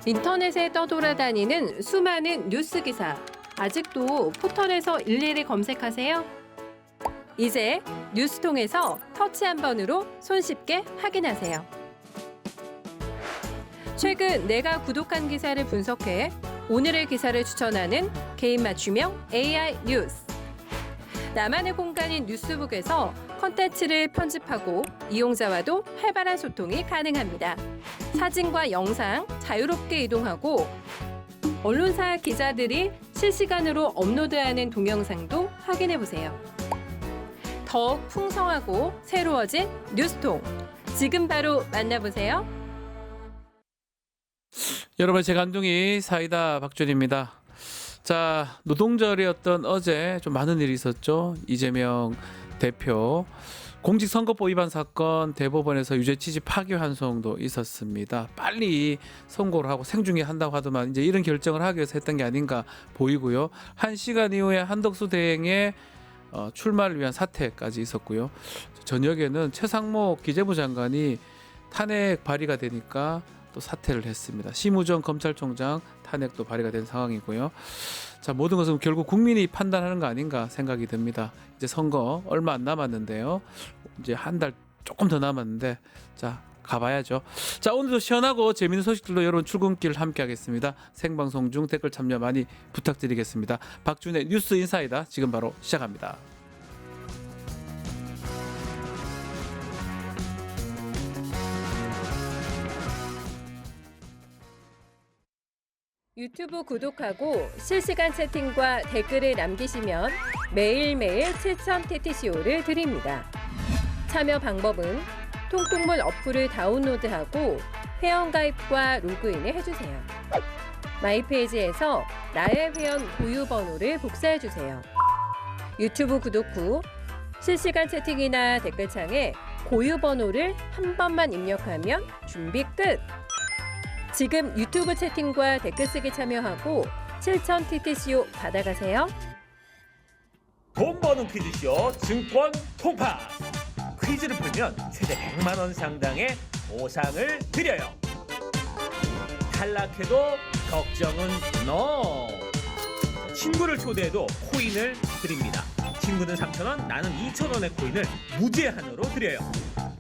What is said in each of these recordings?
인터넷에 떠돌아다니는 수많은 뉴스 기사. 아직도 포털에서 일일이 검색하세요? 이제 뉴스통에서 터치 한 번으로 손쉽게 확인하세요. 최근 내가 구독한 기사를 분석해 오늘의 기사를 추천하는 개인 맞춤형 AI 뉴스. 나만의 공간인 뉴스북에서 컨텐츠를 편집하고 이용자와도 활발한 소통이 가능합니다. 사진과 영상 자유롭게 이동하고 언론사 기자들이 실시간으로 업로드하는 동영상도 확인해보세요. 더욱 풍성하고 새로워진 뉴스통. 지금 바로 만나보세요. 여러분, 제 감독이 사이다 박준입니다. 자, 노동절이었던 어제 좀 많은 일이 있었죠. 이재명 대표 공직선거법 위반 사건 대법원에서 유죄 취지 파기환송도 있었습니다. 빨리 선고를 하고 생중계 한다고 하더만 이제 이런 결정을 하기 위해서 했던 게 아닌가 보이고요. 1시간 이후에 한덕수 대행의 출마를 위한 사퇴까지 있었고요. 저녁에는 최상목 기재부 장관이 탄핵 발의가 되니까 또 사퇴를 했습니다. 심우정 검찰총장 탄핵도 발의가 된 상황이고요. 자, 모든 것은 결국 국민이 판단하는 거 아닌가 생각이 듭니다. 이제 선거 얼마 안 남았는데요. 이제 한 달 조금 더 남았는데 자, 가봐야죠. 자, 오늘도 시원하고 재미있는 소식들로 여러분 출근길 함께 하겠습니다. 생방송 중 댓글 참여 많이 부탁드리겠습니다. 박준의 뉴스 인사이다 지금 바로 시작합니다. 유튜브 구독하고 실시간 채팅과 댓글을 남기시면 매일매일 7,000TTCO를 드립니다. 참여 방법은 통통문 어플을 다운로드하고 회원가입과 로그인을 해주세요. 마이페이지에서 나의 회원 고유번호를 복사해주세요. 유튜브 구독 후 실시간 채팅이나 댓글창에 고유번호를 한 번만 입력하면 준비 끝! 지금 유튜브 채팅과 댓글 쓰기 참여하고 7,000TTCO 받아가세요. 돈 버는 퀴즈쇼 증권 통파. 퀴즈를 풀면 최대 100만 원 상당의 보상을 드려요. 탈락해도 걱정은 NO. 친구를 초대해도 코인을 드립니다. 친구는 3,000원, 나는 2,000원의 코인을 무제한으로 드려요.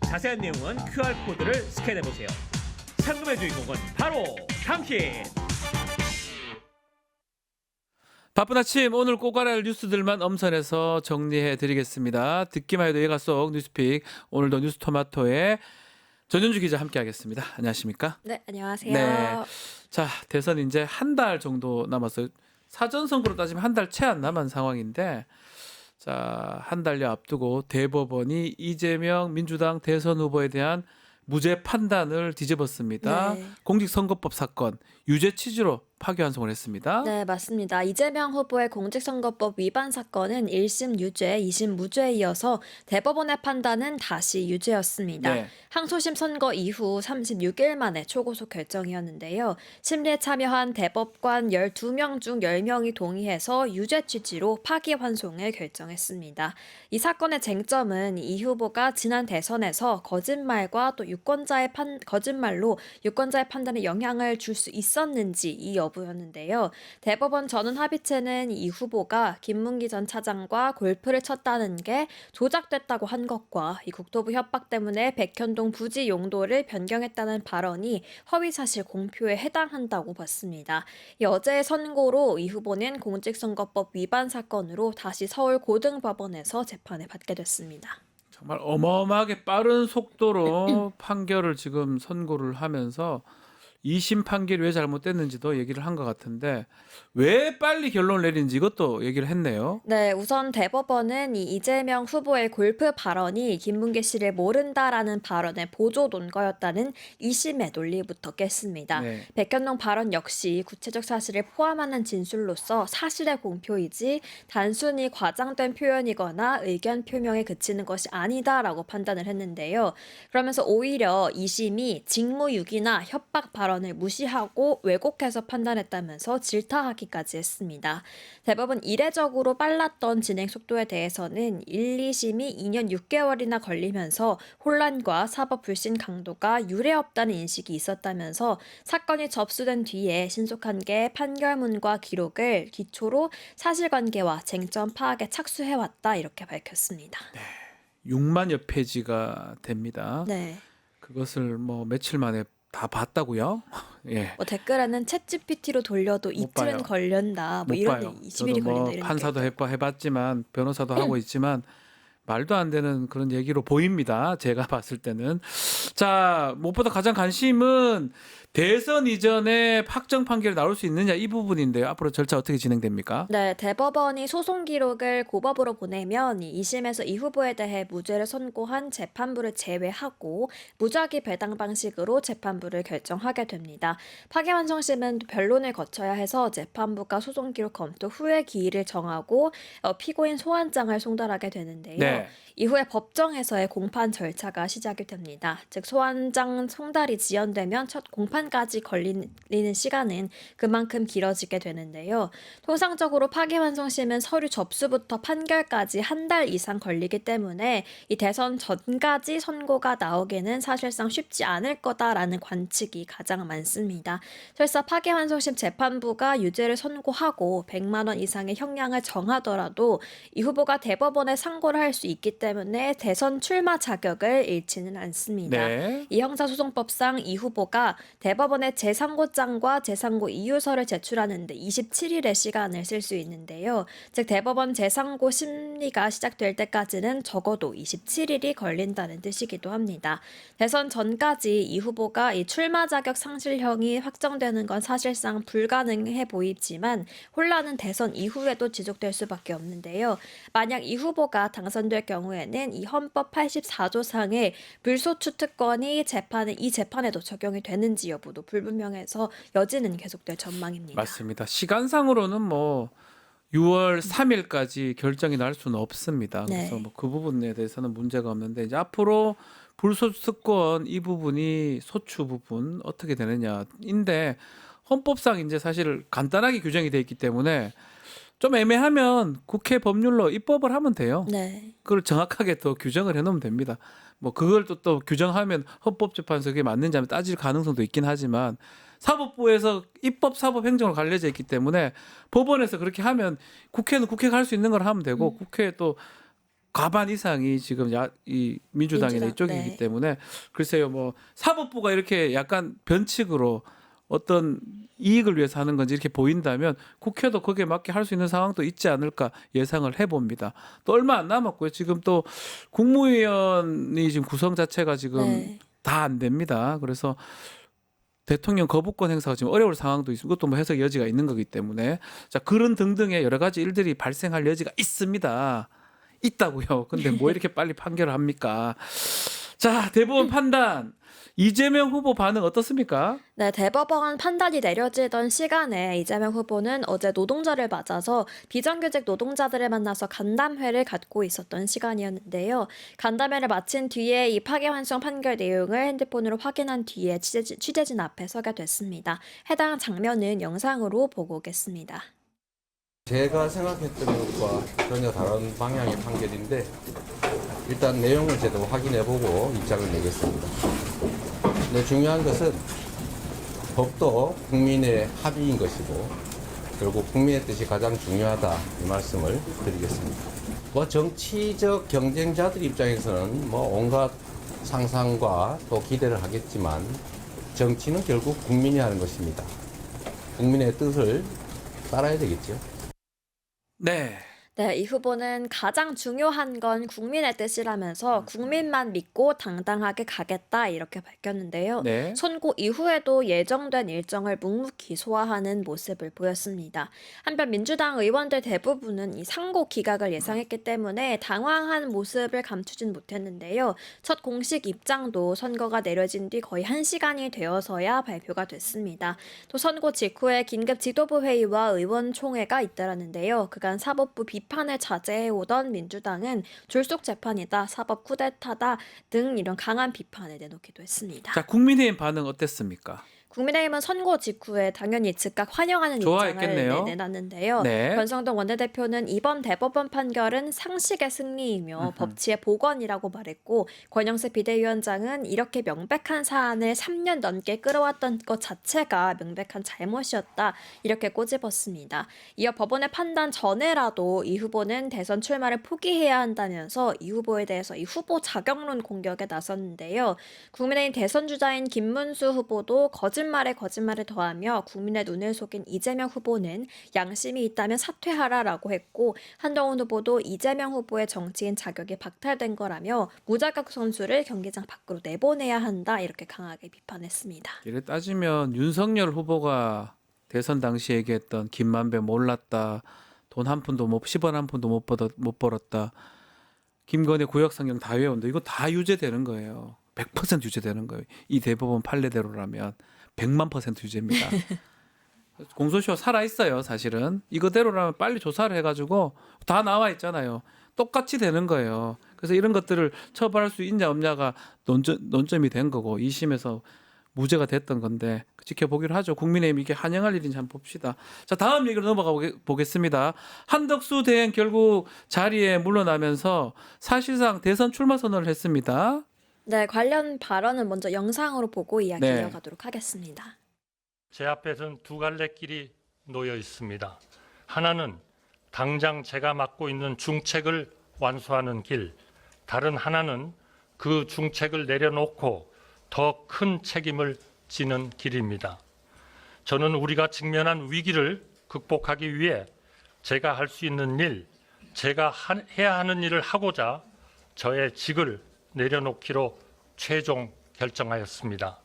자세한 내용은 QR코드를 스캔해보세요. 상금의 주인공은 바로 당신. 바쁜 아침 오늘 꼭 알아야 할 뉴스들만 엄선해서 정리해드리겠습니다. 듣기만 해도 예가 속 뉴스픽. 오늘도 뉴스토마토의 전현주 기자 함께하겠습니다. 안녕하십니까? 네, 안녕하세요. 네. 자, 대선 이제 한 달 정도 남았어요. 사전선거로 따지면 한 달 채 안 남은 상황인데 자, 한 달여 앞두고 대법원이 이재명 민주당 대선 후보에 대한 무죄 판단을 뒤집었습니다. 네. 공직선거법 사건 유죄 취지로 파기환송을 했습니다. 네, 맞습니다. 이재명 후보의 공직선거법 위반 사건은 1심 유죄, 2심 무죄에 이어서 대법원의 판단은 다시 유죄였습니다. 네. 항소심 선거 이후 36일 만에 초고속 결정이었는데요. 심리에 참여한 대법관 12명 중 10명이 동의해서 유죄 취지로 파기환송을 결정했습니다. 이 사건의 쟁점은 이 후보가 지난 대선에서 거짓말과 또 거짓말로 유권자의 판단에 영향을 줄 수 있었는지 이 여부였는데요. 대법원 전원 합의체는 이 후보가 김문기 전 차장과 골프를 쳤다는 게 조작됐다고 한 것과 이 국토부 협박 때문에 백현동 부지 용도를 변경했다는 발언이 허위사실 공표에 해당한다고 봤습니다. 어제의 선고로 이 후보는 공직선거법 위반 사건으로 다시 서울 고등법원에서 재판을 받게 됐습니다. 정말 어마어마하게 빠른 속도로 판결을 지금 선고를 하면서 2심 판결이 왜 잘못됐는지도 얘기를 한 것 같은데 왜 빨리 결론을 내린지 이것도 얘기를 했네요. 네, 우선 대법원은 이 이재명 후보의 골프 발언이 김문기 씨를 모른다라는 발언의 보조 논거였다는 2심의 논리부터 깼습니다. 네. 백현동 발언 역시 구체적 사실을 포함하는 진술로서 사실의 공표이지 단순히 과장된 표현이거나 의견 표명에 그치는 것이 아니다라고 판단을 했는데요. 그러면서 오히려 2심이 직무유기나 협박 발언 의견을 무시하고 왜곡해서 판단했다면서 질타하기까지 했습니다. 대법원 이례적으로 빨랐던 진행 속도에 대해서는 1, 2심이 2년 6개월이나 걸리면서 혼란과 사법 불신 강도가 유례없다는 인식이 있었다면서 사건이 접수된 뒤에 신속하게 판결문과 기록을 기초로 사실관계와 쟁점 파악에 착수해왔다 이렇게 밝혔습니다. 6만여 페이지가 됩니다. 네. 그것을 뭐 며칠 만에 다 봤다고요? 예. 뭐 댓글에는 챗GPT로 돌려도 못 이틀은 봐요. 걸린다. 뭐 못 이런 봐요. 20일이 저도 뭐 걸린다 이런 판사도 얘기가 있고. 해봤지만 변호사도 하고 있지만 말도 안 되는 그런 얘기로 보입니다. 제가 봤을 때는. 자, 무엇보다 가장 관심은 대선 이전에 확정 판결이 나올 수 있느냐 이 부분인데요. 앞으로 절차 어떻게 진행됩니까? 네, 대법원이 소송 기록을 고법으로 보내면 이 2심에서 이 후보에 대해 무죄를 선고한 재판부를 제외하고 무작위 배당 방식으로 재판부를 결정하게 됩니다. 파기환송심은 변론을 거쳐야 해서 재판부가 소송 기록 검토 후에 기일을 정하고 피고인 소환장을 송달하게 되는데요. 네. 이후에 법정에서의 공판 절차가 시작이 됩니다. 즉 소환장 송달이 지연되면 첫 공판까지 걸리는 시간은 그만큼 길어지게 되는데요. 통상적으로 파기환송심은 서류 접수부터 판결까지 한 달 이상 걸리기 때문에 이 대선 전까지 선고가 나오기는 사실상 쉽지 않을 거다라는 관측이 가장 많습니다. 설사 파기환송심 재판부가 유죄를 선고하고 100만 원 이상의 형량을 정하더라도 이 후보가 대법원에 상고를 할 수 있기 때문에 대선 출마 자격을 잃지는 않습니다. 네. 이 형사소송법상 이 후보가 대법원에 재상고장과 재상고 이유서를 제출하는데 27일의 시간을 쓸 수 있는데요. 즉 대법원 재상고 심리가 시작될 때까지는 적어도 27일이 걸린다는 뜻이기도 합니다. 대선 전까지 이 후보가 이 출마 자격 상실형이 확정되는 건 사실상 불가능해 보이지만 혼란은 대선 이후에도 지속될 수밖에 없는데요. 만약 이 후보가 당선될 경우에는 이 헌법 84조상의 불소추 특권이 이 재판에도 적용이 되는지 여부도 불분명해서 여지는 계속될 전망입니다. 맞습니다. 시간상으로는 뭐 6월 3일까지 결정이 날 수는 없습니다. 네. 그래서 뭐 그 부분에 대해서는 문제가 없는데 이제 앞으로 불소추권 이 부분이 소추 부분 어떻게 되느냐인데 헌법상 이제 사실 간단하게 규정이 돼 있기 때문에 좀 애매하면 국회 법률로 입법을 하면 돼요. 네. 그걸 정확하게 또 규정을 해놓으면 됩니다. 뭐 그걸 또 규정하면 헌법재판소 그게 맞는지 하면 따질 가능성도 있긴 하지만 사법부에서 입법, 사법, 행정으로 갈려져 있기 때문에 법원에서 그렇게 하면 국회는 국회가 할 수 있는 걸 하면 되고 국회에 또 과반 이상이 지금 이 민주당이나 민주당, 이쪽이기 네. 때문에 글쎄요 뭐 사법부가 이렇게 약간 변칙으로 어떤 이익을 위해서 하는 건지 이렇게 보인다면 국회도 거기에 맞게 할 수 있는 상황도 있지 않을까 예상을 해봅니다. 또 얼마 안 남았고요. 지금 또 국무위원이 지금 구성 자체가 지금 네. 다 안 됩니다. 그래서 대통령 거부권 행사가 지금 어려울 상황도 있고 그것도 뭐 해석 여지가 있는 거기 때문에 자 그런 등등의 여러 가지 일들이 발생할 여지가 있습니다. 있다고요. 근데 뭐 이렇게 빨리 판결을 합니까? 자 대법원 판단 이재명 후보 반응 어떻습니까? 네, 대법원 판단이 내려지던 시간에 이재명 후보는 어제 노동절을 맞아서 비정규직 노동자들을 만나서 간담회를 갖고 있었던 시간이었는데요. 간담회를 마친 뒤에 이 파기환송 판결 내용을 핸드폰으로 확인한 뒤에 취재진 앞에 서게 됐습니다. 해당 장면은 영상으로 보고 오겠습니다. 제가 생각했던 것과 전혀 다른 방향의 판결인데 일단 내용을 제대로 확인해보고 입장을 내겠습니다. 근데 중요한 것은 법도 국민의 합의인 것이고 결국 국민의 뜻이 가장 중요하다 이 말씀을 드리겠습니다. 뭐 정치적 경쟁자들 입장에서는 뭐 온갖 상상과 또 기대를 하겠지만 정치는 결국 국민이 하는 것입니다. 국민의 뜻을 따라야 되겠죠. 네. 네, 이 후보는 가장 중요한 건 국민의 뜻이라면서 국민만 믿고 당당하게 가겠다 이렇게 밝혔는데요. 네. 선고 이후에도 예정된 일정을 묵묵히 소화하는 모습을 보였습니다. 한편 민주당 의원들 대부분은 이 상고 기각을 예상했기 때문에 당황한 모습을 감추진 못했는데요. 첫 공식 입장도 선거가 내려진 뒤 거의 1시간이 되어서야 발표가 됐습니다. 또 선고 직후에 긴급 지도부 회의와 의원총회가 잇따랐는데요. 그간 사법부 비판을 자제해오던 민주당은 졸속 재판이다, 사법 쿠데타다 등 이런 강한 비판을 내놓기도 했습니다. 자 국민의힘 반응 어땠습니까? 국민의힘은 선거 직후에 당연히 즉각 환영하는 좋아했겠네요. 입장을 내놨는데요. 네. 권성동 원내대표는 이번 대법원 판결은 상식의 승리이며 법치의 복원이라고 말했고, 권영세 비대위원장은 이렇게 명백한 사안을 3년 넘게 끌어왔던 것 자체가 명백한 잘못이었다, 이렇게 꼬집었습니다. 이어 법원의 판단 전에라도 이 후보는 대선 출마를 포기해야 한다면서 이 후보에 대해서 이 후보 자격론 공격에 나섰는데요. 국민의힘 대선 주자인 김문수 후보도 거짓말에 거짓말을 더하며 국민의 눈을 속인 이재명 후보는 양심이 있다면 사퇴하라라고 했고, 한동훈 후보도 이재명 후보의 정치인 자격이 박탈된 거라며 무자격 선수를 경기장 밖으로 내보내야 한다, 이렇게 강하게 비판했습니다. 이를 따지면 윤석열 후보가 대선 당시 얘기했던 김만배 몰랐다, 돈 한 푼도 10원 한 푼도 못 벌었다, 김건희 구역상경 다 외운다, 이거 다 유죄되는 거예요. 100% 유죄되는 거예요. 이 대법원 판례대로라면 100만% 유죄입니다. 공소시효 살아 있어요. 사실은 이거대로라면 빨리 조사를 해가지고 다 나와 있잖아요. 똑같이 되는 거예요. 그래서 이런 것들을 처벌할 수 있냐 없냐가 논점이 된 거고 2심에서 무죄가 됐던 건데 지켜보기로 하죠. 국민의힘 이게 환영할 일인지 한번 봅시다. 자, 다음 얘기로 넘어가 보겠습니다. 한덕수 대행 결국 자리에 물러나면서 사실상 대선 출마 선언을 했습니다. 네, 관련 발언은 먼저 영상으로 보고 이야기 네. 이어가도록 하겠습니다. 제 앞에서는 두 갈래 길이 놓여 있습니다. 하나는 당장 제가 맡고 있는 중책을 완수하는 길, 다른 하나는 그 중책을 내려놓고 더 큰 책임을 지는 길입니다. 저는 우리가 직면한 위기를 극복하기 위해 제가 할 수 있는 일, 제가 해야 하는 일을 하고자 저의 직을 내려놓기로 최종 결정하였습니다.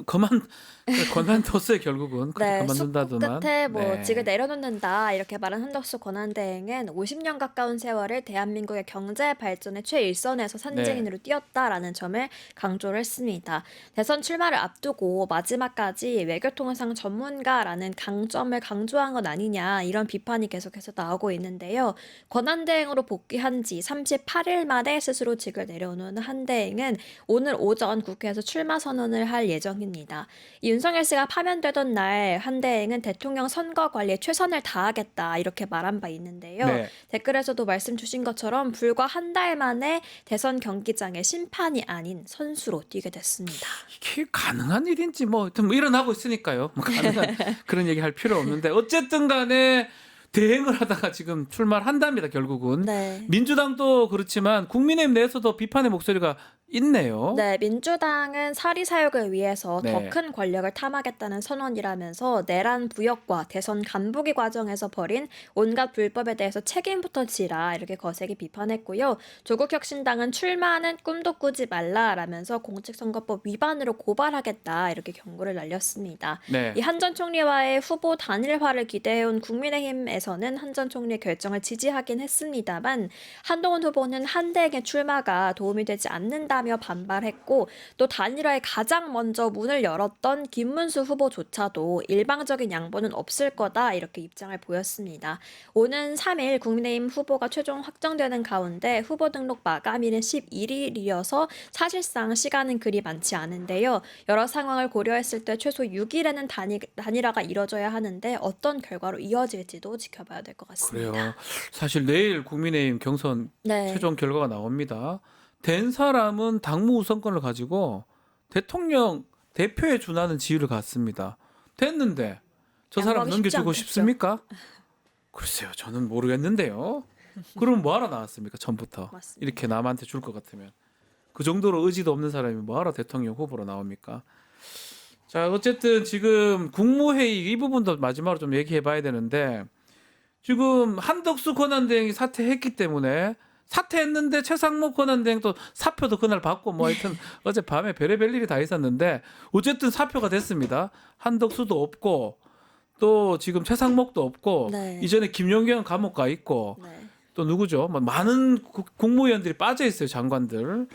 그만뒀어요 결국은. 네, 그만둔다더만. 숙고 끝에 네. 직을 내려놓는다, 이렇게 말한 한덕수 권한대행은 50년 가까운 세월을 대한민국의 경제 발전의 최일선에서 선쟁인으로 뛰었다라는 점을 강조를 했습니다. 대선 출마를 앞두고 마지막까지 외교통상 전문가라는 강점을 강조한 건 아니냐, 이런 비판이 계속해서 나오고 있는데요. 권한대행으로 복귀한 지 38일 만에 스스로 직을 내려놓은 한대행은 오늘 오전 국회에서 출마 선언을 할 예정입니다. 윤석열 씨가 파면되던 날 한대행은 대통령 선거 관리에 최선을 다하겠다, 이렇게 말한 바 있는데요. 네. 댓글에서도 말씀 주신 것처럼 불과 한 달 만에 대선 경기장에 심판이 아닌 선수로 뛰게 됐습니다. 이게 가능한 일인지 뭐 일어나고 있으니까요. 뭐 가능한 그런 얘기 할 필요 없는데 어쨌든 간에 대행을 하다가 지금 출마를 한답니다. 결국은. 네. 민주당도 그렇지만 국민의힘 내에서도 비판의 목소리가 있네요. 네, 민주당은 사리 사욕을 위해서 네. 더 큰 권력을 탐하겠다는 선언이라면서 내란 부역과 대선 간부기 과정에서 벌인 온갖 불법에 대해서 책임부터 지라, 이렇게 거세게 비판했고요. 조국혁신당은 출마하는 꿈도 꾸지 말라라면서 공직선거법 위반으로 고발하겠다, 이렇게 경고를 날렸습니다. 네. 이 한 전 총리와의 후보 단일화를 기대해온 국민의힘에서는 한 전 총리의 결정을 지지하긴 했습니다만, 한동훈 후보는 한대행의 출마가 도움이 되지 않는다며 반발했고, 또 단일화에 가장 먼저 문을 열었던 김문수 후보조차도 일방적인 양보는 없을 거다, 이렇게 입장을 보였습니다. 오는 3일 국민의힘 후보가 최종 확정되는 가운데 후보 등록 마감일은 11일이어서 사실상 시간은 그리 많지 않은데요. 여러 상황을 고려했을 때 최소 6일에는 단일화가 이뤄져야 하는데 어떤 결과로 이어질지도 지켜봐야 될 것 같습니다. 그래요. 사실 내일 국민의힘 경선 네. 최종 결과가 나옵니다. 된 사람은 당무 우선권을 가지고 대통령 대표에 준하는 지위를 갖습니다. 됐는데 저 사람 양보하기 쉽지 넘겨주고 않겠죠. 싶습니까? 글쎄요, 저는 모르겠는데요. 그럼 뭐하러 나왔습니까? 처음부터 맞습니다. 이렇게 남한테 줄 것 같으면 그 정도로 의지도 없는 사람이 뭐하러 대통령 후보로 나옵니까? 자, 어쨌든 지금 국무회의 이 부분도 마지막으로 좀 얘기해봐야 되는데 지금 한덕수 권한대행이 사퇴했기 때문에 사퇴했는데 최상목 권한대행도 사표도 그날 받고 뭐 하여튼 어젯밤에 별의별 일이 다 있었는데 어쨌든 사표가 됐습니다. 한덕수도 없고 또 지금 최상목도 없고 네. 이전에 김용경 감옥 가 있고 네. 또 누구죠? 뭐 많은 국무위원들이 빠져 있어요. 장관들.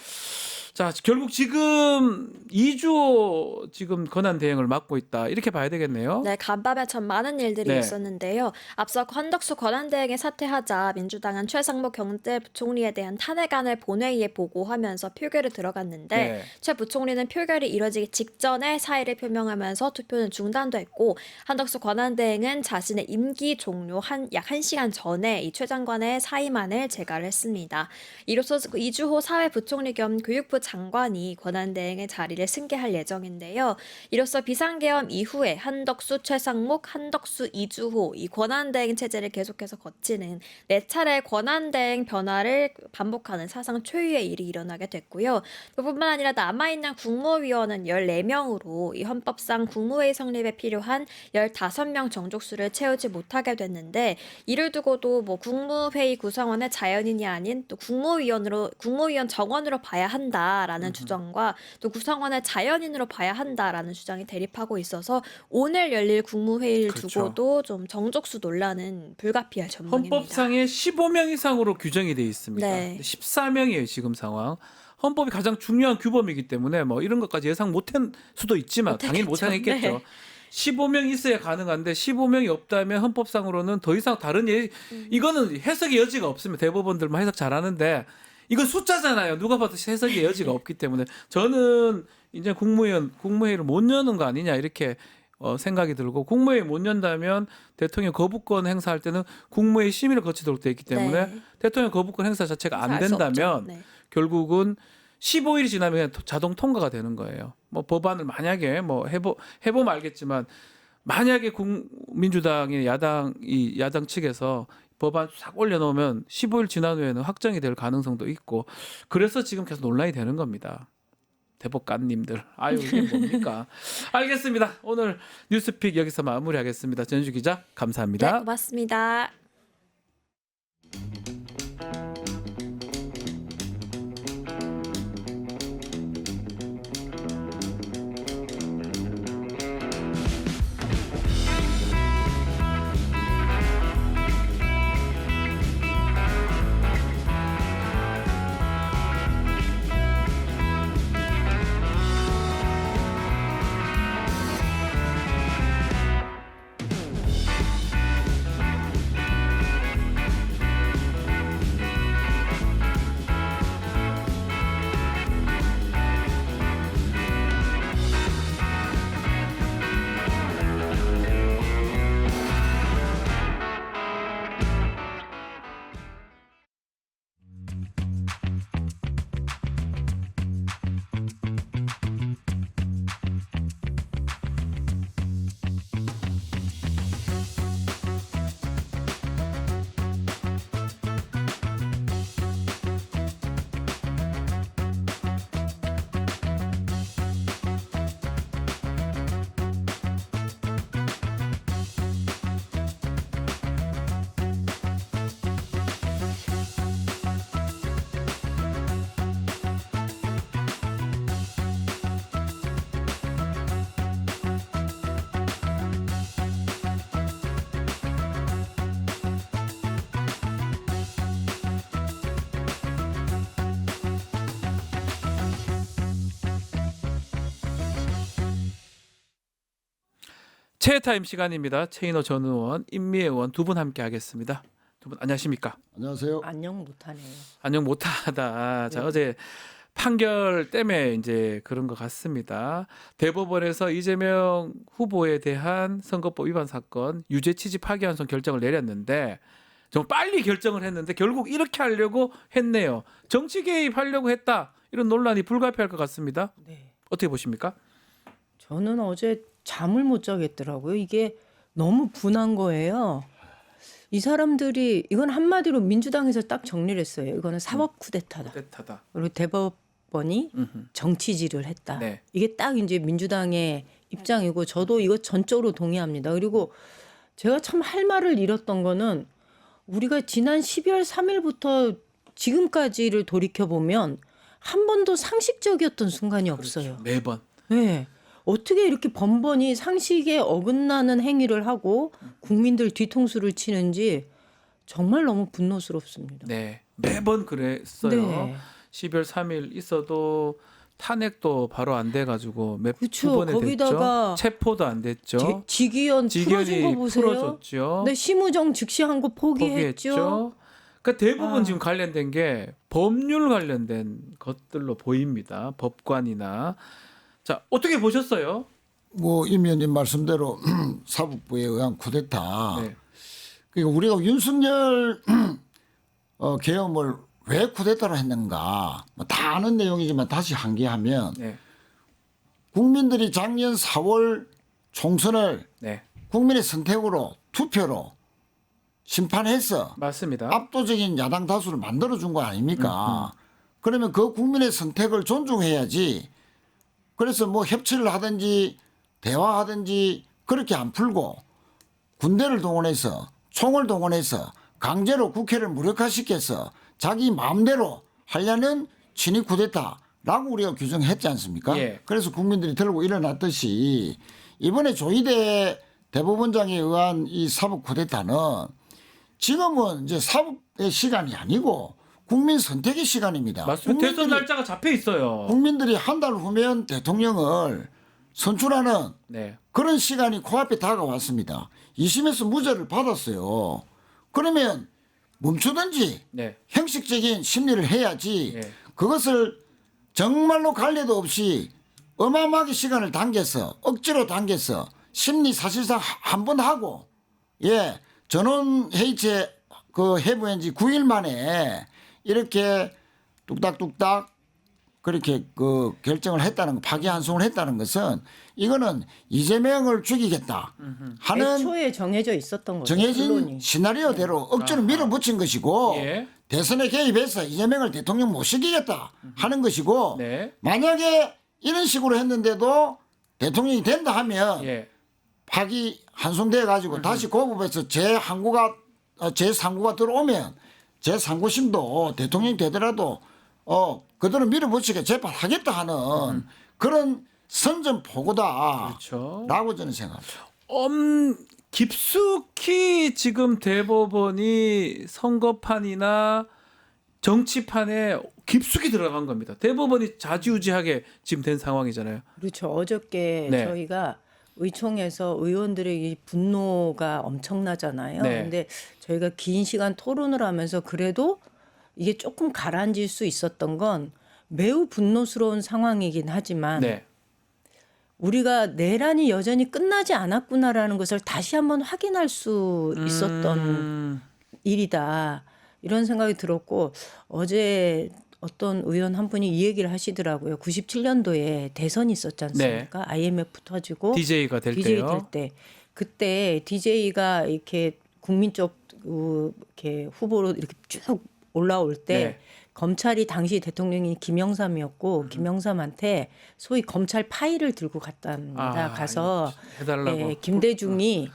자, 결국 지금 2주 지금 권한 대행을 맡고 있다. 이렇게 봐야 되겠네요. 네, 간밤에 참 많은 일들이 네. 있었는데요. 앞서 한덕수 권한대행이 사퇴하자 민주당은 최상목 경제부총리에 대한 탄핵안을 본회의에 보고하면서 표결에 들어갔는데 네. 최 부총리는 표결이 이뤄지기 직전에 사의를 표명하면서 투표는 중단도 했고 한덕수 권한대행은 자신의 임기 종료 약 1시간 전에 이 최 장관의 사의만을 제거를 했습니다. 이로써 이주호 사회부총리 겸 교육부 장관이 권한대행의 자리를 승계할 예정인데요. 이로써 비상계엄 이후에 한덕수, 최상목, 한덕수, 이주호 이 권한대행 체제를 계속해서 거치는 4차례 권한대행 변화를 반복하는 사상 초유의 일이 일어나게 됐고요. 그뿐만 아니라 남아있는 국무위원은 14명으로 이 헌법상 국무회의 성립에 필요한 15명 정족수를 채우지 못하게 됐는데 이를 두고도 뭐 국무회의 구성원의 자연인이 아닌 또 국무위원 정원으로 봐야 한다라는 주장과 또 구성원의 자연인으로 봐야 한다라는 주장이 대립하고 있어서 오늘 열릴 국무회의를 그렇죠. 두고도 좀 정족수 논란은 불가피할 전망입니다. 헌법상에 15명 이상으로 규정이 돼 있습니다. 네. 14명이에요, 지금 상황. 헌법이 가장 중요한 규범이기 때문에 뭐 이런 것까지 예상 못한 수도 있지만 당연히 못하겠죠. 네. 15명 있어야 가능한데 15명이 없다면 헌법상으로는 더 이상 다른 이거는 해석의 여지가 없습니다. 대법원들만 해석 잘하는데 이건 숫자잖아요. 누가 봐도 해석의 여지가 없기 때문에 저는 이제 국무회의를 못 여는 거 아니냐 이렇게 생각이 들고 국무회의 못 연다면 대통령 거부권 행사할 때는 국무회의 심의를 거치도록 되어 있기 때문에 네. 대통령 거부권 행사 자체가 안 알수 된다면 없죠. 네. 결국은 15일이 지나면 그냥 자동 통과가 되는 거예요. 뭐 법안을 만약에 뭐 해보면 알겠지만 만약에 민주당의 야당 측에서 법안 싹 올려놓으면 15일 지난 후에는 확정이 될 가능성도 있고 그래서 지금 계속 논란이 되는 겁니다. 대법관님들. 아유 이게 뭡니까? 알겠습니다. 오늘 뉴스픽 여기서 마무리하겠습니다. 전주 기자 감사합니다. 네, 고맙습니다. 최타임 시간입니다. 최인호 전 의원, 임미애 의원 두 분 함께 하겠습니다. 두 분 안녕하십니까? 안녕하세요. 안녕 못하네요. 안녕 못하다. 자 어제 판결 때문에 이제 그런 것 같습니다. 대법원에서 이재명 후보에 대한 선거법 위반 사건 유죄 취지 파기환송 결정을 내렸는데 좀 빨리 결정을 했는데 결국 이렇게 하려고 했네요. 정치 개입하려고 했다. 이런 논란이 불가피할 것 같습니다. 네. 어떻게 보십니까? 저는 어제 잠을 못 자겠더라고요. 이게 너무 분한 거예요. 이 사람들이 이건 한마디로 민주당에서 딱 정리를 했어요. 이거는 사법 쿠데타다. 쿠데타다. 그리고 대법원이 음흠. 정치질을 했다. 네. 이게 딱 이제 민주당의 입장이고 저도 이거 전적으로 동의합니다. 그리고 제가 참 할 말을 잃었던 거는 우리가 지난 12월 3일부터 지금까지를 돌이켜 보면 한 번도 상식적이었던 순간이 없어요. 그렇죠. 매번. 네. 어떻게 이렇게 번번이 상식에 어긋나는 행위를 하고 국민들 뒤통수를 치는지 정말 너무 분노스럽습니다. 네. 매번 그랬어요. 네. 12월 3일 있어도 탄핵도 바로 안 돼가지고 두 그쵸. 번에 거기다가 됐죠. 체포도 안 됐죠. 직위원 풀어진 거 보세요. 풀어졌죠. 네, 심우정 즉시한 거 포기했죠. 그러니까 대부분 아. 지금 관련된 게 법률 관련된 것들로 보입니다. 법관이나 자 어떻게 보셨어요? 뭐 임 의원님 말씀대로 사법부에 의한 쿠데타. 네. 그러니까 우리가 윤석열 계엄을 왜 쿠데타로 했는가 뭐다 아는 내용이지만 다시 한계하면 네, 국민들이 작년 4월 총선을 네, 국민의 선택으로 투표로 심판해서 맞습니다. 압도적인 야당 다수를 만들어준 거 아닙니까? 그러면 그 국민의 선택을 존중해야지. 그래서 뭐 협치를 하든지 대화하든지 그렇게 안 풀고 군대를 동원해서 총을 동원해서 강제로 국회를 무력화시켜서 자기 마음대로 하려는 친위 쿠데타라고 우리가 규정했지 않습니까? 예. 그래서 국민들이 들고 일어났듯이 이번에 조희대 대법원장에 의한 이 사법 쿠데타는 지금은 이제 사법의 시간이 아니고 국민 선택의 시간입니다. 맞습니다. 대선 날짜가 잡혀 있어요. 국민들이 한 달 후면 대통령을 선출하는 네, 그런 시간이 코앞에 다가왔습니다. 2심에서 무죄를 받았어요. 그러면 멈추든지 네, 형식적인 심리를 해야지 네. 그것을 정말로 갈래도 없이 어마어마하게 시간을 당겨서 억지로 당겨서 심리 사실상 한 번 하고 예 전원회의체 그 해부한 지 9일 만에 이렇게 뚝딱뚝딱 그렇게 그 결정을 했다는 거 파기환송을 했다는 것은 이거는 이재명을 죽이겠다 하는 애초에 정해져 있었던 거죠. 정해진 언론이. 시나리오대로 억지로 밀어붙인 것이고 예. 대선에 개입해서 이재명을 대통령 못 시키겠다 하는 것이고 네. 만약에 이런 식으로 했는데도 대통령이 된다 하면 예. 파기환송돼 가지고 다시 고법에서 제3구가 들어오면 제3구심도 대통령이 되더라도 그대로 밀어붙이게 재판하겠다 하는 그런 선전포고다라고 그렇죠. 저는 생각합니다. 깊숙이 지금 대법원이 선거판이나 정치판에 깊숙이 들어간 겁니다. 대법원이 좌지우지하게 지금 된 상황이잖아요. 그렇죠. 어저께 네. 저희가 의총에서 의원들의 이 분노가 엄청나잖아요. 네. 근데 저희가 긴 시간 토론을 하면서 그래도 이게 조금 가라앉을 수 있었던 건 매우 분노스러운 상황이긴 하지만 네. 우리가 내란이 여전히 끝나지 않았구나라는 것을 다시 한번 확인할 수 있었던 일이다. 이런 생각이 들었고 어제 어떤 의원 한 분이 이 얘기를 하시더라고요. 97년도에 대선이 있었지 않습니까? IMF 터지고 DJ가 될 DJ 때요. 될 때 그때 DJ가 이렇게 국민 쪽 이렇게 후보로 이렇게 쭉 올라올 때 네. 검찰이 당시 대통령이 김영삼이었고 김영삼한테 소위 검찰 파일을 들고 갔답니다. 가서 해달라고. 예, 김대중이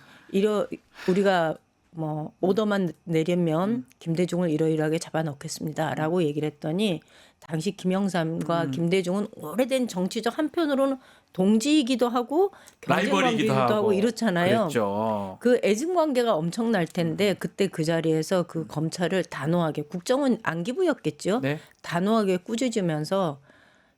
우리가 뭐 오더만 내려면 김대중을 이러이러하게 잡아넣겠습니다라고 얘기를 했더니 당시 김영삼과 김대중은 오래된 정치적 한편으로는 동지이기도 하고 라이벌이기도 경쟁관계이기도 하고 이렇잖아요. 그랬죠. 그 애증관계가 엄청날 텐데 그때 그 자리에서 그 검찰을 단호하게 국정은 안기부였겠죠. 네. 단호하게 꾸짖으면서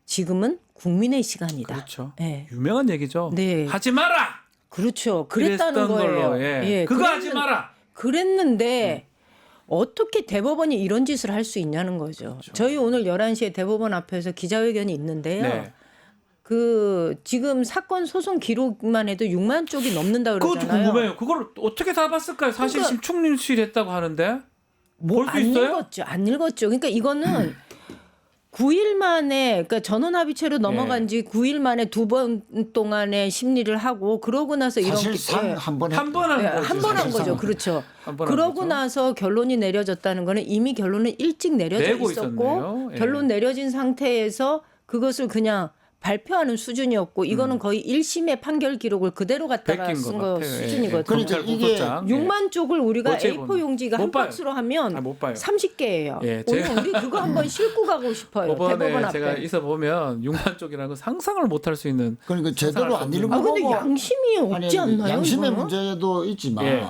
지금은 국민의 시간이다. 그렇죠. 예. 유명한 얘기죠. 네. 하지 마라. 그렇죠. 그랬다는 그랬던 거예요. 걸로, 예. 예, 그거 하지 마라. 그랬는데 어떻게 대법원이 이런 짓을 할 수 있냐는 거죠. 그렇죠. 저희 오늘 11시에 대법원 앞에서 기자회견이 있는데요. 네. 그 지금 사건 소송 기록만 해도 6만 쪽이 넘는다 그것도 그러잖아요. 궁금해요. 그걸 어떻게 다 봤을까요? 사실 그러니까- 충림수일했다고 하는데 볼 수 안 있어요? 읽었죠. 안 읽었죠. 그러니까 이거는 9일 만에 그러니까 전원합의체로 넘어간 지 9일 만에 2번 동안의 심리를 하고 그러고 나서 이런 사실상 한번 한 번 한 거죠. 한 번 한 거죠. 그렇죠. 한번한 그러고 거죠. 나서 결론이 내려졌다는 거는 이미 결론은 일찍 내려져 내고 있었고 있었네요. 예. 결론 내려진 상태에서 그것을 그냥 발표하는 수준이었고 이거는 거의 1심의 판결 기록을 그대로 갖다가 베낀 쓴 것 거 같아요. 수준이거든요. 그러니까 검찰 이게 공소장. 6만 쪽을 우리가 어째 A4 용지가 못 한 봐요. 박스로 하면 못 봐요. 30개예요. 예, 오늘 제가- 우리 그거 한번 싣고 가고 싶어요. 대법원 법원에 앞에. 제가 있어 보면 6만 쪽이라는 건 상상을 못할 수 있는. 그러니까 제대로 안 상상할 수 없는- 아 근데 읽어보고 양심이 없지 않나요? 양심의 이거는? 문제도 있지만 예.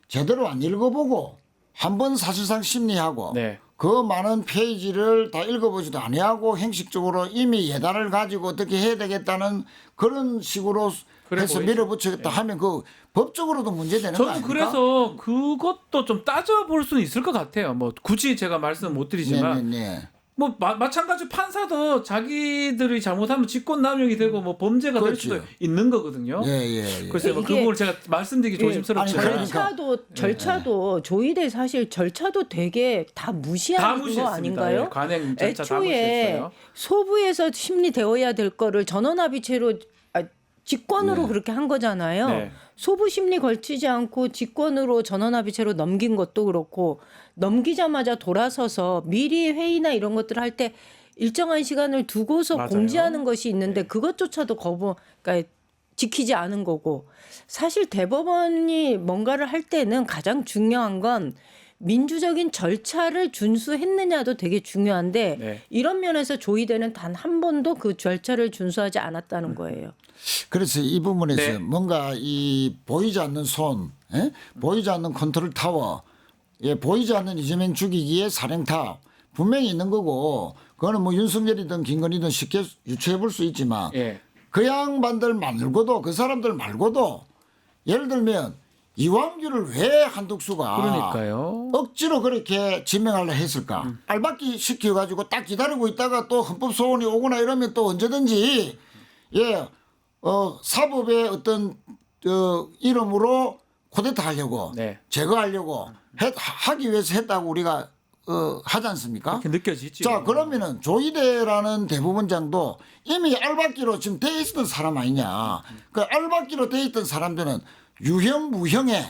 제대로 안 읽어보고 한 번 사실상 심리하고 네. 그 많은 페이지를 다 읽어보지도 아니하고 형식적으로 이미 예단을 가지고 어떻게 해야 되겠다는 그런 식으로 그래 해서 보이죠. 밀어붙이겠다 하면 그 법적으로도 문제되는 거 저는 아닙니까? 그래서 그것도 좀 따져볼 수는 있을 것 같아요. 뭐 굳이 제가 말씀 못 드리지만 네. 뭐 마찬가지 판사도 자기들이 잘못하면 직권남용이 되고 뭐 범죄가 될 그렇죠. 수도 있는 거거든요. 예. 글쎄요, 뭐 그 이게- 부분을 제가 말씀드리기 조심스럽지만 아니, 그러니까. 절차도 조이대 사실 절차도 되게 다 다 무시하는 거 무시했습니다. 아닌가요? 예, 관행 절차 다 애초에 무시했어요. 소부에서 심리되어야 될 거를 전원합의체로 직권으로 네. 그렇게 한 거잖아요. 네. 소부 심리 걸치지 않고 직권으로 전원합의체로 넘긴 것도 그렇고 넘기자마자 돌아서서 미리 회의나 이런 것들을 할 때 일정한 시간을 두고서 맞아요. 공지하는 것이 있는데 그것조차도 그러니까 지키지 않은 거고 사실 대법원이 뭔가를 할 때는 가장 중요한 건 민주적인 절차를 준수했느냐도 되게 중요한데 네. 이런 면에서 조이대는 단 한 번도 그 절차를 준수하지 않았다는 거예요. 그래서 이 부분에서 네. 뭔가 이 보이지 않는 손, 보이지 않는 컨트롤 타워, 보이지 않는 이재명 죽이기의 살행탑 분명히 있는 거고 그거는 뭐 윤석열이든 김건희든 쉽게 유추해 볼 수 있지만 예. 그 양반들 말고도 그 사람들 말고도 예를 들면 이왕규를 왜 한덕수가 그러니까요. 억지로 그렇게 지명하려 했을까? 알박기 시켜가지고 딱 기다리고 있다가 또 헌법 소원이 오거나 이러면 또 언제든지 사법의 어떤 이름으로 쿠데타 하려고 네. 제거하려고 하기 위해서 했다고 우리가 하지 않습니까? 그렇게 느껴지죠. 자 그러면은 조이대라는 대법원장도 이미 알박기로 지금 돼 있었던 사람 아니냐? 그 알박기로 돼 있던 사람들은 유형 무형의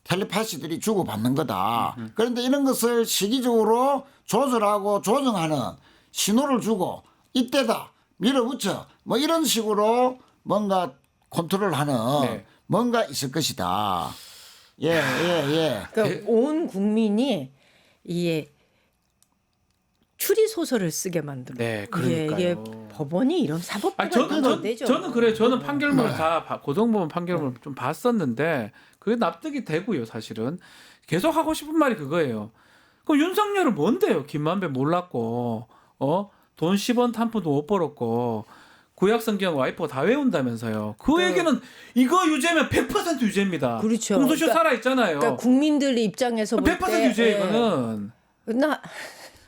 텔레파시들이 주고받는 거다. 그런데 이런 것을 시기적으로 조절하고 조정하는 신호를 주고 이때다 밀어붙여 뭐 이런 식으로 뭔가 컨트롤하는 네. 뭔가 있을 것이다. 예. 그러니까 온 국민이 이게 추리 소설을 쓰게 만들어. 네, 그러니까요. 이게 법원이 이런 사법부가 아니, 저는 있는 안 되죠. 저는 그래요. 저는 판결문을 다 고등법원 판결문을 좀 봤었는데 그게 납득이 되고요. 사실은 계속 하고 싶은 말이 그거예요. 그 윤석열은 뭔데요? 김만배 몰랐고 돈 10원 한 푼도 못 벌었고 구약 성경 와이퍼가 다 외운다면서요. 그 얘기는 이거 유죄면 100% 유죄입니다. 그렇죠. 공소시효 그러니까- 살아 있잖아요. 그러니까 국민들 입장에서 볼 때 100% 유죄 이거는. 나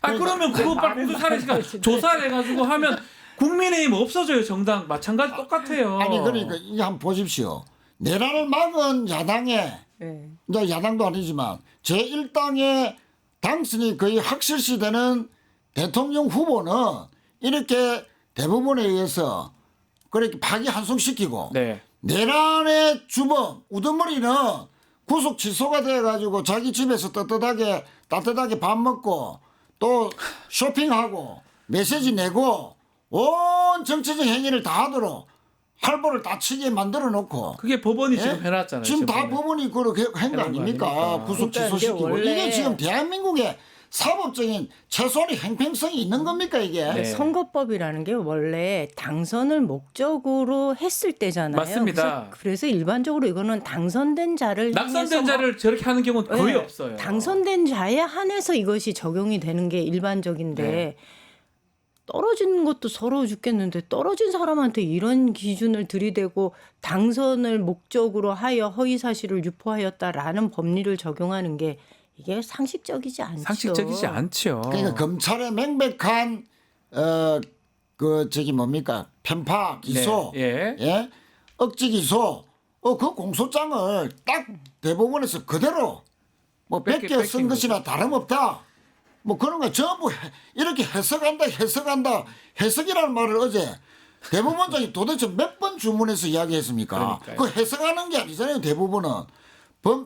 그러면 그거 빨리 공소 살아있으니까 조사를 해가지고 하면 국민의힘 없어져요. 정당 마찬가지 똑같아요. 아니 그러니까 이거 한번 보십시오. 내란을 막은 야당의 예. 이제 야당도 아니지만 제1당의 당선이 거의 확실시 되는 대통령 후보는 이렇게 대법원에 의해서 그렇게 파기환송시키고 네. 내란의 주범 우두머리는 구속 취소가 돼가지고 자기 집에서 따뜻하게 밥 먹고 또 쇼핑하고 메시지 내고 온 정치적 행위를 다 하도록 할보를 다 치게 만들어 놓고 그게 법원이 지금 해놨잖아요. 지금 다 보면. 법원이 그렇게 한 거 해놓은 거 아닙니까? 아닙니까? 구속 그러니까 취소시키고 이제 원래- 이게 지금 대한민국의 사법적인 최소한의 형평성이 있는 겁니까 이게? 네. 선거법이라는 게 원래 당선을 목적으로 했을 때잖아요. 맞습니다. 그래서 일반적으로 이거는 당선된 자를 낙선된 향해서 자를 저렇게 하는 경우는 거의 네, 없어요. 당선된 자에 한해서 이것이 적용이 되는 게 일반적인데 네. 떨어지는 것도 서러워 죽겠는데 떨어진 사람한테 이런 기준을 들이대고 당선을 목적으로 하여 허위 사실을 유포하였다라는 법리를 적용하는 게 이게 상식적이지 않죠. 상식적이지 않죠. 그러니까 검찰의 명백한 편파 기소, 네, 예, 억지 기소, 그 공소장을 딱 대법원에서 그대로 뭐 뺏긴 뺏겨 쓴 거죠. 것이나 다름없다. 뭐 그런 거 전부 이렇게 해석한다. 해석이라는 말을 어제 대법원장이 도대체 몇 번 주문해서 이야기했습니까? 그러니까요. 그 해석하는 게 아니잖아요. 대법원은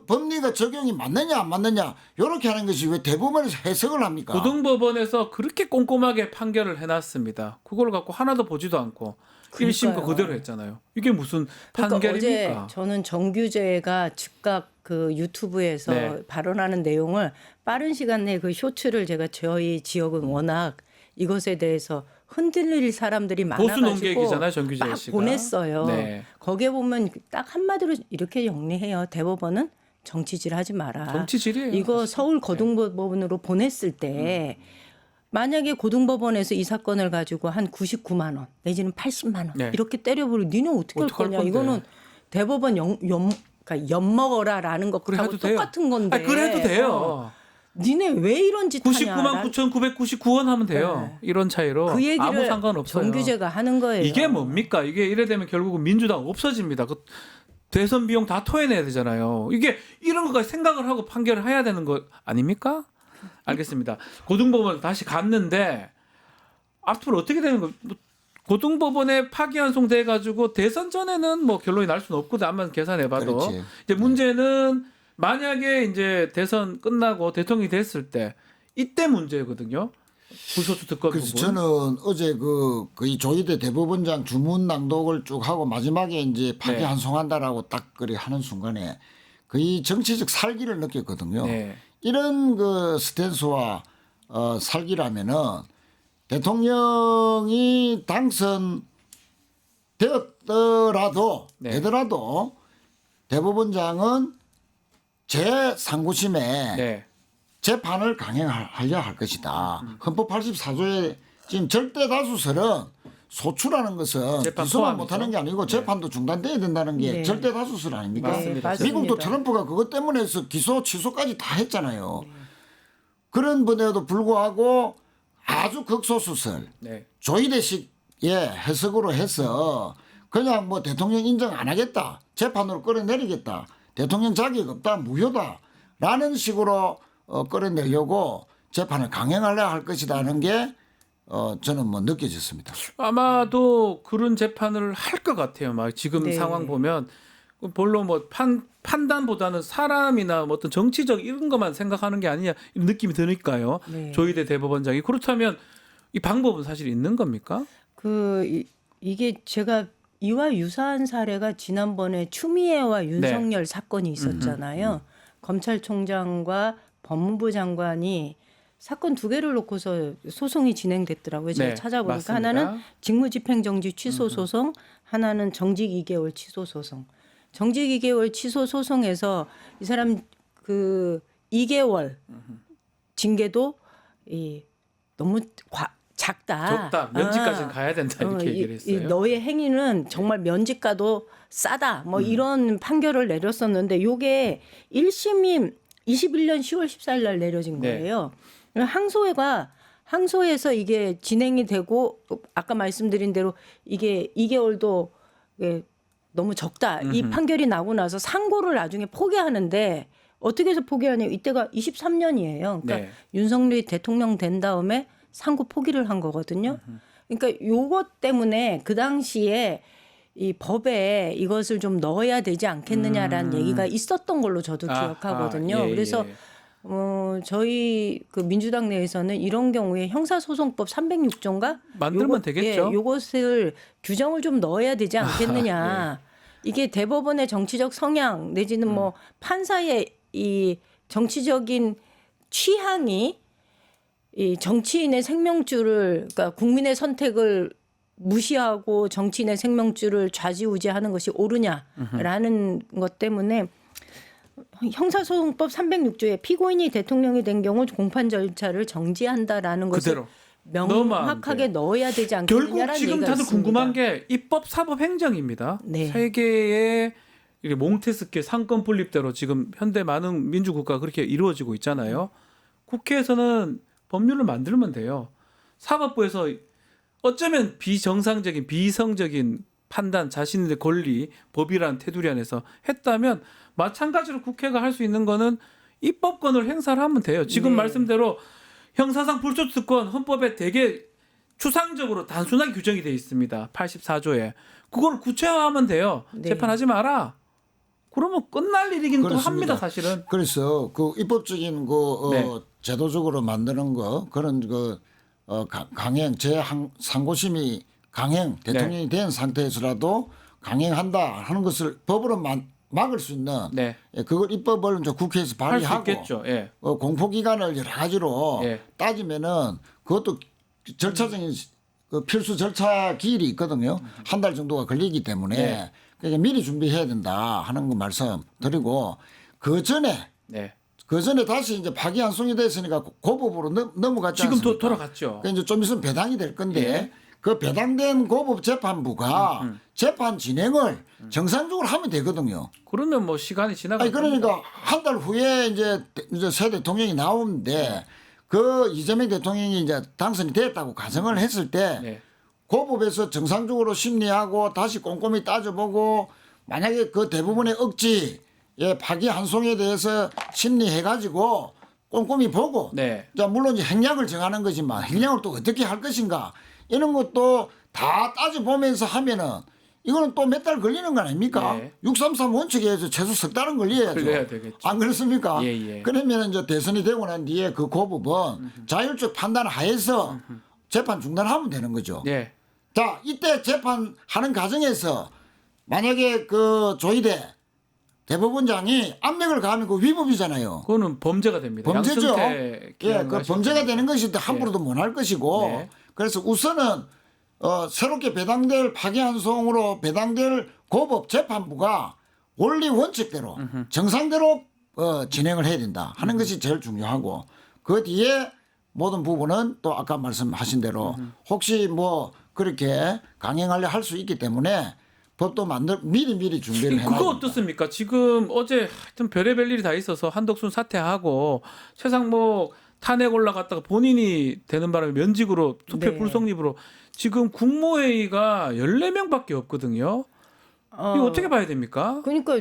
법리가 적용이 맞느냐 안 맞느냐 이렇게 하는 것이 왜 대법원에서 해석을 합니까? 고등법원에서 그렇게 꼼꼼하게 판결을 해놨습니다. 그걸 갖고 하나도 보지도 않고 1심 거 그러니까요. 그대로 했잖아요. 이게 무슨 그러니까 어제 판결입니까? 저는 정규제가 즉각 그 유튜브에서 네. 발언하는 내용을 빠른 시간 내에 그 쇼츠를 제가 저희 지역은 워낙 이것에 대해서 흔들릴 사람들이 보수 많아가지고 논객이잖아요, 정규재 막 씨가. 보냈어요. 네. 거기에 보면 딱 한마디로 이렇게 정리해요. 대법원은 정치질 하지 마라. 정치질이에요. 이거 서울 고등법원으로 보냈을 때 만약에 고등법원에서 이 사건을 가지고 한 99만 원 내지는 80만 원 네. 이렇게 때려버리고 니는 어떻게 할 어떡할 거냐. 건데. 이거는 대법원 그러니까 엿먹어라라는 그래 것하고 해도 돼요. 똑같은 건데. 그래도 돼요. 니네 왜 이런 짓 하냐. 99만 9,999원 하면 돼요. 네. 이런 차이로 그 얘기를 아무 상관없어요. 정규제가 하는 거예요. 이게 뭡니까? 이게 이래 되면 결국은 민주당 없어집니다. 그 대선 비용 다 토해내야 되잖아요. 이게 이런 것까지 생각을 하고 판결을 해야 되는 거 아닙니까? 알겠습니다. 고등법원 다시 갔는데 앞으로 어떻게 되는 거? 고등법원에 파기환송돼 가지고 대선 전에는 뭐 결론이 날 수는 없거든. 한번 계산해봐도 그렇지. 이제 문제는 만약에 이제 대선 끝나고 대통령이 됐을 때 이때 문제거든요. 불소수 특권 그래서 부분. 저는 어제 이 조희대 대법원장 주문 낭독을 쭉 하고 마지막에 이제 파기환송한다라고 딱 그리 하는 순간에 거의 정치적 살기를 느꼈거든요. 네. 이런 그 스탠스와 살기라면은 대통령이 당선되었더라도 네. 되더라도 대법원장은 제3구심에 네. 재판을 강행하려 할 것이다. 헌법 84조에 지금 절대 다수설은 소추라는 것은 재판 기소만 포함이죠. 못하는 게 아니고 재판도 중단돼야 된다는 게 네. 절대 다수설 아닙니까? 맞습니다. 미국도 트럼프가 그것 때문에 해서 기소 취소까지 다 했잖아요. 그런 분에도 불구하고 아주 극소수설 네. 조희대식의 해석으로 해서 그냥 뭐 대통령 인정 안 하겠다. 재판으로 끌어내리겠다. 대통령 자격 없다. 무효다라는 식으로 끌어내려고 재판을 강행하려 할 것이라는 게 저는 뭐 느껴졌습니다. 아마도 그런 재판을 할 것 같아요. 막 지금 네. 상황 보면 별로 뭐 판단보다는 사람이나 뭐 어떤 정치적 이런 것만 생각하는 게 아니냐 이런 느낌이 드니까요. 네. 조희대 대법원장이 그렇다면 이 방법은 사실 있는 겁니까? 이게 제가 이와 유사한 사례가 지난번에 추미애와 윤석열 사건이 있었잖아요. 검찰총장과 법무부 장관이 사건 두 개를 놓고서 소송이 진행됐더라고요. 제가 네, 찾아보니까 맞습니다. 하나는 직무집행정지 취소 소송, 하나는 정직 2개월 취소 소송. 정직 2개월 취소 소송에서 이 사람 그 2개월 징계도 너무 작다. 적다. 면직까지는 가야 된다 이렇게 얘기를 했어요. 너의 행위는 정말 면직가도 싸다. 뭐 이런 판결을 내렸었는데 요게 1심이 21년 10월 14일 날 내려진 네. 거예요. 항소에서 이게 진행이 되고 아까 말씀드린 대로 이게 2개월도 너무 적다. 이 판결이 나고 나서 상고를 나중에 포기하는데 어떻게 해서 포기하냐. 이때가 23년이에요. 그러니까 네. 윤석열이 대통령 된 다음에 상고 포기를 한 거거든요. 그러니까 요것 때문에 그 당시에 이 법에 이것을 좀 넣어야 되지 않겠느냐라는 얘기가 있었던 걸로 저도 기억하거든요. 예, 그래서 예. 저희 그 민주당 내에서는 이런 경우에 형사소송법 306조인가 만들면 되겠죠. 요것을 규정을 좀 넣어야 되지 않겠느냐. 이게 대법원의 정치적 성향 내지는 뭐 판사의 이 정치적인 취향이 이 정치인의 생명줄을 그러니까 국민의 선택을 무시하고 정치인의 생명줄을 좌지우지하는 것이 옳으냐라는 것 때문에 형사소송법 306조에 피고인이 대통령이 된 경우 공판 절차를 정지한다라는 것을 그대로 넣으면 안 명확하게 돼요. 넣어야 되지 결국 않겠느냐라는 지금 얘기가 다들 있습니다. 궁금한 게 입법, 사법, 행정입니다. 네. 세계의 몽테스케 상권 분립대로 지금 현대 많은 민주국가가 그렇게 이루어지고 있잖아요. 국회에서는 법률을 만들면 돼요. 사법부에서 어쩌면 비정상적인 비이성적인 판단, 자신의 권리, 법이라는 테두리 안에서 했다면 마찬가지로 국회가 할 수 있는 거는 입법권을 행사를 하면 돼요. 지금 네. 말씀대로 형사상 불소추권 헌법에 되게 추상적으로 단순하게 규정이 되어 있습니다. 84조에. 그걸 구체화하면 돼요. 네. 재판하지 마라. 그러면 끝날 일이긴 또 그렇습니다. 합니다, 사실은. 그래서 그 입법적인 네. 제도적으로 만드는 거 그런 강행 제3고심이 강행 대통령이 된 상태에서라도 강행한다 하는 것을 법으로 막을 수 있는 네. 그걸 입법을 이제 국회에서 할 수 발의하고 있겠죠. 예. 공포 기간을 여러 가지로 예. 따지면은 그것도 절차적인 그 필수 절차 기일이 있거든요. 한 달 정도가 걸리기 때문에 네. 그러니까 미리 준비해야 된다 하는 거 말씀 드리고 그 전에 네. 다시 이제 파기환송이 됐으니까 고법으로 넘어갔지 지금 않습니까? 돌아갔죠. 그러니까 이제 좀 있으면 배당이 될 건데 예. 그 배당된 고법 재판부가 재판 진행을 정상적으로 하면 되거든요. 그러면 뭐 시간이 지나가. 아니 그러니까 한 달 후에 이제 새 대통령이 나오는데 그 이재명 대통령이 이제 당선이 됐다고 가정을 했을 때 네. 고법에서 정상적으로 심리하고 다시 꼼꼼히 따져보고 만약에 그 대부분의 억지 파기환송에 대해서 심리해가지고 꼼꼼히 보고 네. 자 물론 이제 행량을 정하는 거지만 행량을 또 어떻게 할 것인가 이런 것도 다 따져보면서 하면은 이거는 또 몇 달 걸리는 거 아닙니까? 네. 633 원칙에 해서 최소 석 달은 걸려야죠. 걸려야 되겠죠. 안 그렇습니까? 예, 예. 그러면 이제 대선이 되고 난 뒤에 그 고법은 자율적 판단 하에서 재판 중단하면 되는 거죠. 예. 자, 이때 재판하는 과정에서 만약에 그 조희대 대법원장이 압력을 가하면 그 위법이잖아요. 그거는 범죄가 됩니다. 범죄죠. 양승태 예, 그 범죄가 되는 것이 함부로도 못 할 것이고 네. 그래서 우선은 새롭게 배당될 파기환송으로 배당될 고법 재판부가 원리 원칙대로 정상대로 진행을 해야 된다 하는 것이 제일 중요하고 그 뒤에 모든 부분은 또 아까 말씀하신 대로 혹시 뭐 그렇게 강행하려 할 수 있기 때문에 법도 미리 준비를 해놔야 그거 된다. 어떻습니까? 지금 어제 하여튼 별의별 일이 다 있어서 한덕순 사퇴하고 최상목 탄핵 올라갔다가 본인이 되는 바람에 면직으로 투표 네. 불성립으로 지금 국무회의가 14명밖에 없거든요. 이거 어떻게 봐야 됩니까? 그러니까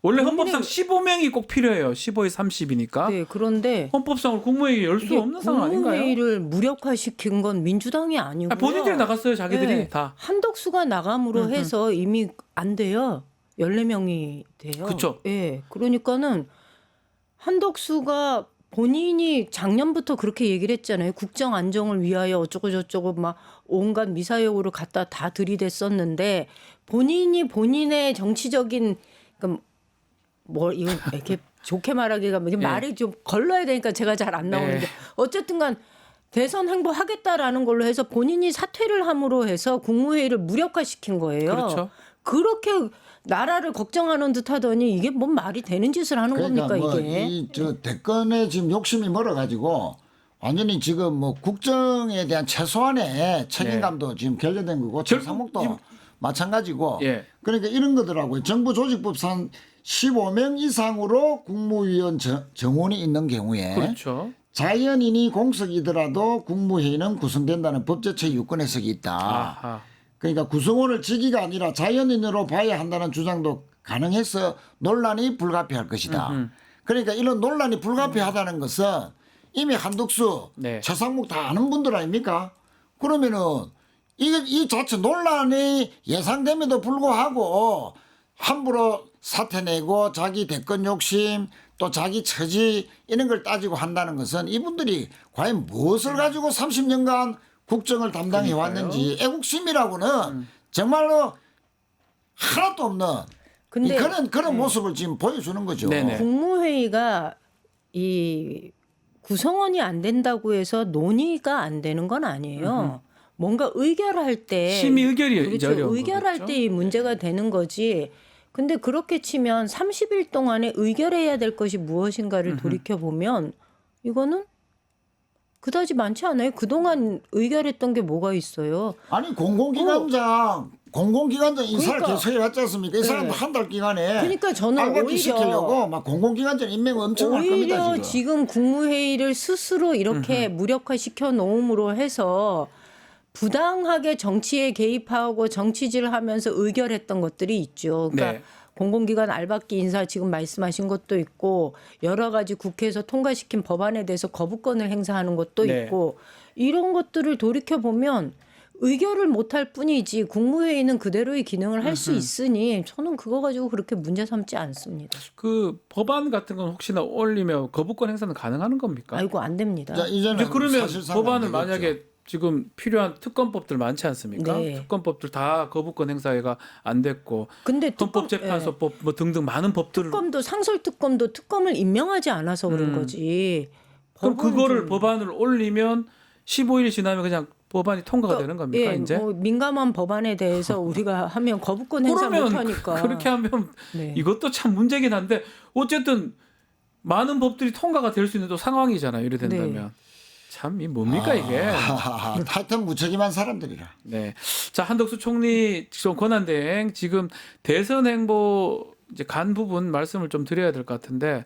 원래 국민의- 헌법상 15명이 꼭 필요해요. 15에 30이니까. 네, 그런데 헌법상으로 국무회의 열 수 이게 없는 상황 아닌가요? 국무회의를 무력화시킨 건 민주당이 아니고요. 본인들이 나갔어요. 자기들이 네, 다. 한덕수가 나감으로 해서 이미 안 돼요. 14명이 돼요. 그쵸. 예. 그러니까는 한덕수가 본인이 작년부터 그렇게 얘기를 했잖아요. 국정 안정을 위하여 어쩌고 저쩌고 막 온갖 미사여우를 갖다 다 들이댔었는데 본인이 본인의 정치적인 그러니까 뭐 이거 이렇게 좋게 말하기가 네. 말이 좀 걸러야 되니까 제가 잘 안 나오는데 네. 어쨌든간 대선 행보하겠다라는 걸로 해서 본인이 사퇴를 함으로 해서 국무회의를 무력화시킨 거예요. 그렇죠. 그렇게 나라를 걱정하는 듯 하더니 이게 뭔 말이 되는 짓을 하는 그러니까 겁니까 뭐 이게? 이저 대권에 지금 욕심이 멀어가지고 완전히 지금 뭐 국정에 대한 최소한의 책임감도 지금 결여된 거고 최상목도 지금- 마찬가지고 예. 그러니까 이런 거더라고요. 정부 조직법상 15명 이상으로 국무위원 정원이 있는 경우에 그렇죠. 자연인이 공석이더라도 국무회의는 구성된다는 법제처 유권 해석이 있다. 아하. 그러니까 구성원을 직위가 아니라 자연인으로 봐야 한다는 주장도 가능해서 논란이 불가피할 것이다. 그러니까 이런 논란이 불가피하다는 것은 이미 한덕수, 네. 최상목 다 아는 분들 아닙니까? 그러면은 이 자체 논란이 예상됨에도 불구하고 함부로 사퇴 내고 자기 대권 욕심 또 자기 처지 이런 걸 따지고 한다는 것은 이분들이 과연 무엇을 가지고 30년간 국정을 담당해 왔는지 애국심이라고는 정말로 하나도 없는 근데 그런 모습을 지금 보여주는 거죠. 네네. 국무회의가 이 구성원이 안 된다고 해서 논의가 안 되는 건 아니에요. 뭔가 의결할 때 심의 의결이 그렇죠. 어려운 의결할 거겠죠? 때 이 문제가 되는 거지. 근데 그렇게 치면 30일 동안에 의결해야 될 것이 무엇인가를 돌이켜 보면 이거는 그다지 많지 않아요. 그동안 의결했던 게 뭐가 있어요. 아니 공공기관장 인사를 그러니까. 계속 해왔지 않습니까? 이 사람도 네. 한 달 기간에 그러니까 저는 알바기 오히려 시키려고 막 공공기관장 임명 엄청 할 겁니다. 오히려 지금 국무회의를 스스로 이렇게 무력화시켜 놓음으로 해서 부당하게 정치에 개입하고 정치질하면서 의결했던 것들이 있죠. 그러니까 네. 공공기관 알박기 인사 지금 말씀하신 것도 있고 여러 가지 국회에서 통과시킨 법안에 대해서 거부권을 행사하는 것도 네. 있고 이런 것들을 돌이켜 보면 의결을 못할 뿐이지 국무회의는 그대로의 기능을 할 수 있으니 저는 그거 가지고 그렇게 문제 삼지 않습니다. 그 법안 같은 건 혹시나 올리면 거부권 행사는 가능한 겁니까? 아이고 안 됩니다. 자, 이제는 이제 그러면 사실상 법안을 안 되겠죠. 만약에 지금 필요한 특검법들 많지 않습니까? 네. 특검법들 다 거부권 행사가 안 됐고 근데 헌법재판소법 뭐 등등 많은 법들을 특검도 상설특검도 특검을 임명하지 않아서 그런 거지. 그럼 법은 그거를 좀- 법안을 올리면 15일 지나면 그냥 법안이 통과가 되는 겁니까 예, 이제? 뭐 민감한 법안에 대해서 우리가 하면 거부권 행사 그러면 못 하니까. 그렇게 하면 네. 이것도 참 문제긴 한데 어쨌든 많은 법들이 통과가 될 수 있는 또 상황이잖아요. 이래 된다면. 참, 이 뭡니까 이게? 하여튼 무책임한 사람들이라. 네. 자, 한덕수 총리 지금 권한대행 지금 대선 행보 이제 간 부분 말씀을 좀 드려야 될 것 같은데,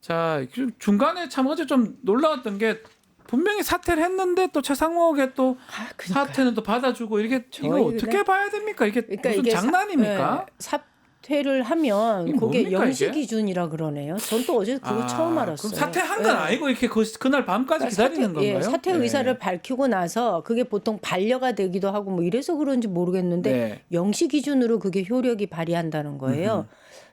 자, 중간에 참 어제 좀 놀라웠던 게 분명히 사퇴를 했는데 또 최상목의 또 사퇴는 또 받아주고 이게 이거 어떻게 봐야 됩니까? 이게 그러니까 무슨 이게 장난입니까? 사퇴를 하면 이게 그게 뭡니까, 영시 이게? 기준이라 그러네요. 전 또 어제 그거 처음 알았어요. 그럼 사퇴한 건 아니고 이렇게 그날 밤까지 기다리는 건가요? 사퇴 네. 의사를 밝히고 나서 그게 보통 반려가 되기도 하고 뭐 이래서 그런지 모르겠는데 네. 영시 기준으로 그게 효력이 발휘한다는 거예요.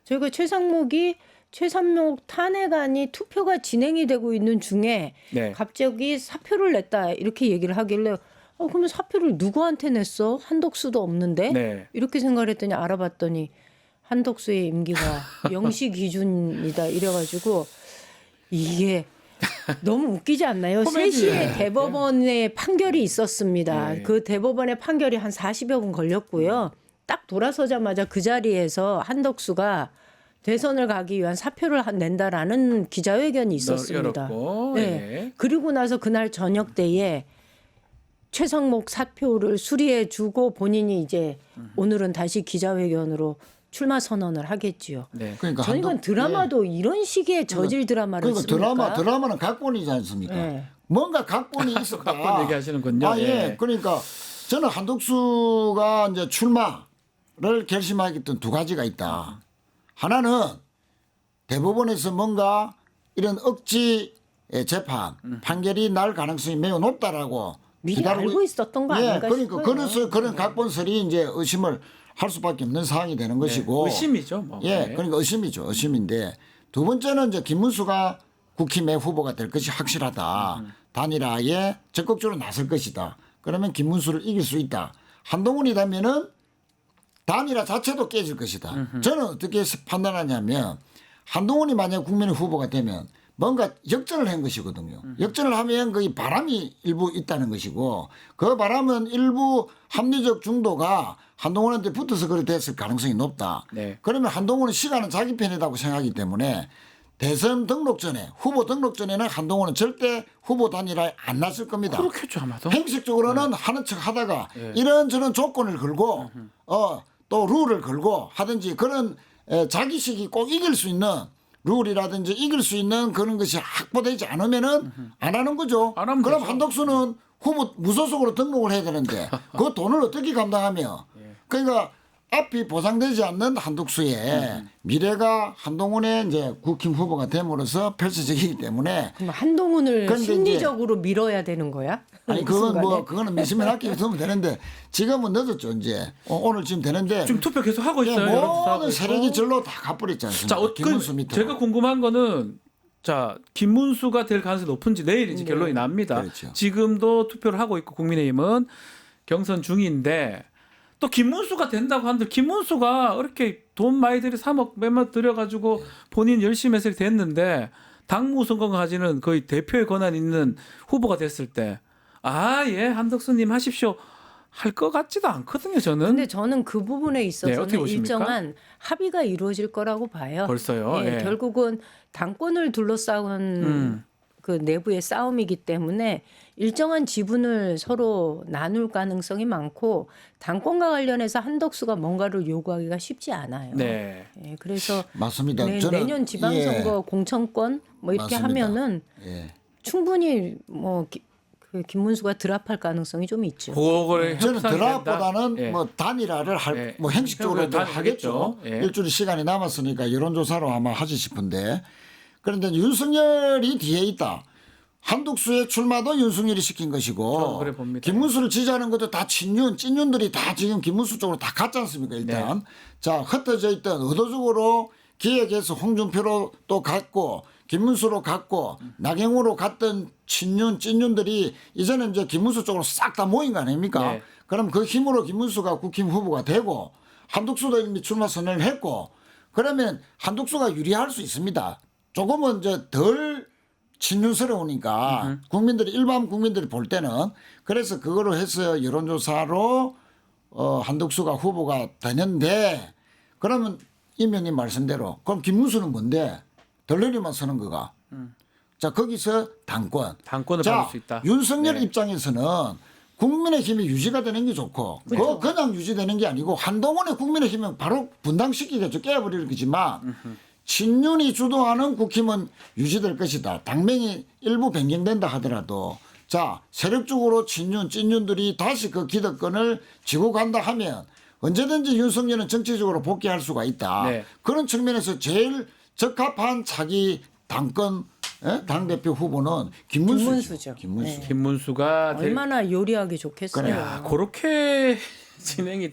저희가 최상목 탄핵안이 투표가 진행이 되고 있는 중에 네. 갑자기 사표를 냈다 이렇게 얘기를 하길래 그러면 사표를 누구한테 냈어? 한덕수도 없는데? 네. 이렇게 생각을 했더니 알아봤더니 한덕수의 임기가 영시 기준이다 이래가지고 이게 너무 웃기지 않나요? 코미디예요. 3시에 대법원의 판결이 있었습니다. 네. 그 대법원의 판결이 한 40여 분 걸렸고요. 딱 돌아서자마자 그 자리에서 한덕수가 대선을 가기 위한 사표를 낸다라는 기자회견이 있었습니다. 열었고, 네. 예. 그리고 나서 그날 저녁 때에 최상목 사표를 수리해주고 본인이 이제 오늘은 다시 기자회견으로 출마 선언을 하겠지요. 네. 그러니까 저는 이건 드라마도 이런 식의 저질 드라마를 그러니까 씁니까? 드라마는 각본이지 않습니까? 네. 뭔가 각본이 있었다. 각본 얘기하시는군요. 예. 예. 그러니까 저는 한덕수가 이제 출마를 결심하겠던 두 가지가 있다. 하나는 대법원에서 뭔가 이런 억지 재판 판결이 날 가능성이 매우 높다라고 미리 기다리고 알고 있었던 거 예, 아닌가 그러니까 싶어요. 그래서 그런 각본설이 이제 의심을 할 수밖에 없는 상황이 되는 것이고 의심이죠. 뭐. 예, 네. 그러니까 의심이죠. 의심인데 두 번째는 이제 김문수가 국힘의 후보가 될 것이 확실하다. 단일화에 적극적으로 나설 것이다. 그러면 김문수를 이길 수 있다. 한동훈이라면은 단일화 자체도 깨질 것이다. 저는 어떻게 판단하냐면 한동훈이 만약 국민의 후보가 되면 뭔가 역전을 한 것이거든요. 역전을 하면 거기 바람이 일부 있다는 것이고 그 바람은 일부 합리적 중도가 한동훈한테 붙어서 그렇게 됐을 가능성이 높다. 네. 그러면 한동훈은 시간은 자기 편이라고 생각하기 때문에 대선 등록 전에 후보 등록 전에는 한동훈은 절대 후보 단일화에 안 났을 겁니다. 그렇겠죠 아마도. 형식적으로는 하는 척 하다가 이런저런 조건을 걸고 또 룰을 걸고 하든지 그런 자기식이 꼭 이길 수 있는 룰이라든지 이길 수 있는 그런 것이 확보되지 않으면은 안 하는 거죠. 안 하면 그럼 되죠. 한덕수는 후보 무소속으로 등록을 해야 되는데 그 돈을 어떻게 감당하며 그러니까 앞이 보장되지 않는 한덕수의 미래가 한동훈의 이제 국힘 후보가 됨으로써 펼쳐지기 때문에 그럼 한동훈을 그런데 이제- 심리적으로 밀어야 되는 거야? 아니 이 그건 순간에? 뭐 그거는 미시면 학기 두면 되는데 지금은 늦었죠 이제 오늘 지금 되는데 지금 투표 계속 하고 예, 있어요. 여러분도 하고 모든 있고. 세력이 절로 다 가버렸지 않습니까? 자, 김문수 밑으로. 제가 궁금한 거는 자 김문수가 될 가능성이 높은지 내일 이제 결론이 납니다. 그렇죠. 지금도 투표를 하고 있고 국민의힘은 경선 중인데 또 김문수가 된다고 하는데 김문수가 이렇게 돈 많이 들이 3억 몇몇 들여가지고 본인 열심히 해서 됐는데 당무 선거까지는 거의 대표의 권한 있는 후보가 됐을 때 예 한덕수님 하십시오 할 것 같지도 않거든요 저는. 근데 저는 그 부분에 네, 있어서는 어떻게 보십니까? 일정한 합의가 이루어질 거라고 봐요. 벌써요? 예, 예. 결국은 당권을 둘러싸은 그 내부의 싸움이기 때문에 일정한 지분을 서로 나눌 가능성이 많고 당권과 관련해서 한덕수가 뭔가를 요구하기가 쉽지 않아요. 네. 예, 그래서 맞습니다. 저는 내년 지방선거 공천권 뭐 이렇게 맞습니다. 하면은 예. 충분히 뭐 그 김문수가 드랍할 가능성이 좀 있죠. 그거를 저는 협상이 드랍보다는 된다? 예. 뭐 단일화를 예. 뭐 형식적으로 단일화 하겠죠. 하겠죠. 예. 일주일 시간이 남았으니까 여론조사로 아마 하지 싶은데 그런데 윤석열이 뒤에 있다. 한덕수의 출마도 윤석열이 시킨 것이고 저도 그래 봅니다. 김문수를 지지하는 것도 다 찐윤들이 다 지금 김문수 쪽으로 다 갔지 않습니까 일단. 네. 자 흩어져 있던 의도적으로 기획해서 홍준표로 또 갔고 김문수로 갔고 나경으로 갔던 찐윤들이 이제는 이제 김문수 쪽으로 싹 다 모인 거 아닙니까? 네. 그럼 그 힘으로 김문수가 국힘 후보가 되고 한덕수도 이미 출마 선언을 했고 그러면 한덕수가 유리할 수 있습니다. 조금은 이제 덜 친윤스러우니까 국민들이 일반 국민들이 볼 때는 그래서 그거로 해서 여론조사로 한덕수가 후보가 되는데 그러면 이명님 말씀대로 그럼 김문수는 뭔데? 덜러리만 서는 거가. 자 거기서 당권을 당권을 자 받을 수 있다. 윤석열 네. 입장에서는 국민의힘이 유지가 되는 게 좋고 그렇죠. 그냥 유지되는 게 아니고 한동훈의 국민의힘은 바로 분당시키겠죠. 깨버리는 거지만 친윤이 주도하는 국힘은 유지될 것이다. 당명이 일부 변경된다 하더라도 자 세력적으로 친윤 찐윤들이 다시 그 기득권을 쥐고 간다 하면 언제든지 윤석열은 정치적으로 복귀할 수가 있다. 네. 그런 측면에서 제일 적합한 차기 당권 당대표 후보는 김문수죠. 김문수. 네. 김문수가 얼마나 요리하기 좋겠어요. 야, 그렇게 진행이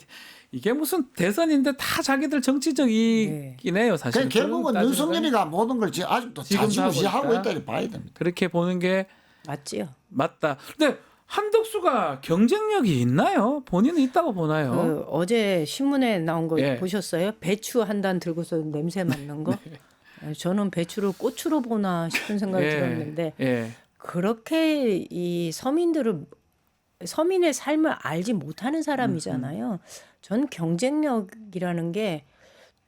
이게 무슨 대선인데 다 자기들 정치적 이익이네요, 사실. 그러니까 결국은 윤석열이가 모든 걸 지금 아직도 지금도 자지우지하고 하고 있다. 있다 봐야 됩니다. 그렇게 보는 게 맞지요. 맞다. 근데 한덕수가 경쟁력이 있나요? 본인은 있다고 보나요? 그 어제 신문에 나온 거 예. 보셨어요? 배추 한 단 들고서 냄새 맡는 거. 저는 배추를 꽃으로 보나 싶은 생각이 예. 들었는데 예. 그렇게 이 서민의 삶을 알지 못하는 사람이잖아요. 전 경쟁력이라는 게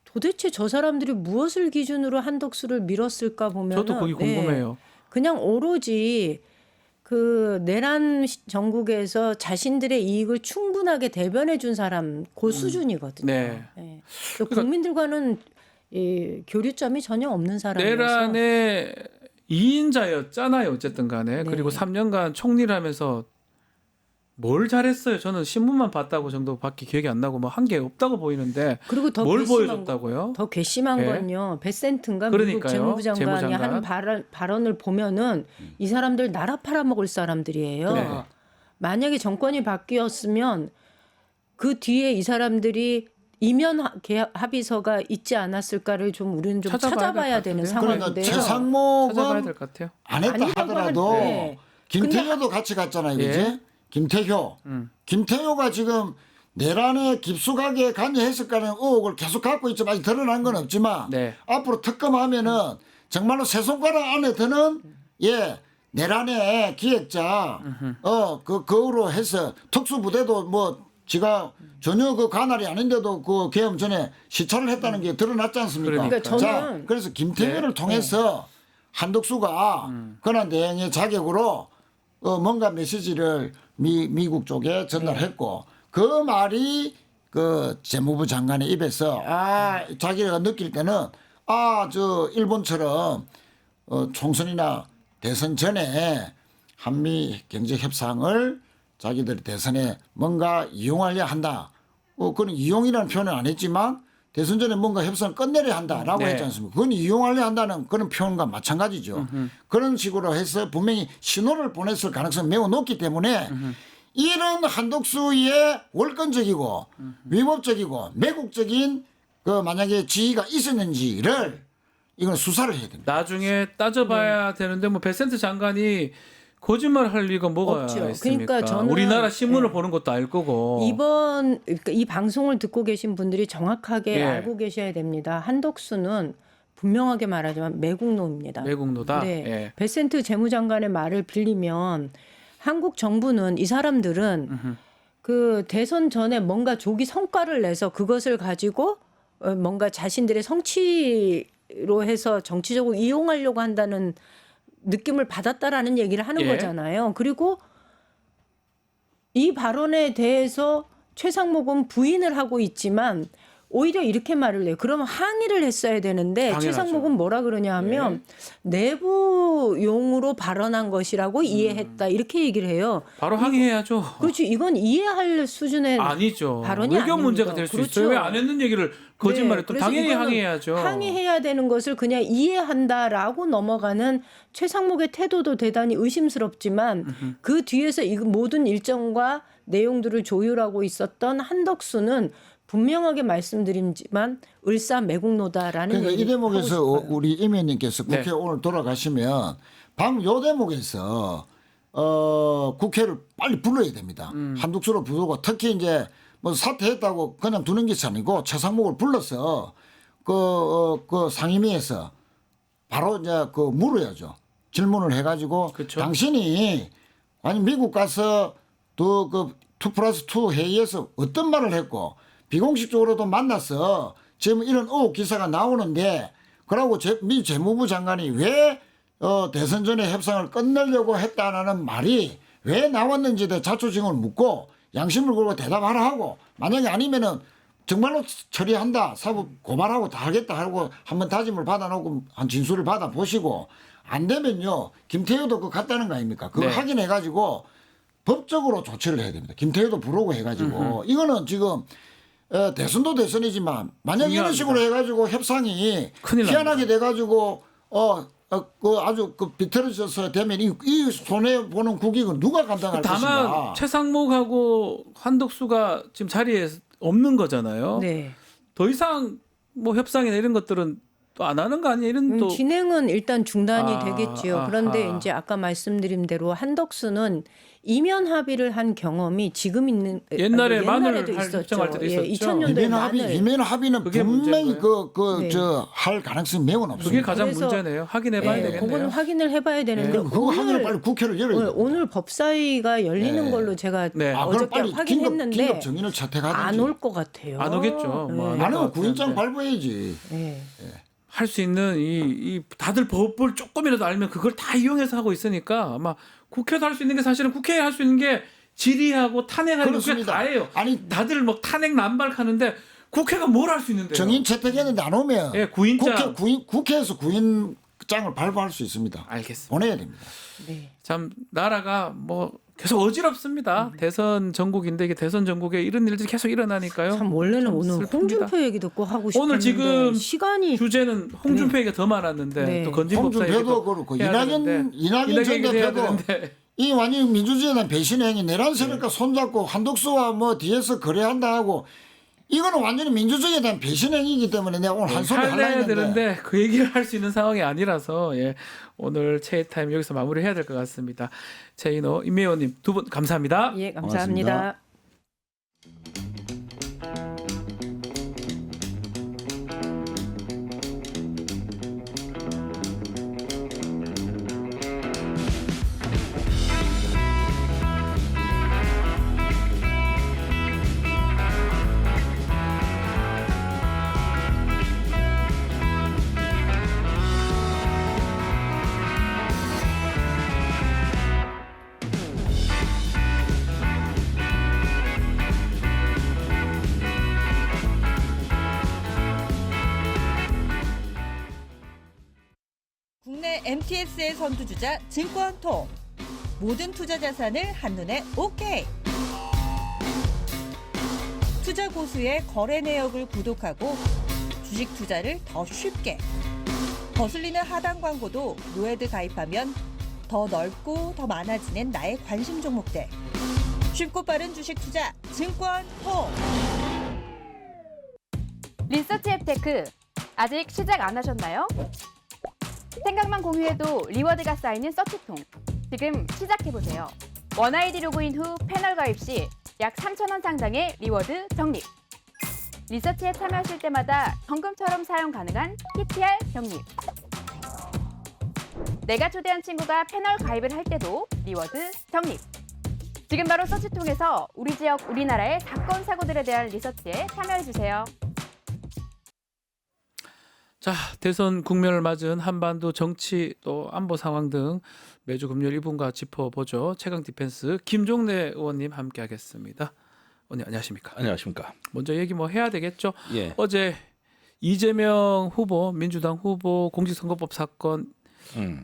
도대체 저 사람들이 무엇을 기준으로 한덕수를 밀었을까 보면 저도 그게 궁금해요. 그냥 오로지 그 내란 전국에서 자신들의 이익을 충분하게 대변해 준 사람 그 수준이거든요. 네. 예. 그 국민들과는 이 교류점이 전혀 없는 사람이라서 내란의 2인자였잖아요. 어쨌든 간에. 네. 그리고 3년간 총리를 하면서 뭘 잘했어요. 저는 신문만 봤다고 정도밖에 기억이 안 나고 뭐 한 게 없다고 보이는데 그리고 더 뭘 괘씸한 보여줬다고요? 더 괘씸한 예. 건요. 베센트인가 그러니까요. 미국 재무부 장관이 재무장관. 하는 발언을 보면은 이 사람들 나라 팔아먹을 사람들이에요. 네. 만약에 정권이 바뀌었으면 그 뒤에 이 사람들이 이면 합의서가 있지 않았을까를 좀 우리는 좀 찾아봐야 찾아봐야 될것 되는 같은데요. 그러니까 상황인데요. 찾아봐야 최상목은 될 것 같아요. 안 했다 아니라고 하더라도 하는데. 김태효도 같이 갔잖아요. 예. 그지? 김태효. 김태효가 지금 내란에 깊숙하게 관여했을까는 의혹을 계속 갖고 있지만 아직 드러난 건 없지만 네. 앞으로 특검하면은 정말로 세 손가락 안에 드는 내란의 기획자 그거로 해서 특수부대도 뭐 지가 전혀 그 관할이 아닌데도 그 계엄 전에 시찰을 했다는 게 드러났지 않습니까? 그러니까 자, 그래서 김태효를 통해서 한덕수가 그런 대응의 자격으로 뭔가 메시지를 미국 쪽에 전달했고 그 말이 그 재무부 장관의 입에서 자기가 느낄 때는 저 일본처럼 총선이나 대선 전에 한미 경제 협상을 자기들이 대선에 뭔가 이용하려 한다. 그건 이용이라는 표현은 안 했지만 대선 전에 뭔가 협상을 끝내려 한다라고 네. 했지 않습니까? 그건 이용하려 한다는 그런 표현과 마찬가지죠. 그런 식으로 해서 분명히 신호를 보냈을 가능성이 매우 높기 때문에 이런 한덕수의 월권적이고 위법적이고 매국적인 그 만약에 지위가 있었는지를 이건 수사를 해야 됩니다. 나중에 따져봐야 되는데 뭐 베센트 장관이 거짓말 할 리가 뭐가 없죠. 있습니까? 그러니까 저는 우리나라 신문을 보는 것도 알 거고. 그러니까 이 방송을 듣고 계신 분들이 정확하게 예. 알고 계셔야 됩니다. 한덕수는 분명하게 말하지만 매국노입니다. 매국노다. 네. 예. 베센트 재무장관의 말을 빌리면 한국 정부는 이 사람들은 그 대선 전에 뭔가 조기 성과를 내서 그것을 가지고 뭔가 자신들의 성취로 해서 정치적으로 이용하려고 한다는 느낌을 받았다라는 얘기를 하는 예. 거잖아요. 그리고 이 발언에 대해서 최상목은 부인을 하고 있지만 오히려 이렇게 말을 해요. 그러면 항의를 했어야 되는데 당연하죠. 최상목은 뭐라 그러냐 하면 내부용으로 발언한 것이라고 이해했다. 이렇게 얘기를 해요. 바로 항의해야죠. 그렇죠. 이건 이해할 수준의 아니죠. 발언이 의견 아닙니다. 문제가 될 수 그렇죠. 있어요. 왜 안 했는 얘기를 거짓말했던 그래서 당연히 이거는 항의해야죠. 항의해야 되는 것을 그냥 이해한다라고 넘어가는 최상목의 태도도 대단히 의심스럽지만 그 뒤에서 이 모든 일정과 내용들을 조율하고 있었던 한덕수는 분명하게 말씀드리지만 을사매국노다라는 그러니까 이 얘기를 하고 대목에서 싶어요. 우리 임 의원님께서 국회 네. 오늘 돌아가시면 방금 요 대목에서 국회를 빨리 불러야 됩니다. 한독수로 부르고 특히 이제 뭐 사퇴했다고 그냥 두는 것이 아니고 최상목을 불러서 그 상임위에서 바로 이제 그 물어야죠. 질문을 해가지고 그쵸. 당신이 아니 미국 가서 또 그 2+2 회의에서 어떤 말을 했고 비공식적으로도 만나서 지금 이런 의혹 기사가 나오는데 그러고 미 재무부 장관이 왜 대선 전에 협상을 끝내려고 했다는 말이 왜 나왔는지에 대해 자초지종을 묻고 양심을 걸고 대답하라 하고, 만약에 아니면은 정말로 처리한다, 사법 고발하고 다 하겠다 하고 한번 다짐을 받아놓고 한 진술을 받아 보시고, 안 되면요 김태효도 그거 갔다는 거 아닙니까? 그거 네. 확인해 가지고 법적으로 조치를 해야 됩니다. 김태효도 부르고 해가지고 이거는 지금 대선도 대선이지만 만약 이런 중요합니다. 식으로 해가지고 협상이 큰일 희한하게 돼가지고 그 아주 그 비틀어져서 되면 이 손해 보는 국익은 누가 감당할 다만 것인가? 최상목하고 한덕수가 지금 자리에 없는 거잖아요. 네. 더 이상 뭐 협상이나 이런 것들은 또 안 하는 거 아니에요? 이런 또 진행은 일단 중단이 아, 되겠지요. 그런데 아하. 이제 아까 말씀드린 대로 한덕수는 이면 합의를 한 경험이 지금 있는 옛날에 마늘 옛날에도 할 있었죠. 협정할 때도 있었죠. 2000년도에 이면 합의는 그게 분명히 문제인 네. 할 가능성이 매우 높습니다. 그게 가장 그래서- 문제네요. 확인해봐야 네, 되겠네요. 그거는 확인을 해봐야 되는데 그리고 그거 확인을 빨리 국회를 열어야 돼요. 오늘 법사위가 열리는 네. 걸로 제가 네. 그럼 어저께 빨리 확인했는데 긴급 정인을 채택하든지. 안 올 것 같아요. 안 오겠죠. 뭐 네. 안 안 오면 구인장 같은데. 발부해야지. 네. 할 수 있는 이 다들 법을 조금이라도 알면 그걸 다 이용해서 하고 있으니까 아마 국회도 할 수 있는 게 사실은 국회에 할 수 있는 게 질의하고 탄핵하는 게 그렇습니다. 다예요. 아니 다들 뭐 탄핵 남발하는데 국회가 뭘 할 수 있는데요? 정인 채택했는데 안 오면 예, 구인장. 국회에서 구인장을 발부할 수 있습니다. 알겠습니다. 보내야 됩니다. 네. 참 나라가 뭐 계속 어지럽습니다. 대선 전국인데 이게 대선 전국에 이런 일들이 계속 일어나니까요. 참 원래는 좀 오늘 슬픕니다. 홍준표 얘기 듣고 하고 싶었는데 오늘 지금 시간이 주제는 홍준표 얘기가 더 많았는데 네. 또 건진법사 홍준표도 얘기도 그렇고 해야 되는데 이낙연 전 얘기도 해야 대표도 되는데 이 완전 민주주의에 대한 배신의 행위, 내란 세력과 손잡고 한독수와 뭐 뒤에서 거래한다 하고, 이거는 완전히 민주주의에 대한 배신 행위이기 때문에 내가 오늘 한 소리 하려고 할래야 했는데 되는데 그 얘기를 할 수 있는 상황이 아니라서 예, 오늘 체이 타임 여기서 마무리해야 될 것 같습니다. 최인호 임미호님 두 분 감사합니다. 예, 감사합니다. 국내 MTS의 선두주자 증권통. 모든 투자 자산을 한눈에 오케이. 투자 고수의 거래 내역을 구독하고 주식 투자를 더 쉽게. 거슬리는 하단 광고도 노에드 가입하면 더 넓고 더 많아지는 나의 관심 종목들. 쉽고 빠른 주식 투자 증권통. 리서치 앱테크 아직 시작 안 하셨나요? 생각만 공유해도 리워드가 쌓이는 서치통. 지금 시작해보세요. 원아이디 로그인 후 패널 가입 시 약 3,000원 상당의 리워드 적립. 리서치에 참여하실 때마다 현금처럼 사용 가능한 PTR 적립. 내가 초대한 친구가 패널 가입을 할 때도 리워드 적립. 지금 바로 서치통에서 우리 지역, 우리나라의 사건, 사고들에 대한 리서치에 참여해주세요. 자, 대선 국면을 맞은 한반도 정치 또 안보 상황 등 매주 금요일 이분과 짚어보죠. 최강 디펜스 김종래 의원님 함께하겠습니다. 의원님 안녕하십니까? 안녕하십니까. 먼저 얘기 뭐 해야 되겠죠. 예. 어제 이재명 후보, 민주당 후보 공직선거법 사건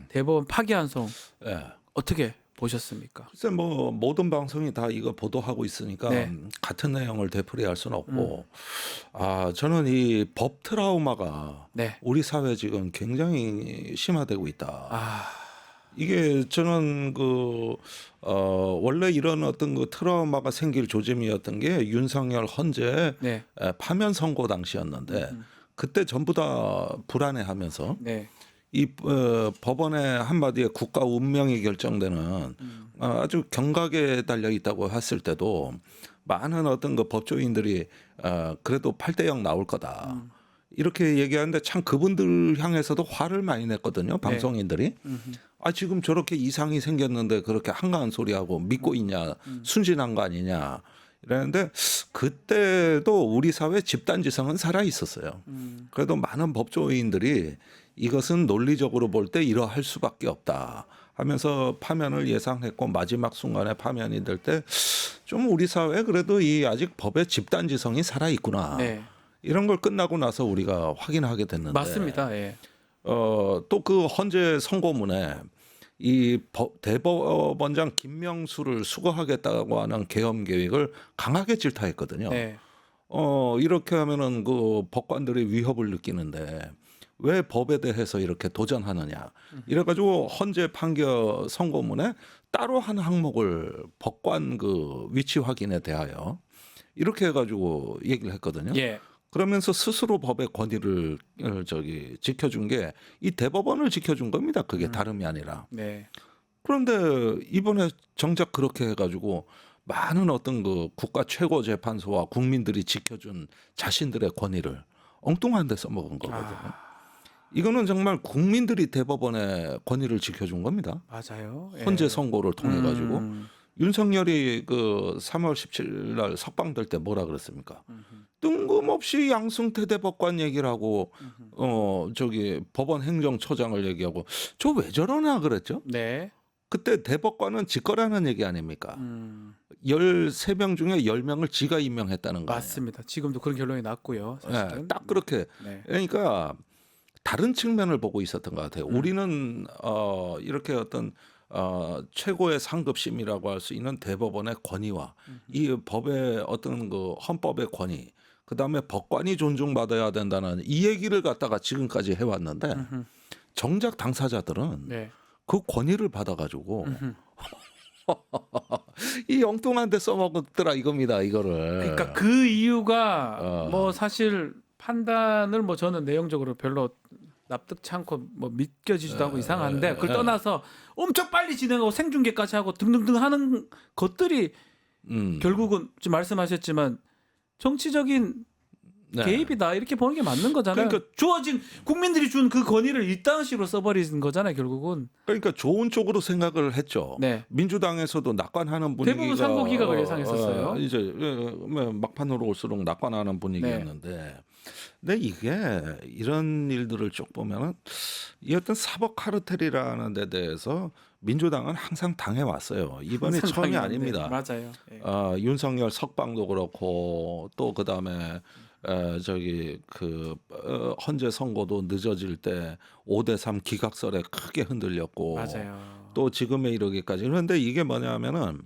대법원 파기환송 예. 어떻게 보셨습니까? 글쎄 뭐 모든 방송이 다 이거 보도하고 있으니까 네. 같은 내용을 되풀이할 수는 없고 저는 이 법 트라우마가 네. 우리 사회 지금 굉장히 심화되고 있다. 아, 이게 저는 원래 이런 어떤 그 트라우마가 생길 조짐이었던 게 윤석열 헌재 네. 파면 선고 당시였는데 그때 전부 다 불안해하면서 네. 이 법원의 한마디에 국가 운명이 결정되는 아주 경각에 달려 있다고 했을 때도 많은 어떤 그 법조인들이 그래도 8대0 나올 거다. 이렇게 얘기하는데 참 그분들 향해서도 화를 많이 냈거든요. 방송인들이. 지금 저렇게 이상이 생겼는데 그렇게 한가한 소리하고 믿고 있냐. 순진한 거 아니냐. 이랬는데 그때도 우리 사회 집단지성은 살아 있었어요. 그래도 많은 법조인들이 이것은 논리적으로 볼 때 이러할 수밖에 없다 하면서 파면을 예상했고 마지막 순간에 파면이 될 때 좀 우리 사회에 그래도 이 아직 법의 집단지성이 살아 있구나. 네. 이런 걸 끝나고 나서 우리가 확인하게 됐는데 맞습니다. 예. 또 그 헌재 선고문에 이 대법원장 김명수를 수거하겠다고 하는 계엄 계획을 강하게 질타했거든요. 네. 이렇게 하면은 그 법관들이 위협을 느끼는데 왜 법에 대해서 이렇게 도전하느냐. 이래가지고 헌재 판결 선고문에 따로 한 항목을 법관 그 위치 확인에 대하여 이렇게 해가지고 얘기를 했거든요. 예. 그러면서 스스로 법의 권위를 지켜준 게 이 대법원을 지켜준 겁니다. 그게 다름이 아니라. 네. 그런데 이번에 정작 그렇게 해가지고 많은 어떤 그 국가 최고 재판소와 국민들이 지켜준 자신들의 권위를 엉뚱한 데 써먹은 거거든요. 이거는 정말 국민들이 대법원의 권위를 지켜준 겁니다. 맞아요. 예. 헌재 선고를 통해 가지고 윤석열이 그 3월 17일 날 석방될 때 뭐라 그랬습니까? 뜬금없이 양승태 대법관 얘기를 하고 법원 행정처장을 얘기하고 저 왜 저러나 그랬죠? 네. 그때 대법관은 지거라는 얘기 아닙니까? 13명 중에 10명을 지가 임명했다는 거예요. 맞습니다. 지금도 그런 결론이 났고요. 사실은. 네, 딱 그렇게. 네. 그러니까 다른 측면을 보고 있었던 것 같아요. 우리는 이렇게 어떤 최고의 상급심이라고 할 수 있는 대법원의 권위와 이 법의 어떤 그 헌법의 권위, 그 다음에 법관이 존중받아야 된다는 이 얘기를 갖다가 지금까지 해왔는데 정작 당사자들은 네. 그 권위를 받아가지고 이 엉뚱한 데 써먹었더라 이겁니다. 이거를. 그러니까 그 이유가 뭐 사실 판단을 뭐 저는 내용적으로 별로 납득치 않고 뭐 믿겨지지도 않고 이상한데 그걸 떠나서 엄청 빨리 진행하고 생중계까지 하고 등등등 하는 것들이 결국은 지금 말씀하셨지만 정치적인 네. 개입이다 이렇게 보는 게 맞는 거잖아요. 그러니까 주어진 국민들이 준 그 권위를 이딴 식으로 써버리는 거잖아요. 결국은. 그러니까 좋은 쪽으로 생각을 했죠. 네. 민주당에서도 낙관하는 분위기가 대부분 상고 기각을 예상했었어요. 이제 막판으로 올수록 낙관하는 분위기였는데, 근데 이게 이런 일들을 쭉 보면은 이 어떤 사법 카르텔이라는 데 대해서 민주당은 항상 당해왔어요. 이번이 항상 처음이 당했는데. 아닙니다. 맞아요. 예. 윤석열 석방도 그렇고 또 그다음에 헌재 선고도 늦어질 때 5대3 기각설에 크게 흔들렸고 맞아요. 또 지금에 이르기까지. 그런데 이게 뭐냐면은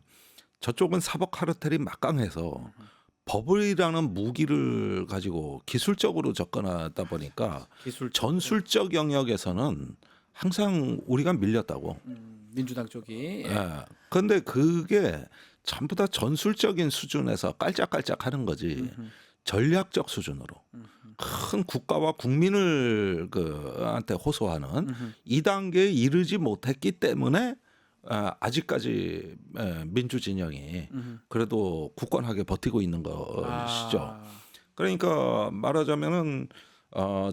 저쪽은 사법 카르텔이 막강해서 법이라는 무기를 가지고 기술적으로 접근하다 보니까 전술적 영역에서는 항상 우리가 밀렸다고. 민주당 쪽이. 그런데 그게 전부 다 전술적인 수준에서 깔짝깔짝 하는 거지. 전략적 수준으로 큰 국가와 국민을 한테 호소하는 이 단계에 이르지 못했기 때문에 아직까지 민주진영이 그래도 굳건하게 버티고 있는 것이죠. 그러니까 말하자면은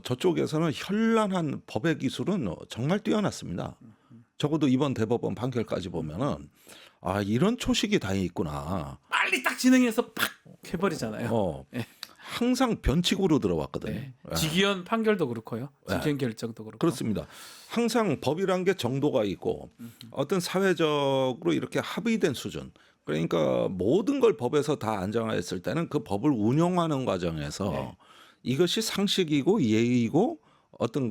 저쪽에서는 현란한 법의 기술은 정말 뛰어났습니다. 적어도 이번 대법원 판결까지 보면은 이런 초식이 다 있구나. 빨리 딱 진행해서 팍 해버리잖아요. 항상 변칙으로 들어왔거든요. 네. 직위원 판결도 그렇고요. 직위원 결정도 그렇고. 그렇습니다. 항상 법이란 게 정도가 있고 어떤 사회적으로 이렇게 합의된 수준. 그러니까 모든 걸 법에서 다 안정화했을 때는 그 법을 운용하는 과정에서 이것이 상식이고 예의이고 어떤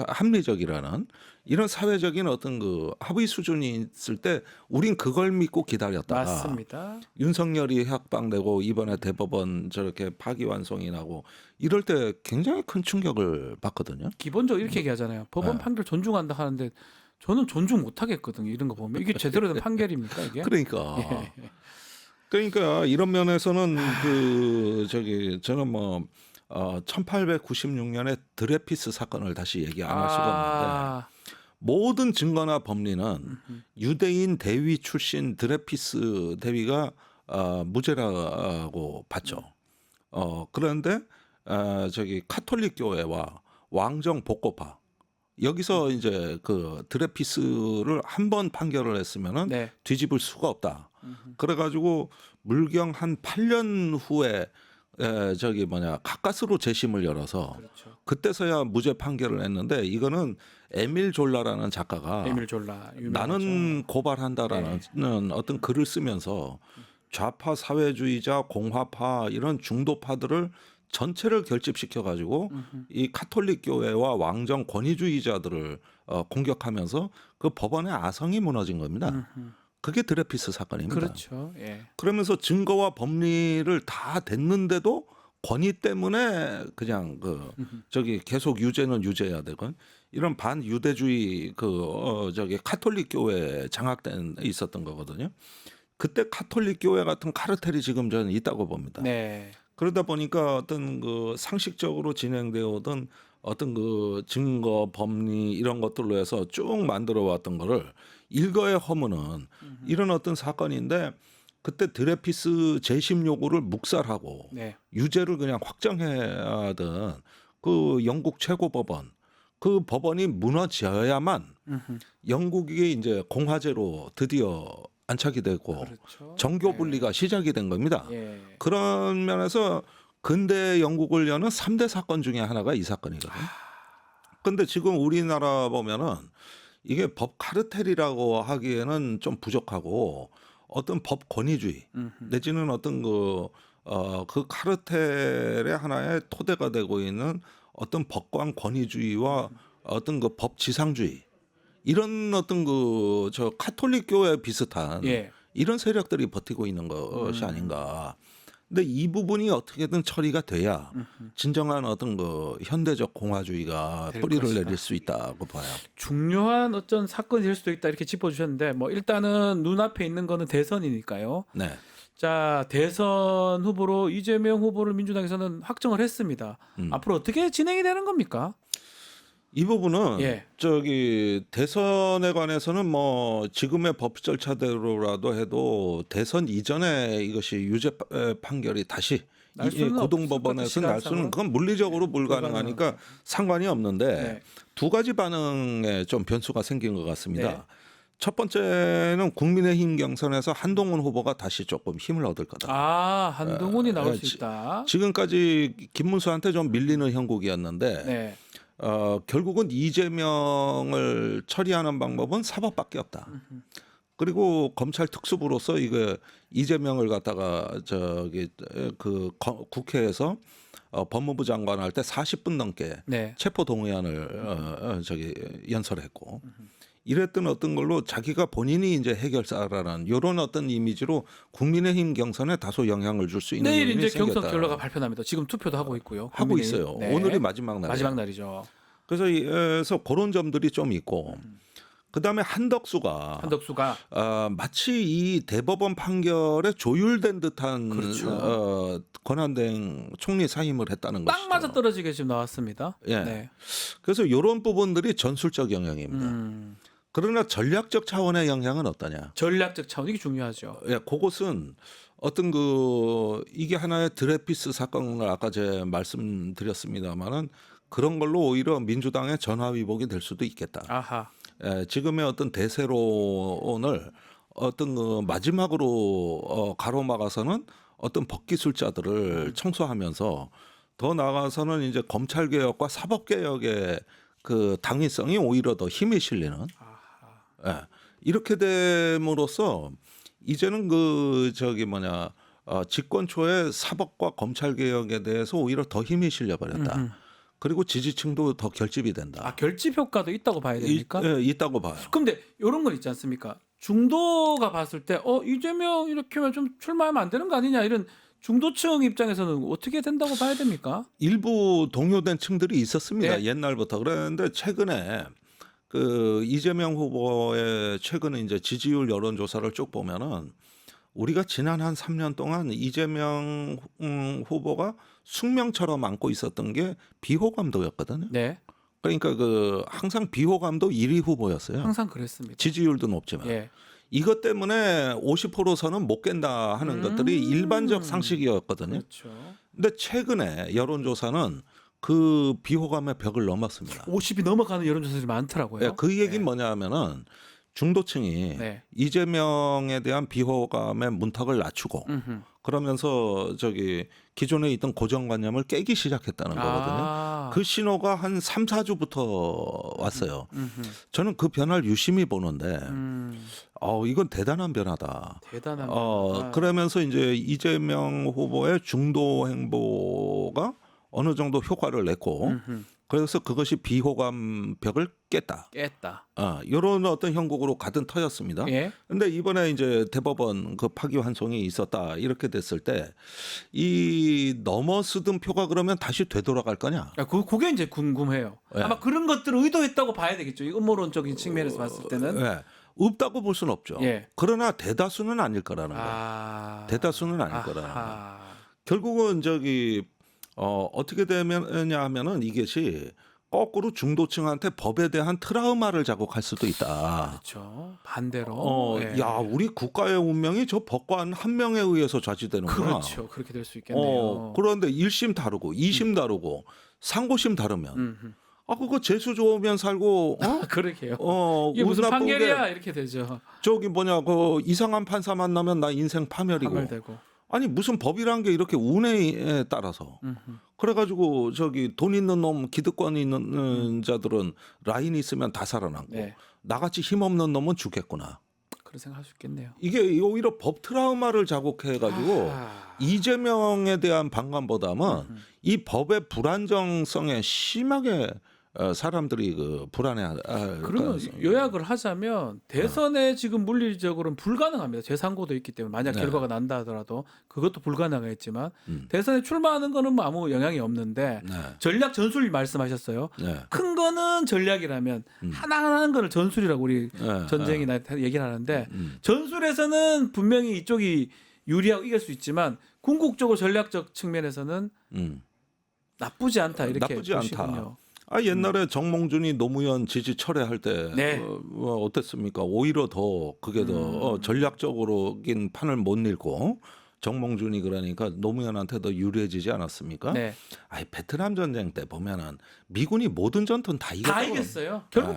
합리적이라는 이런 사회적인 어떤 합의 수준이 있을 때 우린 그걸 믿고 기다렸다. 맞습니다. 윤석열이 해학방되고 이번에 대법원 저렇게 파기환송이 나고 이럴 때 굉장히 큰 충격을 받거든요. 기본적으로 이렇게 얘기하잖아요. 법원 판결 존중한다 하는데 저는 존중 못 하겠거든요. 이런 거 보면 이게 제대로 된 판결입니까 이게? 그러니까. 그러니까 이런 면에서는 저는 1896년에 드레피스 사건을 다시 얘기 안 할 수가 없는데 모든 증거나 법리는 유대인 대위 출신 드레피스 대위가 무죄라고 봤죠. 그런데 카톨릭 교회와 왕정 복고파 여기서 이제 그 드레피스를 한 번 판결을 했으면은 네. 뒤집을 수가 없다. 그래가지고 물경 한 8년 후에 가까스로 재심을 열어서 그렇죠. 그때서야 무죄 판결을 했는데 이거는 에밀 졸라라는 작가가 에밀 졸라 유명하죠. 나는 고발한다라는 어떤 글을 쓰면서 좌파 사회주의자, 공화파 이런 중도파들을 전체를 결집시켜 가지고 이 카톨릭 교회와 왕정 권위주의자들을 공격하면서 그 법원의 아성이 무너진 겁니다. 그게 드레피스 사건입니다. 그렇죠. 예. 그러면서 증거와 법리를 다 댔는데도 권위 때문에 그냥 계속 유죄는 유죄해야 되고 이런 반유대주의 카톨릭 교회 장악된 있었던 거거든요. 그때 카톨릭 교회 같은 카르텔이 지금 저는 있다고 봅니다. 네. 그러다 보니까 어떤 그 상식적으로 진행되어 오던 어떤 그 증거 법리 이런 것들로 해서 쭉 만들어 왔던 거를 일거에 허무는 이런 어떤 사건인데 그때 드레피스 재심 요구를 묵살하고 네. 유죄를 그냥 확정해야 하던 그 영국 최고법원 그 법원이 무너져야만 영국이 이제 공화제로 드디어 안착이 되고 그렇죠. 정교 분리가 시작이 된 겁니다. 예. 그런 면에서 근대 영국을 여는 3대 사건 중에 하나가 이 사건이거든요. 근데 지금 우리나라 보면은 이게 법 카르텔이라고 하기에는 좀 부족하고 어떤 법 권위주의 내지는 어떤 그 카르텔의 하나의 토대가 되고 있는 어떤 법관 권위주의와 어떤 그 법 지상주의 이런 어떤 카톨릭 교회 비슷한 예. 이런 세력들이 버티고 있는 것이 아닌가. 근데 이 부분이 어떻게든 처리가 돼야 진정한 어떤 그 현대적 공화주의가 될 뿌리를 것이다. 내릴 수 있다고 봐요. 중요한 어떤 사건이 될 수도 있다 이렇게 짚어주셨는데 뭐 일단은 눈앞에 있는 거는 대선이니까요. 네. 자 대선 후보로 이재명 후보를 민주당에서는 확정을 했습니다. 앞으로 어떻게 진행이 되는 겁니까? 이 부분은 예. 대선에 관해서는 뭐 지금의 법 절차대로라도 해도 대선 이전에 이것이 유죄 판결이 다시 날 수는 고등법원에서 날 수는 그건 물리적으로 불가능하니까 상관이 없는데 네. 두 가지 반응에 좀 변수가 생긴 것 같습니다. 네. 첫 번째는 국민의힘 경선에서 한동훈 후보가 다시 조금 힘을 얻을 거다. 아 한동훈이 나올 수 있다. 지금까지 김문수한테 좀 밀리는 형국이었는데 네. 결국은 이재명을 처리하는 방법은 사법밖에 없다. 그리고 검찰 특수부로서 이거 이재명을 갖다가 국회에서 법무부 장관 할 때 40분 넘게 네. 체포 동의안을 연설했고 이랬던 어떤 걸로 자기가 본인이 이제 해결사라는 이런 어떤 이미지로 국민의힘 경선에 다소 영향을 줄 수 있는 내일 요인이 이제 경선 생겼다. 결과가 발표납니다. 지금 투표도 하고 있고요. 하고 국민의힘. 있어요. 네. 오늘이 마지막 날이에요. 마지막 날이죠. 그래서 그런 점들이 좀 있고 그다음에 한덕수가 마치 이 대법원 판결에 조율된 듯한 그렇죠. 권한대행 총리 사임을 했다는 것이죠. 딱 맞아 떨어지게 지금 나왔습니다. 예. 네. 그래서 이런 부분들이 전술적 영향입니다. 그러나 전략적 차원의 영향은 어떠냐? 전략적 차원 이게 중요하죠. 예, 그것은 어떤 이게 하나의 드레피스 사건을 아까 제가 말씀드렸습니다만은 그런 걸로 오히려 민주당의 전화위복이 될 수도 있겠다. 아하. 예, 지금의 어떤 대세론을 어떤 마지막으로 가로막아서는 어떤 법기술자들을 청소하면서 더 나아가서는 이제 검찰 개혁과 사법 개혁의 그 당위성이 오히려 더 힘이 실리는. 예, 이렇게 됨으로써 이제는 집권 초에 사법과 검찰 개혁에 대해서 오히려 더 힘이 실려버렸다. 그리고 지지층도 더 결집이 된다. 아 결집 효과도 있다고 봐야 됩니까? 있다고 봐요. 근데 이런 건 있지 않습니까? 중도가 봤을 때 이재명 이렇게 하면 좀 출마하면 안 되는 거 아니냐 이런 중도층 입장에서는 어떻게 된다고 봐야 됩니까? 일부 동요된 층들이 있었습니다. 네. 옛날부터. 그랬는데 최근에 이재명 후보의 최근에 이제 지지율 여론조사를 쭉 보면은 우리가 지난 한 3년 동안 이재명 후보가 숙명처럼 안고 있었던 게 비호감도였거든요. 네. 그러니까 항상 비호감도 1위 후보였어요. 항상 그랬습니다. 지지율도 높지만. 예. 이것 때문에 50%선은 못 깬다 하는 것들이 일반적 상식이었거든요. 그렇죠. 근데 최근에 여론조사는 그 비호감의 벽을 넘었습니다. 50이 넘어가는 여론조사들이 많더라고요. 네, 그 얘기는 뭐냐면은 중도층이 네. 이재명에 대한 비호감의 문턱을 낮추고 음흠. 그러면서 저기 기존에 있던 고정관념을 깨기 시작했다는 거거든요. 아. 그 신호가 한 3, 4주부터 왔어요. 음흠. 저는 그 변화를 유심히 보는데 이건 대단한 변화다. 대단한. 그러면서 이제 이재명 후보의 중도 행보가 어느 정도 효과를 냈고 그래서 그것이 비호감 벽을 깼다. 이런 어떤 형국으로 가든 터였습니다. 예. 근데 이번에 이제 대법원 그 파기환송이 있었다 이렇게 됐을 때 이 넘어서던 표가 그러면 다시 되돌아갈 거냐? 그게 이제 궁금해요. 네. 아마 그런 것들을 의도했다고 봐야 되겠죠. 이 음모론적인 측면에서 봤을 때는. 네. 없다고 볼 수는 없죠. 예. 그러나 대다수는 아닐 거라는 거예요. 대다수는 아닐 거라는 거예요. 결국은 저기 어떻게 되면냐 하면은 이것이 거꾸로 중도층한테 법에 대한 트라우마를 자극할 수도 있다. 그렇죠. 반대로. 예. 야, 우리 국가의 운명이 저 법관 한 명에 의해서 좌지되는구나. 그렇죠. 그렇게 될 수 있겠네요. 그런데 1심 다르고 2심 다르고 상고심 다르면 그거 재수 좋으면 살고 그러게요. 운 이게 무슨 나쁘게 판결이야 이렇게 되죠. 저기 그 이상한 판사 만나면 나 인생 파멸이고. 파멸되고. 아니 무슨 법이란 게 이렇게 운에 따라서 그래가지고 저기 돈 있는 놈 기득권이 있는 자들은 라인 있으면 다 살아남고 네. 나같이 힘없는 놈은 죽겠구나. 그런 생각할 수 있겠네요. 이게 오히려 법 트라우마를 자극해가지고 이재명에 대한 반감보다는 이 법의 불안정성에 심하게 사람들이 그 불안해할. 그러면 요약을 하자면 대선에 지금 물리적으로는 불가능합니다. 재상고도 있기 때문에 만약 네. 결과가 난다 하더라도 그것도 불가능하겠지만 대선에 출마하는 거는 뭐 아무 영향이 없는데 네. 전략 전술 말씀하셨어요. 네. 큰 거는 전략이라면 하나하나 하는 거를 전술이라고 우리 네. 전쟁이나 얘기를 하는데 전술에서는 분명히 이쪽이 유리하고 이길 수 있지만 궁극적으로 전략적 측면에서는 나쁘지 않다 이렇게 나쁘지 보시군요. 않다. 옛날에 정몽준이 노무현 지지 철회할 때 네. 어땠습니까? 오히려 더 그게 더 전략적으로긴 판을 못 밀고 정몽준이 그러니까 노무현한테 더 유리해지지 않았습니까? 네. 베트남 전쟁 때 보면은 미군이 모든 전투는 다 이겼어요. 다 이겼어요. 결국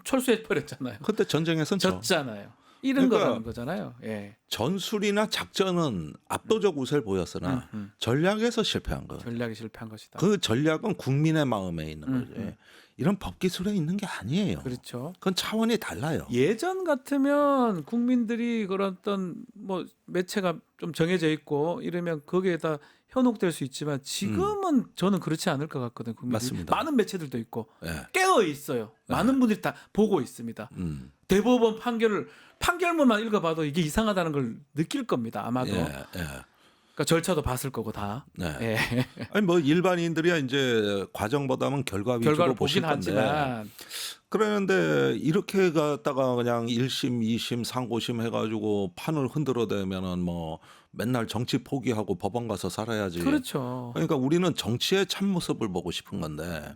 철수해 버렸잖아요. 그때 전쟁에서는 졌잖아요. 이런 그러니까 거라는 거잖아요. 예. 전술이나 작전은 압도적 우세를 보였으나 전략에서 실패한 거. 전략이 실패한 것이다. 그 전략은 국민의 마음에 있는 거죠. 이런 법 기술에 있는 게 아니에요. 그렇죠. 그건 차원이 달라요. 예전 같으면 국민들이 그런 어떤 뭐 매체가 좀 정해져 있고 이러면 거기에다 현혹될 수 있지만 지금은 저는 그렇지 않을 것 같거든요. 국민들이. 맞습니다. 많은 매체들도 있고 예. 깨어 있어요. 많은 분들이 다 보고 있습니다. 대법원 판결문만 읽어봐도 이게 이상하다는 걸 느낄 겁니다. 아마도. 그러니까 절차도 봤을 거고 다. 네. 예. 아니 뭐 일반인들이야 이제 과정보다는 결과 위주로 결과를 보실 보긴 건데. 하지만 그런데 이렇게 갔다가 그냥 1심, 2심, 상고심 해가지고 판을 흔들어대면은 뭐 맨날 정치 포기하고 법원 가서 살아야지. 그렇죠. 그러니까 우리는 정치의 참모습을 보고 싶은 건데.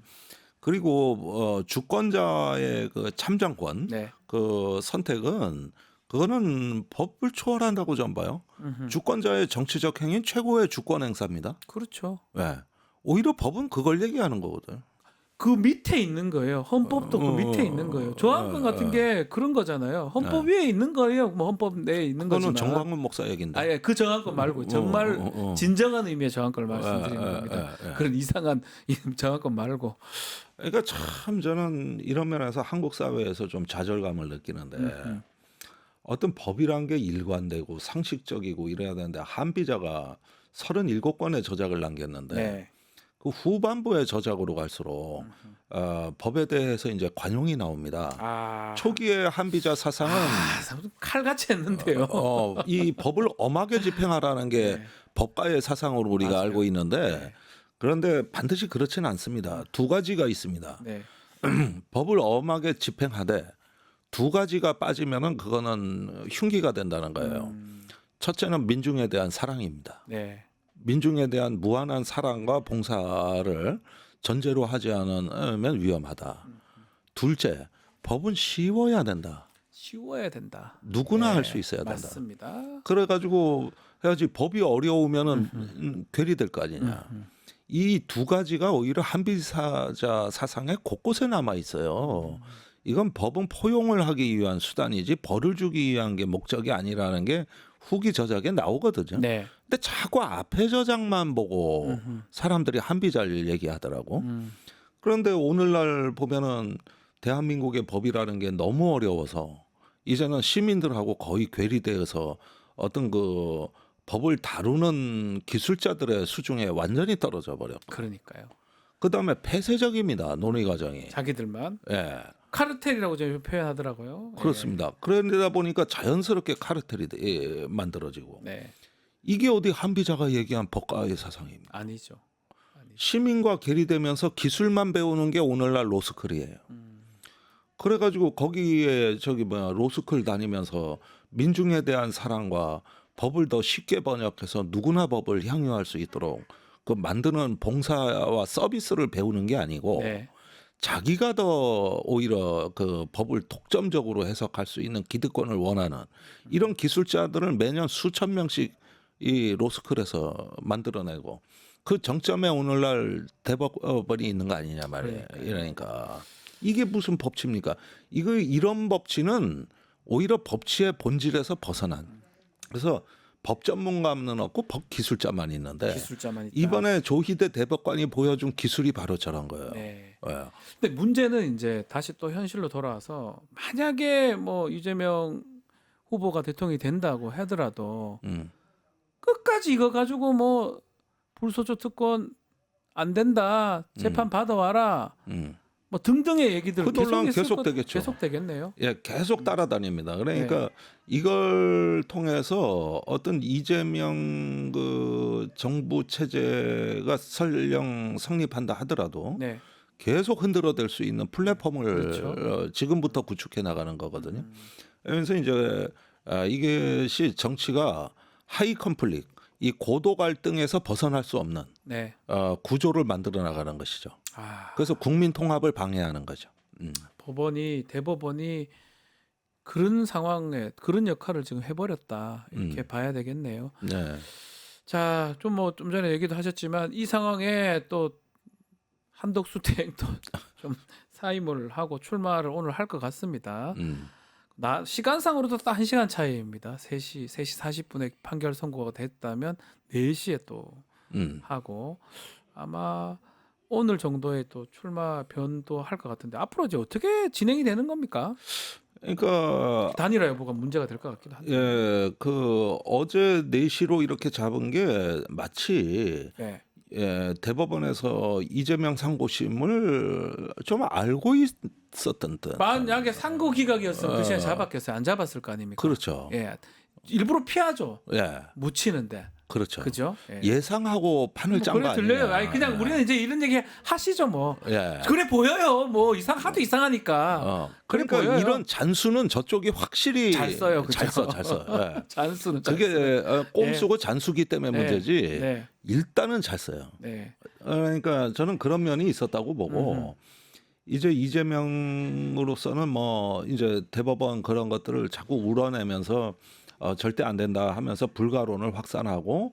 그리고 주권자의 그 참정권 네. 그 선택은 그거는 법을 초월한다고 저는 봐요. 주권자의 정치적 행위는 최고의 주권 행사입니다. 그렇죠. 네. 오히려 법은 그걸 얘기하는 거거든. 그 밑에 있는 거예요. 헌법도 그 밑에 있는 거예요. 조항권 같은 게 그런 거잖아요. 헌법 위에 있는 거예요. 뭐 헌법 내에 있는 그거는 거지만. 정광훈 목사 얘긴데. 아예 그 정황권 말고 정말 진정한 의미의 정황권을 말씀드리는 겁니다. 그런 이상한 정황권 말고. 그러니까 참 저는 이런 면에서 한국 사회에서 좀 좌절감을 느끼는데 어떤 법이란 게 일관되고 상식적이고 이래야 되는데 한비자가 37건의 저작을 남겼는데 네. 그 후반부의 저작으로 갈수록 법에 대해서 이제 관용이 나옵니다. 초기에 한비자 사상은 칼같이 했는데요. 이 법을 엄하게 집행하라는 게 법가의 사상으로 우리가 맞아요. 알고 있는데 그런데 반드시 그렇지는 않습니다. 두 가지가 있습니다. 네. 법을 엄하게 집행하되 두 가지가 빠지면은 그거는 흉기가 된다는 거예요. 첫째는 민중에 대한 사랑입니다. 네. 민중에 대한 무한한 사랑과 봉사를 전제로 하지 않으면 위험하다. 둘째, 법은 쉬워야 된다. 쉬워야 된다. 누구나 할 수 있어야 된다. 맞습니다. 그래가지고 해야지 법이 어려우면은 괴리될 거 아니냐. 이 두 가지가 오히려 한비사자 사상의 곳곳에 남아 있어요. 이건 법은 포용을 하기 위한 수단이지 벌을 주기 위한 게 목적이 아니라는 게 후기 저작에 나오거든요. 네. 근데 자꾸 앞에 저작만 보고 사람들이 한비자를 얘기하더라고. 그런데 오늘날 보면은 대한민국의 법이라는 게 너무 어려워서 이제는 시민들하고 거의 괴리되어서 어떤 그 법을 다루는 기술자들의 수준에 완전히 떨어져 버렸고. 그러니까요. 그다음에 폐쇄적입니다. 논의 과정이. 자기들만 예. 카르텔이라고 좀 표현하더라고요. 그렇습니다. 그러다 보니까 자연스럽게 카르텔이 만들어지고. 네. 이게 어디 한비자가 얘기한 법가의 사상입니까? 아니죠. 시민과 괴리되면서 기술만 배우는 게 오늘날 로스쿨이에요. 그래가지고 거기에 로스쿨 다니면서 민중에 대한 사랑과 법을 더 쉽게 번역해서 누구나 법을 향유할 수 있도록 그 만드는 봉사와 서비스를 배우는 게 아니고 네. 자기가 더 오히려 그 법을 독점적으로 해석할 수 있는 기득권을 원하는 이런 기술자들을 매년 수천 명씩 이 로스쿨에서 만들어내고 그 정점에 오늘날 대법원이 있는 거 아니냐 말이에요. 이러니까 이게 무슨 법치입니까? 이런 법치는 오히려 법치의 본질에서 벗어난. 그래서 법 전문가는 없고 법 기술자만 있는데 기술자만 있다. 이번에 조희대 대법관이 보여준 기술이 바로 저런 거예요. 네. 예. 근데 문제는 이제 다시 또 현실로 돌아와서 만약에 뭐 이재명 후보가 대통령이 된다고 하더라도 끝까지 이거 가지고 뭐 불소조 특권 안 된다 재판 받아와라 뭐 등등의 얘기들 그 논란 계속되겠죠. 계속되겠네요. 예, 계속 따라다닙니다. 그러니까 이걸 통해서 어떤 이재명 그 정부 체제가 설령 성립한다 하더라도 네. 계속 흔들어댈 수 있는 플랫폼을 그렇죠. 지금부터 구축해 나가는 거거든요. 그래서 이제 이것이 정치가 하이 컨플릭, 이 고도 갈등에서 벗어날 수 없는 네. 구조를 만들어 나가는 것이죠. 아, 그래서 국민 통합을 방해하는 거죠. 대법원이 그런 상황에 그런 역할을 지금 해버렸다 이렇게 봐야 되겠네요. 네. 자, 좀 전에 얘기도 하셨지만 이 상황에 또 한덕수 대행도 좀 사임을 하고 출마를 오늘 할 것 같습니다. 시간상으로도 딱 1시간 차이입니다. 3시 40분에 판결 선고가 됐다면 4시에 또 하고 아마 오늘 정도에 또 출마 변도 할 것 같은데 앞으로 이제 어떻게 진행이 되는 겁니까? 그러니까 단일화 여부가 문제가 될 것 같기도 한데. 예, 그 어제 4시로 이렇게 잡은 게 마치 네. 예, 대법원에서 이재명 상고심을 좀 알고 있었던 듯. 만약에 상고 기각이었으면 그 시간에 잡았겠어요. 안 잡았을 거 아닙니까? 그렇죠. 예, 일부러 피하죠. 예, 묻히는데. 그렇죠. 그죠? 예상하고 판을 짠 거 그래 아니냐. 들려요. 아니 그냥 우리는 이제 이런 얘기 하시죠 뭐. 예. 그래 보여요. 뭐 하도 이상하니까. 그래 그러니까 보여요. 이런 잔수는 저쪽이 확실히 잘 써요. 그죠? 잘 써. 예. 잔수는 잘 그게 꼼 네. 쓰고 잔수기 때문에 네. 문제지. 네. 일단은 잘 써요. 네. 그러니까 저는 그런 면이 있었다고 보고 이제 이재명으로서는 뭐 이제 대법원 그런 것들을 자꾸 우러내면서 절대 안 된다 하면서 불가론을 확산하고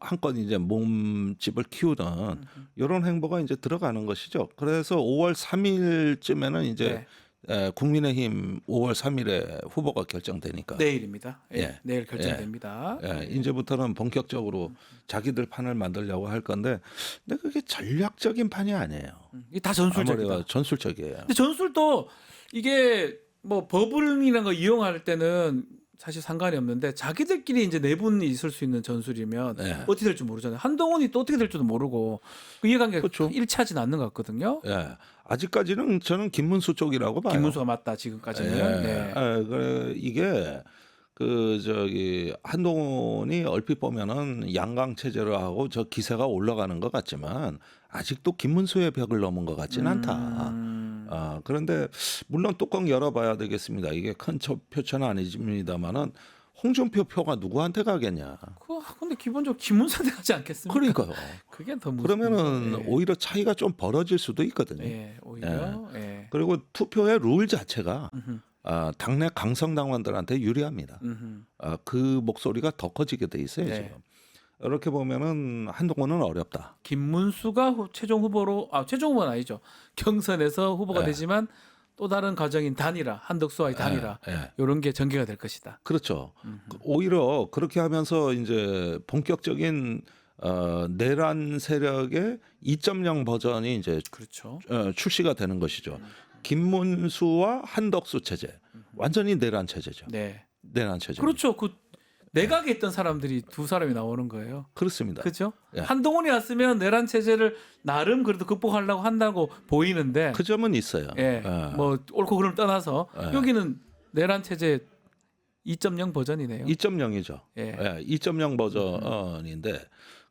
한 건 이제 몸집을 키우는 이런 행보가 이제 들어가는 것이죠. 그래서 5월 3일쯤에는 이제 국민의힘 5월 3일에 후보가 결정되니까 내일입니다. 예. 예. 내일 결정됩니다. 예, 이제부터는 본격적으로 자기들 판을 만들려고 할 건데, 근데 그게 전략적인 판이 아니에요. 이게 다 전술적이다. 아무래도 전술적이에요. 근데 전술도 이게 뭐 법을이라는 거 이용할 때는 사실 상관이 없는데 자기들끼리 이제 내분이 있을 수 있는 전술이면 어떻게 될지 모르잖아요. 한동훈이 또 어떻게 될지도 모르고 그 이해관계가 그렇죠. 일치하진 않는 것 같거든요. 예, 아직까지는 저는 김문수 쪽이라고 봐요. 김문수가 맞다 지금까지는. 예. 그래, 이게 한동훈이 얼핏 보면은 양강 체제를 하고 저 기세가 올라가는 것 같지만 아직도 김문수의 벽을 넘은 것 같지는 않다. 그런데 물론 뚜껑 열어봐야 되겠습니다. 이게 큰 표처는 아니집니다만은 홍준표 표가 누구한테 가겠냐? 근데 기본적으로 김문수한테 가지 않겠습니까? 그러니까요. 그게 더 그러면은 오히려 차이가 좀 벌어질 수도 있거든요. 오히려. 그리고 투표의 룰 자체가 당내 강성 당원들한테 유리합니다. 그 목소리가 더 커지게 돼 있어요 지금. 이렇게 보면은 한동훈은 어렵다. 김문수가 최종 후보로 최종 후보는 아니죠. 경선에서 후보가 예. 되지만 또 다른 과정인 단일화, 한덕수와의 단일화 이런 게 전개가 될 것이다. 그렇죠. 오히려 그렇게 하면서 이제 본격적인 내란 세력의 2.0 버전이 이제 그렇죠. 출시가 되는 것이죠. 김문수와 한덕수 체제, 완전히 내란 체제죠. 네. 내란 체제. 그렇죠. 그 내각에 있던 사람들이 두 사람이 나오는 거예요. 그렇습니다. 그렇죠? 예. 한동훈이 왔으면 내란 체제를 나름 그래도 극복하려고 한다고 보이는데 그 점은 있어요. 예. 뭐 옳고 그름 떠나서 예. 여기는 내란 체제 2.0 버전이네요. 2.0이죠. 예. 2.0 버전인데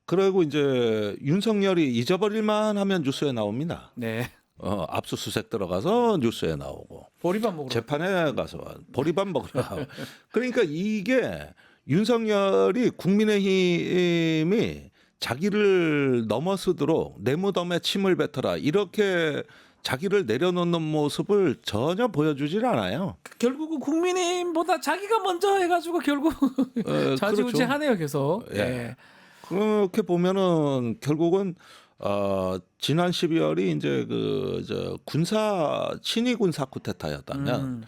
그리고 이제 윤석열이 잊어버릴만 하면 뉴스에 나옵니다. 네. 압수수색 들어가서 뉴스에 나오고 보리밥 먹으러 재판에 가서 보리밥 먹으러 가고. 그러니까 이게 윤석열이 국민의힘이 자기를 넘어서도록 내 무덤에 침을 뱉어라 이렇게 자기를 내려놓는 모습을 전혀 보여주질 않아요. 결국은 국민의힘보다 자기가 먼저 해가지고 결국 좌지우지하네요 계속. 예. 예. 그렇게 보면은 결국은 지난 12월이 이제 저 군사 친위 군사 쿠데타였다면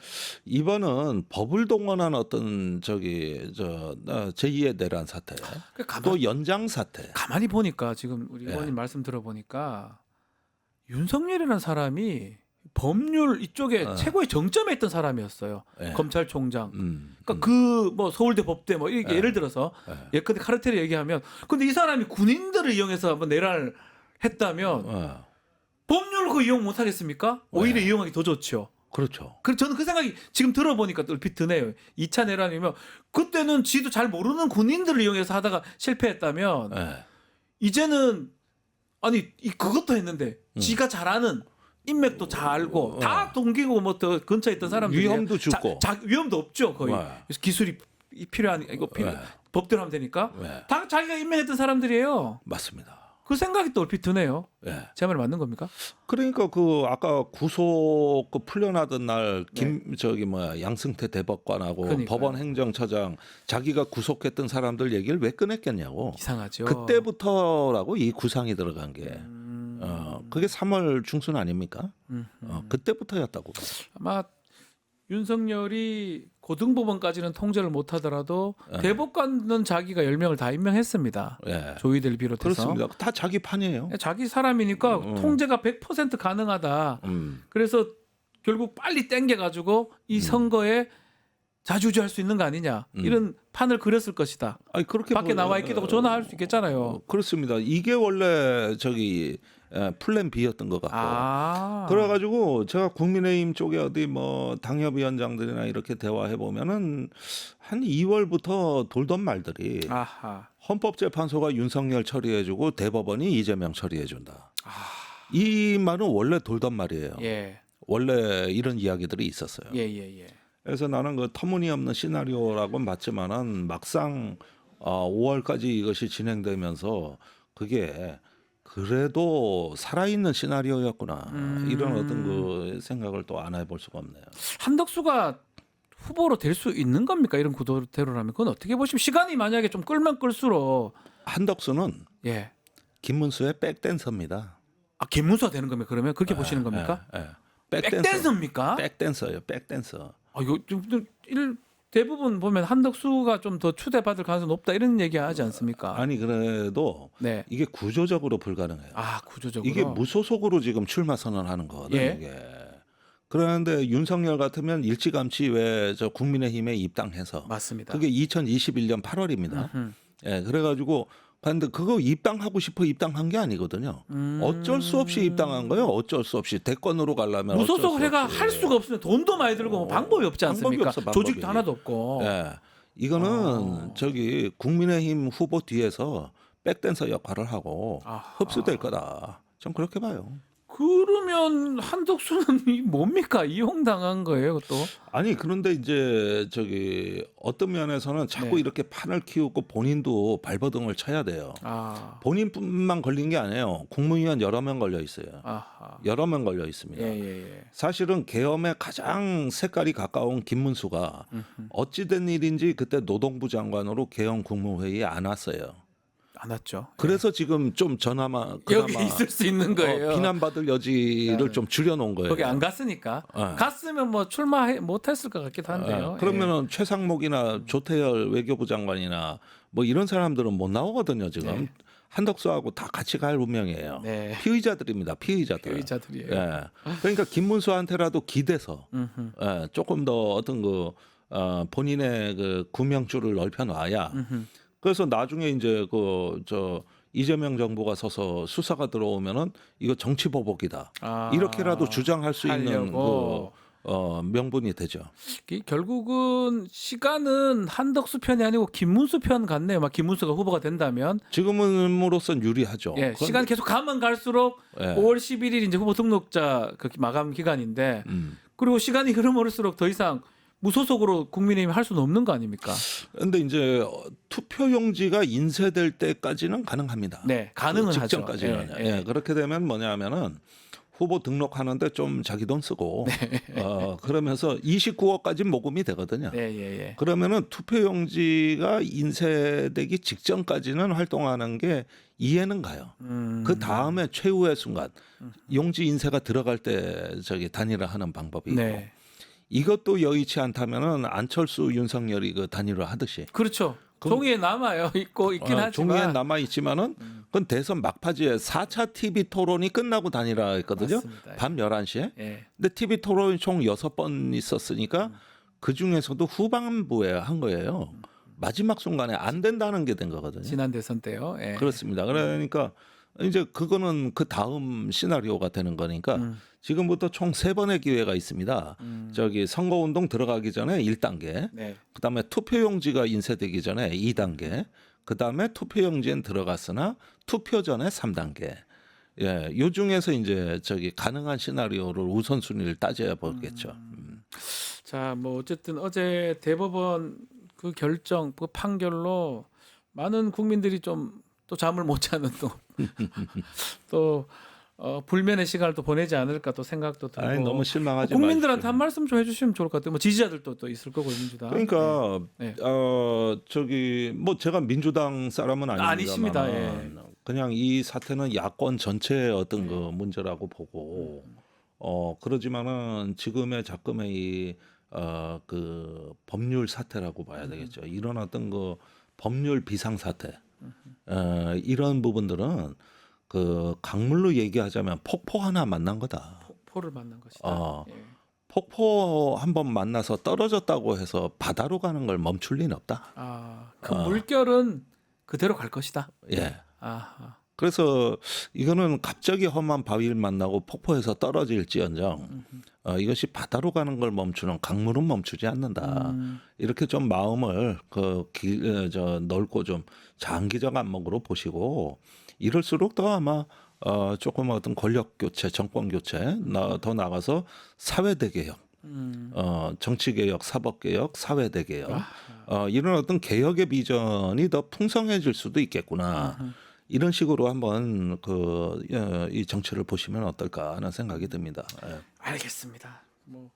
이번은 법을 동원한 어떤 제2의 내란 사태, 또 연장 사태. 가만히 보니까 지금 우리 예. 의원님 말씀 들어보니까 윤석열이라는 사람이 법률 이쪽에 최고의 정점에 있던 사람이었어요. 예. 검찰총장. 그러니까 그 뭐 서울대 법대 뭐 이렇게 예를 들어서 예컨대 카르텔을 얘기하면 근데 이 사람이 군인들을 이용해서 한번 내란을 했다면 법률을 그 이용 못 하겠습니까? 오히려 이용하기 더 좋죠. 그렇죠. 그래서 저는 그 생각이 지금 들어보니까 또 얼핏 드네요. 2차 내란이면 그때는 지도 잘 모르는 군인들을 이용해서 하다가 실패했다면 이제는 아니 그것도 했는데 지가 잘하는 인맥도 잘 알고 다 동기고 뭐 더 근처에 있던 사람들이 위험도 죽고 위험도 없죠 거의. 그래서 기술이 필요한 이거 법대로 하면 되니까 다 자기가 임명했던 사람들이에요. 맞습니다. 그 생각이 또 얼핏 드네요. 제 말이 맞는 겁니까? 그러니까 그 아까 구속 그 풀려나던 날 양승태 대법관하고 그러니까요. 법원 행정처장 자기가 구속했던 사람들 얘기를 왜 꺼냈겠냐고. 이상하죠. 그때부터라고 이 구상이 들어간 게. 그게 3월 중순 아닙니까? 그때부터였다고. 아마 윤석열이 고등법원까지는 통제를 못하더라도 대법관은 자기가 10명을 다 임명했습니다. 조희대를 비롯해서. 그렇습니다. 다 자기 판이에요. 자기 사람이니까 통제가 100% 가능하다. 그래서 결국 빨리 땡겨가지고 이 선거에 자주주할 수 있는 거 아니냐 이런 판을 그렸을 것이다. 아니, 그렇게 밖에 나와 있기도 하고 전화할 수 있겠잖아요. 그렇습니다. 이게 원래 플랜 B였던 것 같고. 그래가지고 제가 국민의힘 쪽에 어디 뭐 당협위원장들이나 이렇게 대화해 보면은 한 2월부터 돌던 말들이 헌법재판소가 윤석열 처리해주고 대법원이 이재명 처리해준다. 이 말은 원래 돌던 말이에요. 원래 이런 이야기들이 있었어요. 그래서 나는 그 터무니없는 시나리오라고는 봤지만은 막상 5월까지 이것이 진행되면서 그게 그래도 살아있는 시나리오였구나 이런 어떤 그 생각을 또 안 해볼 수가 없네요. 한덕수가 후보로 될 수 있는 겁니까? 이런 구도대로라면 그건 어떻게 보시면 시간이 만약에 좀 끌면 끌수록 한덕수는 김문수의 백댄서입니다. 김문수가 되는 겁니까? 그러면 그렇게 보시는 겁니까? 백댄서입니까? 백댄서예요. 백댄서. 이거 대부분 보면 한덕수가 좀 더 추대받을 가능성이 높다 이런 얘기하지 않습니까? 아니 그래도 이게 구조적으로 불가능해요. 구조적으로. 이게 무소속으로 지금 출마 선언하는 거거든요. 이게. 그런데 윤석열 같으면 일찌감치 왜 저 국민의힘에 입당해서 맞습니다. 그게 2021년 8월입니다. 그래가지고 근데 그거 입당하고 싶어 입당한 게 아니거든요. 어쩔 수 없이 입당한 거예요. 어쩔 수 없이 대권으로 가려면 무소속 회가 할 수가 없으면 돈도 많이 들고 뭐 방법이 없지 않습니까? 방법이 없어, 조직도 하나도 없고. 이거는 국민의힘 후보 뒤에서 백댄서 역할을 하고 흡수될 거다. 전 그렇게 봐요. 그러면 한덕수는 뭡니까? 이용당한 거예요, 또? 아니 그런데 이제 어떤 면에서는 자꾸 이렇게 판을 키우고 본인도 발버둥을 쳐야 돼요. 본인뿐만 걸린 게 아니에요. 국무위원 여러 명 걸려 있어요. 여러 명 걸려 있습니다. 사실은 계엄에 가장 색깔이 가까운 김문수가 어찌된 일인지 그때 노동부 장관으로 계엄 국무회의에 안 왔어요. 안 왔죠. 그래서 지금 좀 전화만 여기 있을 수 있는 거예요. 비난받을 여지를 좀 줄여놓은 거예요. 거기 안 갔으니까. 갔으면 뭐 출마 못했을 것 같기도 한데요. 그러면은 최상목이나 조태열 외교부 장관이나 뭐 이런 사람들은 못 나오거든요. 지금 네. 한덕수하고 다 같이 갈 운명이에요. 네. 피의자들입니다. 피의자들. 피의자들이에요. 예. 그러니까 김문수한테라도 기대서 조금 더 어떤 그 본인의 그 구명줄을 넓혀놔야. 그래서 나중에 이제 이재명 정부가 서서 수사가 들어오면은 이거 정치 보복이다. 이렇게라도 주장할 수 있는 명분이 되죠. 결국은 시간은 한덕수 편이 아니고 김문수 편 같네요. 막 김문수가 후보가 된다면 지금으로선 유리하죠. 예, 시간 계속 가면 갈수록 5월 11일 이제 후보 등록자 그 마감 기간인데 그리고 시간이 흐름을수록 더 이상 무소속으로 국민의힘이 할 수는 없는 거 아닙니까? 그런데 이제 투표용지가 인쇄될 때까지는 가능합니다. 네, 가능은 하죠. 직전까지는. 예, 그렇게 되면 뭐냐면은 후보 등록하는데 좀 자기 돈 쓰고 그러면서 29억까지 모금이 되거든요. 네. 그러면은 투표용지가 인쇄되기 직전까지는 활동하는 게 이해는 가요. 그 다음에 최후의 순간 용지 인쇄가 들어갈 때 단일화하는 방법이 있고. 네. 이것도 여의치 않다면은 안철수 윤석열이 그 단일화 하듯이. 그렇죠. 종이에 남아요. 있긴 하지만 종이에 남아 있지만은 그건 대선 막바지에 4차 TV 토론이 끝나고 단일화했거든요. 맞습니다. 밤 11시에. 예. 근데 TV 토론이 총 6번 있었으니까 그 중에서도 후반부에 한 거예요. 마지막 순간에 안 된다는 게 된 거거든요. 지난 대선 때요. 예. 그렇습니다. 그러니까 이제 그거는 그 다음 시나리오가 되는 거니까 지금부터 총 3번의 기회가 있습니다. 선거운동 들어가기 전에 1단계, 네. 그다음에 투표용지가 인쇄되기 전에 2단계, 그다음에 투표용지엔 들어갔으나 투표 전에 3단계. 예, 요 중에서 이제 가능한 시나리오를 우선순위를 따져야 보겠죠. 자, 뭐 어쨌든 어제 대법원 그 결정, 그 판결로 많은 국민들이 좀 또 잠을 못 자는 또 불면의 시간을 또 보내지 않을까 또 생각도 들고. 아니, 너무 실망하지 국민들한테 마십시오. 한 말씀 좀 해주시면 좋을 것 같아요. 뭐 지지자들도 또 있을 거고 민주당. 그러니까 네. 뭐 제가 민주당 사람은 아니십니다. 아닙니다만 그냥 이 사태는 야권 전체의 어떤 그 문제라고 보고 그러지만은 지금의 작금의 그 법률 사태라고 봐야 되겠죠. 이런 어떤 그 법률 비상 사태 이런 부분들은 그 강물로 얘기하자면 폭포 하나 만난 거다. 폭포를 만난 것이다. 예. 폭포 한번 만나서 떨어졌다고 해서 바다로 가는 걸 멈출 리는 없다. 그 물결은 그대로 갈 것이다. 예. 아하. 그래서 이거는 갑자기 험한 바위를 만나고 폭포에서 떨어질지언정 이것이 바다로 가는 걸 멈추는 강물은 멈추지 않는다. 이렇게 좀 마음을 넓고 좀 장기적 안목으로 보시고 이럴수록 더 아마 조금 어떤 권력 교체, 정권 교체, 더 나가서 사회 대개혁, 정치 개혁, 사법 개혁, 사회 대개혁 이런 어떤 개혁의 비전이 더 풍성해질 수도 있겠구나. 이런 식으로 한번 이 정치를 보시면 어떨까 하는 생각이 듭니다. 예. 알겠습니다. 뭐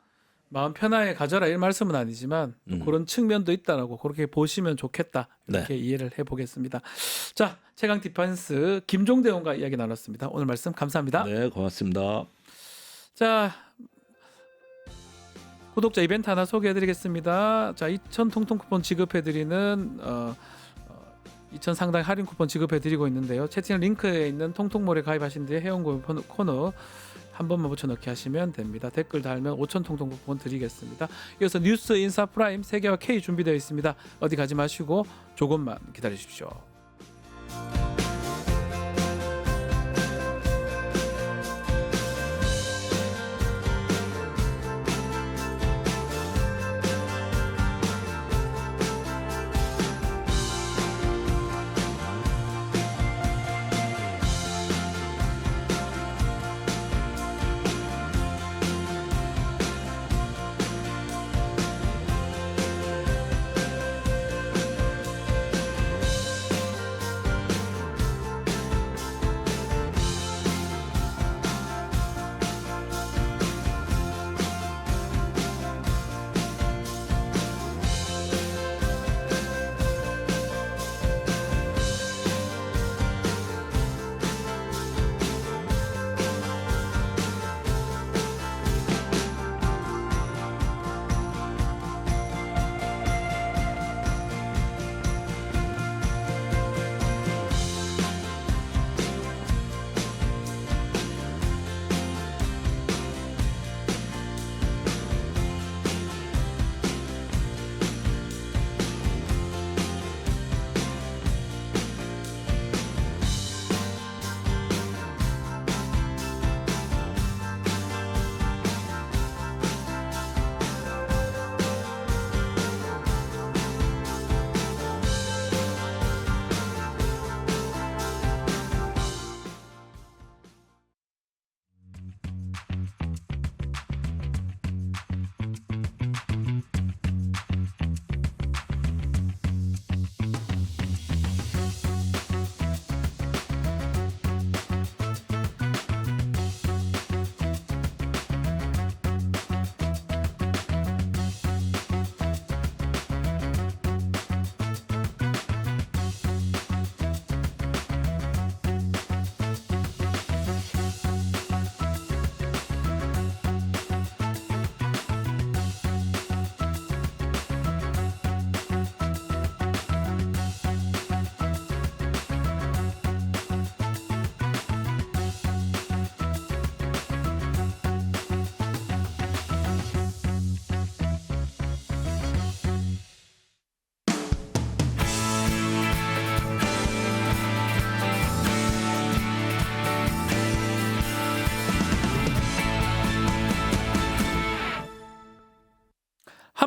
마음 편하게 가져라 이 말씀은 아니지만 그런 측면도 있다라고 그렇게 보시면 좋겠다 이렇게 이해를 해보겠습니다. 자, 최강 디펜스 김종대 의원과 이야기 나눴습니다. 오늘 말씀 감사합니다. 네, 고맙습니다. 자, 구독자 이벤트 하나 소개해드리겠습니다. 자, 2,000 통통 쿠폰 지급해드리는 2,000 상당 할인 쿠폰 지급해드리고 있는데요. 채팅 링크에 있는 통통몰에 가입하신 뒤에 회원금 코너 한 번만 붙여넣기 하시면 됩니다. 댓글 달면 5,000 통통 쿠폰 드리겠습니다. 이어서 뉴스 인사 프라임 3개와 K 준비되어 있습니다. 어디 가지 마시고 조금만 기다리십시오.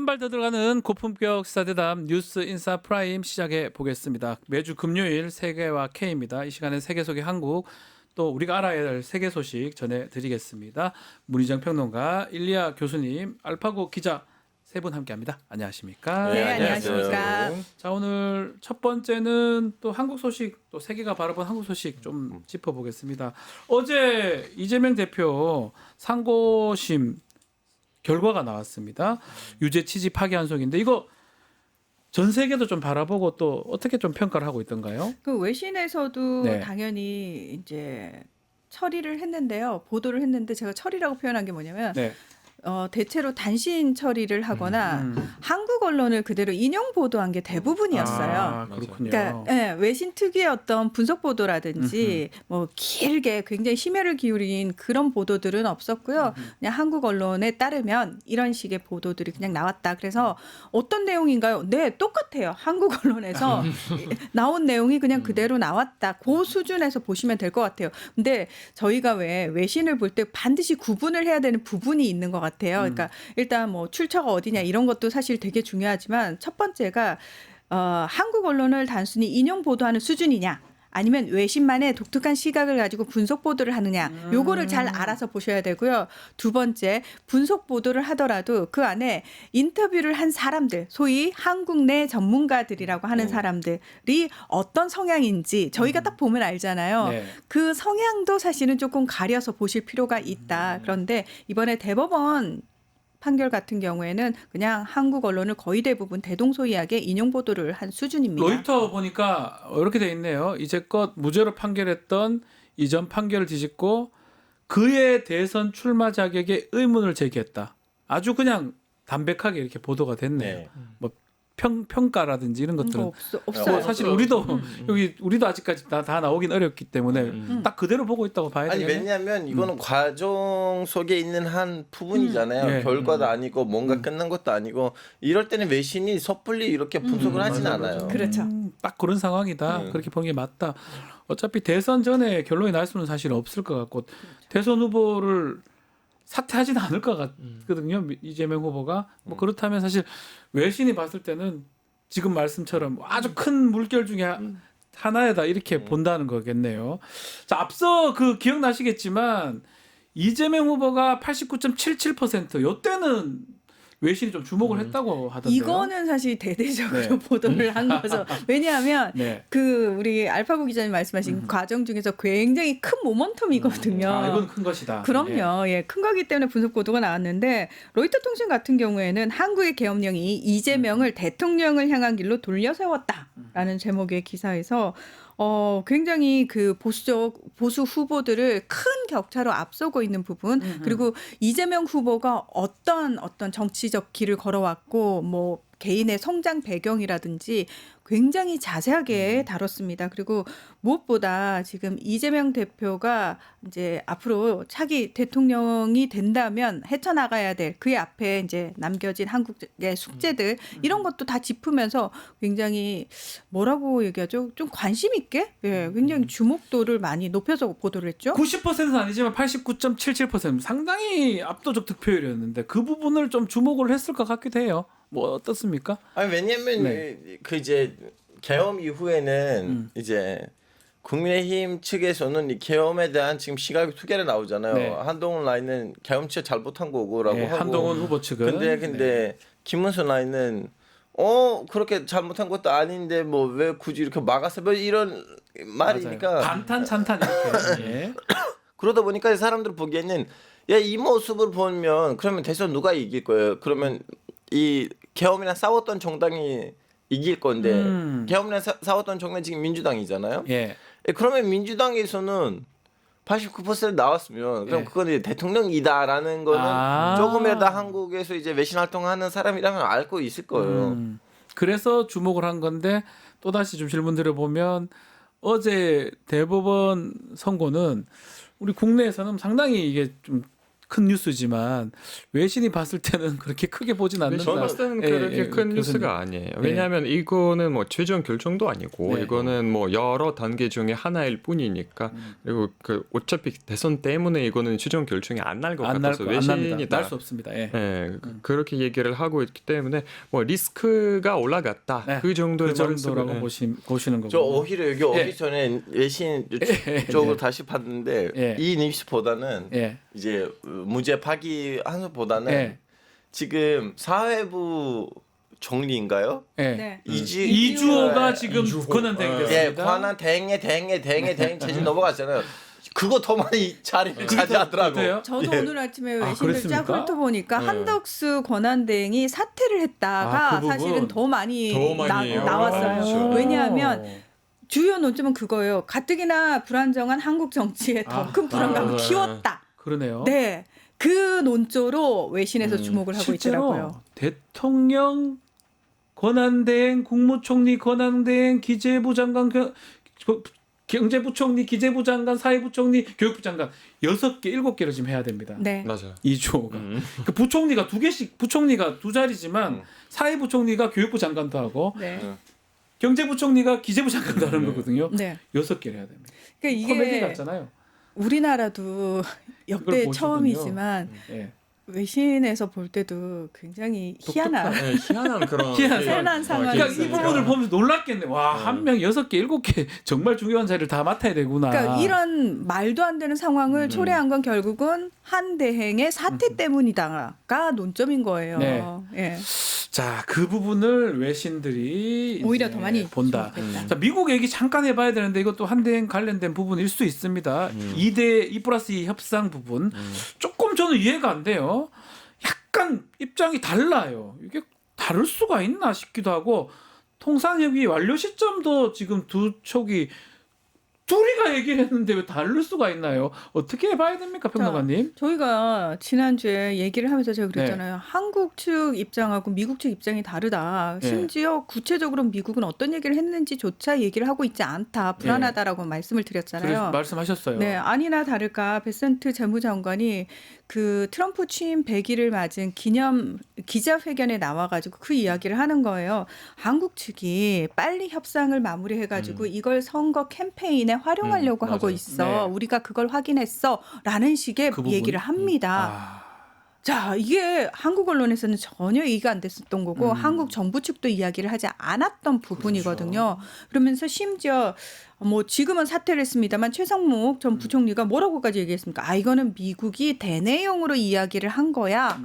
한 발 더 들어가는 고품격 시사대담 뉴스 인사 프라임 시작해 보겠습니다. 매주 금요일 세계와 K입니다. 이 시간은 세계 속의 한국 또 우리가 알아야 할 세계 소식 전해드리겠습니다. 문희정 평론가, 일리아 교수님, 알파고 기자 세 분 함께합니다. 안녕하십니까? 네, 안녕하십니까. 자, 오늘 첫 번째는 또 한국 소식, 또 세계가 바라본 한국 소식 좀 짚어보겠습니다. 어제 이재명 대표 상고심 결과가 나왔습니다. 유죄 취지 파기환송인데 이거 전 세계도 좀 바라보고 또 어떻게 좀 평가를 하고 있던가요? 그 외신에서도 네. 당연히 이제 처리를 했는데요. 보도를 했는데 제가 처리라고 표현한 게 뭐냐면 네. 대체로 단신 처리를 하거나 한국 언론을 그대로 인용 보도한 게 대부분이었어요. 아, 그렇군요. 그러니까 외신 특유의 어떤 분석 보도라든지 뭐 길게 굉장히 심혈을 기울인 그런 보도들은 없었고요. 그냥 한국 언론에 따르면 이런 식의 보도들이 그냥 나왔다. 그래서 어떤 내용인가요? 네, 똑같아요. 한국 언론에서 나온 내용이 그냥 그대로 나왔다. 그 수준에서 보시면 될 것 같아요. 근데 저희가 왜 외신을 볼 때 반드시 구분을 해야 되는 부분이 있는 것 같아요. 그러니까 일단 뭐 출처가 어디냐 이런 것도 사실 되게 중요하지만 첫 번째가 한국 언론을 단순히 인용 보도하는 수준이냐 아니면 외신만의 독특한 시각을 가지고 분석 보도를 하느냐 요거를 잘 알아서 보셔야 되고요. 두 번째 분석 보도를 하더라도 그 안에 인터뷰를 한 사람들 소위 한국 내 전문가들이라고 하는 사람들이 어떤 성향인지 저희가 딱 보면 알잖아요. 네. 그 성향도 사실은 조금 가려서 보실 필요가 있다. 그런데 이번에 대법원 판결 같은 경우에는 그냥 한국 언론을 거의 대부분 대동소이하게 인용 보도를 한 수준입니다. 로이터 보니까 이렇게 돼 있네요. 이제껏 무죄로 판결했던 이전 판결을 뒤집고 그의 대선 출마 자격에 의문을 제기했다. 아주 그냥 담백하게 이렇게 보도가 됐네요. 네. 뭐 평가라든지 이런 것들은 없어요. 사실 우리도 여기 우리도 아직까지 다 나오긴 어렵기 때문에 딱 그대로 보고 있다고 봐야 아니 되겠네. 왜냐하면 이거는 과정 속에 있는 한 부분이잖아요. 네. 결과도 아니고 뭔가 끝난 것도 아니고 이럴 때는 외신이 섣불리 이렇게 분석을 하진 않아요. 그렇죠. 딱 그런 상황이다. 그렇게 보는 게 맞다. 어차피 대선 전에 결론이 날 수는 사실 없을 것 같고 대선 후보를 사퇴하지는 않을 것 같거든요. 이재명 후보가. 뭐 그렇다면 사실 외신이 봤을 때는 지금 말씀처럼 아주 큰 물결 중에 하나에다 이렇게 본다는 거겠네요. 자, 앞서 그 기억나시겠지만 이재명 후보가 89.77% 요때는 외신이 좀 주목을 했다고 하던데요. 이거는 사실 대대적으로 네. 보도를 한 거죠. 왜냐하면 네. 그 우리 알파고 기자님 말씀하신 과정 중에서 굉장히 큰 모멘텀이거든요. 아, 이건 큰 것이다. 그럼요. 예, 큰 거기 때문에 분석 보도가 나왔는데 로이터 통신 같은 경우에는 한국의 계엄령이 이재명을 대통령을 향한 길로 돌려 세웠다라는 제목의 기사에서 굉장히 그 보수 후보들을 큰 격차로 앞서고 있는 부분 그리고 이재명 후보가 어떤 정치적 길을 걸어왔고 뭐 개인의 성장 배경이라든지 굉장히 자세하게 다뤘습니다. 그리고 무엇보다 지금 이재명 대표가 이제 앞으로 차기 대통령이 된다면 헤쳐나가야 될 그의 앞에 이제 남겨진 한국의 숙제들 이런 것도 다 짚으면서 굉장히 뭐라고 얘기하죠? 좀 관심 있게 굉장히 주목도를 많이 높여서 보도를 했죠. 90%는 아니지만 89.77% 상당히 압도적 득표율이었는데 그 부분을 좀 주목을 했을 것 같기도 해요. 뭐 어떻습니까? 아니 왜냐면 네. 그 이제 계엄 이후에는 이제 국민의힘 측에서는 이 계엄에 대한 지금 시각이 두 개로 나오잖아요. 네. 한동훈 라인은 계엄 측 잘못한 거고라고 네, 하고 한동훈 후보 측은 근데 김문수 라인은 그렇게 잘못한 것도 아닌데 뭐 왜 굳이 이렇게 막았어? 뭐 이런 말이니까 맞아요. 반탄 찬탄 이렇게. 예. 그러다 보니까 사람들 보기에는 야, 이 모습을 보면 그러면 대선 누가 이길 거예요? 그러면 이 계엄이랑 싸웠던 정당이 이길 건데 계엄이랑 싸웠던 정당이 지금 민주당이잖아요. 예. 그러면 민주당에서는 89% 나왔으면 그럼 예. 그건 이제 대통령이다라는 거는 조금이라도 한국에서 이제 외신 활동하는 사람이라면 알고 있을 거예요. 그래서 주목을 한 건데 또다시 좀 질문 드려보면 어제 대법원 선고는 우리 국내에서는 상당히 이게 좀 큰 뉴스지만 외신이 봤을 때는 그렇게 크게 보진 않는다. 저는 봤을 때는 그렇게 큰 뉴스가 아니에요. 왜냐하면 이거는 뭐 최종 결정도 아니고 네. 이거는 뭐 여러 단계 중에 하나일 뿐이니까 그리고 그 어차피 대선 때문에 이거는 최종 결정이 안 날 것 같아서 외신이 다 날수 없습니다. 예. 그렇게 얘기를 하고 있기 때문에 뭐 리스크가 올라갔다 네. 그 정도의 그 정도라고 보시는 거고. 저 오히려 여기 오기 전에 외신 쪽으로 예. 다시 봤는데 예. 이 뉴스보다는 예. 이제 문제 파기한 것보다는 예. 지금 사회부 정리인가요? 예. 네. 이주호가 지금 권한대행이 예, 됐습니다. 관한 대행에 체질 넘어갔잖아요. 그거 더 많이 자리를 차지하더라고. 그래요? 저도 예. 오늘 아침에 외신들 쫙 그랬습니까? 훑어보니까 네. 한덕수 권한대행이 사퇴를 했다가 그 부분 사실은 더 많이, 나왔어요. 나왔어요. 그렇죠. 왜냐하면 주요 논점은 그거예요. 가뜩이나 불안정한 한국 정치에 더 큰 불안감을 맞아요. 키웠다. 그러네요. 네, 그 논조로 외신에서 주목을 하고 실제로 있더라고요. 대통령 권한대행, 국무총리 권한대행, 기재부 장관, 경제부총리, 기재부 장관, 사회부총리, 교육부 장관 6개, 7개를 지금 해야 됩니다. 네. 맞아요. 이주호가. 그 부총리가 2개씩, 부총리가 2자리지만 사회부총리가 교육부 장관도 하고 네. 경제부총리가 기재부 장관도 하는 거거든요. 네. 6개를 해야 됩니다. 그러니까 코미디 이게 같잖아요. 우리나라도 그걸 역대 보시군요. 처음이지만 예. 외신에서 볼 때도 굉장히 희한한 네, 희한한 그런 희한한 상황이 그러니까 이 있습니다. 부분을 보면서 놀랐겠네. 와, 한 명 6개, 7개 정말 중요한 자리를 다 맡아야 되구나. 그러니까 이런 말도 안 되는 상황을 초래한 건 결국은 한 대행의 사태 때문이다가 논점인 거예요. 네. 예. 자, 그 부분을 외신들이 오히려 이제 더 많이 본다. 주목했다. 자, 미국 얘기 잠깐 해봐야 되는데 이것도 한대행 관련된 부분일 수 있습니다. 2+2 협상 부분 조금 저는 이해가 안 돼요. 약간 입장이 달라요. 이게 다를 수가 있나 싶기도 하고 통상협의 완료 시점도 지금 두 촉이 둘이가 얘기를 했는데 왜 다를 수가 있나요? 어떻게 해봐야 됩니까, 평론가님? 저희가 지난주에 얘기를 하면서 제가 네. 그랬잖아요. 한국 측 입장하고 미국 측 입장이 다르다. 네. 심지어 구체적으로 미국은 어떤 얘기를 했는지조차 얘기를 하고 있지 않다. 불안하다라고 말씀을 드렸잖아요. 그래서 말씀하셨어요. 네, 아니나 다를까 베센트 재무장관이 그 트럼프 취임 100일을 맞은 기념 기자회견에 나와가지고 그 이야기를 하는 거예요. 한국 측이 빨리 협상을 마무리해가지고 이걸 선거 캠페인에 활용하려고 하고 맞아요. 있어. 네. 우리가 그걸 확인했어라는 식의 그 부분? 얘기를 합니다. 자, 이게 한국 언론에서는 전혀 이해가 안 됐었던 거고 한국 정부 측도 이야기를 하지 않았던 부분이거든요. 그러면서 심지어 뭐 지금은 사퇴를 했습니다만 최성목 전 부총리가 뭐라고까지 얘기했습니까? 아, 이거는 미국이 대내용으로 이야기를 한 거야.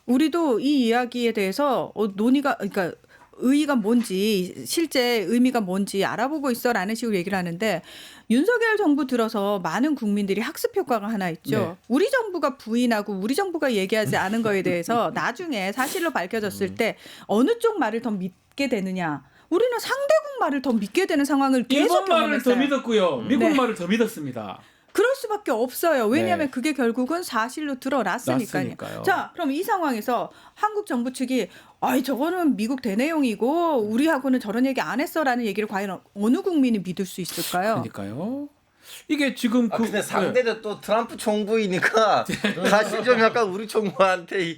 우리도 이 이야기에 대해서 논의가 그러니까 의의가 뭔지 실제 의미가 뭔지 알아보고 있어라는 식으로 얘기를 하는데 윤석열 정부 들어서 많은 국민들이 학습 효과가 하나 있죠. 네. 우리 정부가 부인하고 우리 정부가 얘기하지 않은 거에 대해서 나중에 사실로 밝혀졌을 때 어느 쪽 말을 더 믿게 되느냐. 우리는 상대국 말을 더 믿게 되는 상황을 계속 일본 말을 더 경험했어요. 믿었고요. 미국 네. 말을 더 믿었습니다. 그럴 수밖에 없어요. 왜냐하면 네. 그게 결국은 사실로 드러났으니까요. 났으니까요. 자, 그럼 이 상황에서 한국 정부 측이 아이 저거는 미국 대내용이고 우리하고는 저런 얘기 안 했어라는 얘기를 과연 어느 국민이 믿을 수 있을까요? 그러니까요. 이게 지금 근데 상대도 또 트럼프 정부이니까 사실 좀 약간 우리 정부한테 이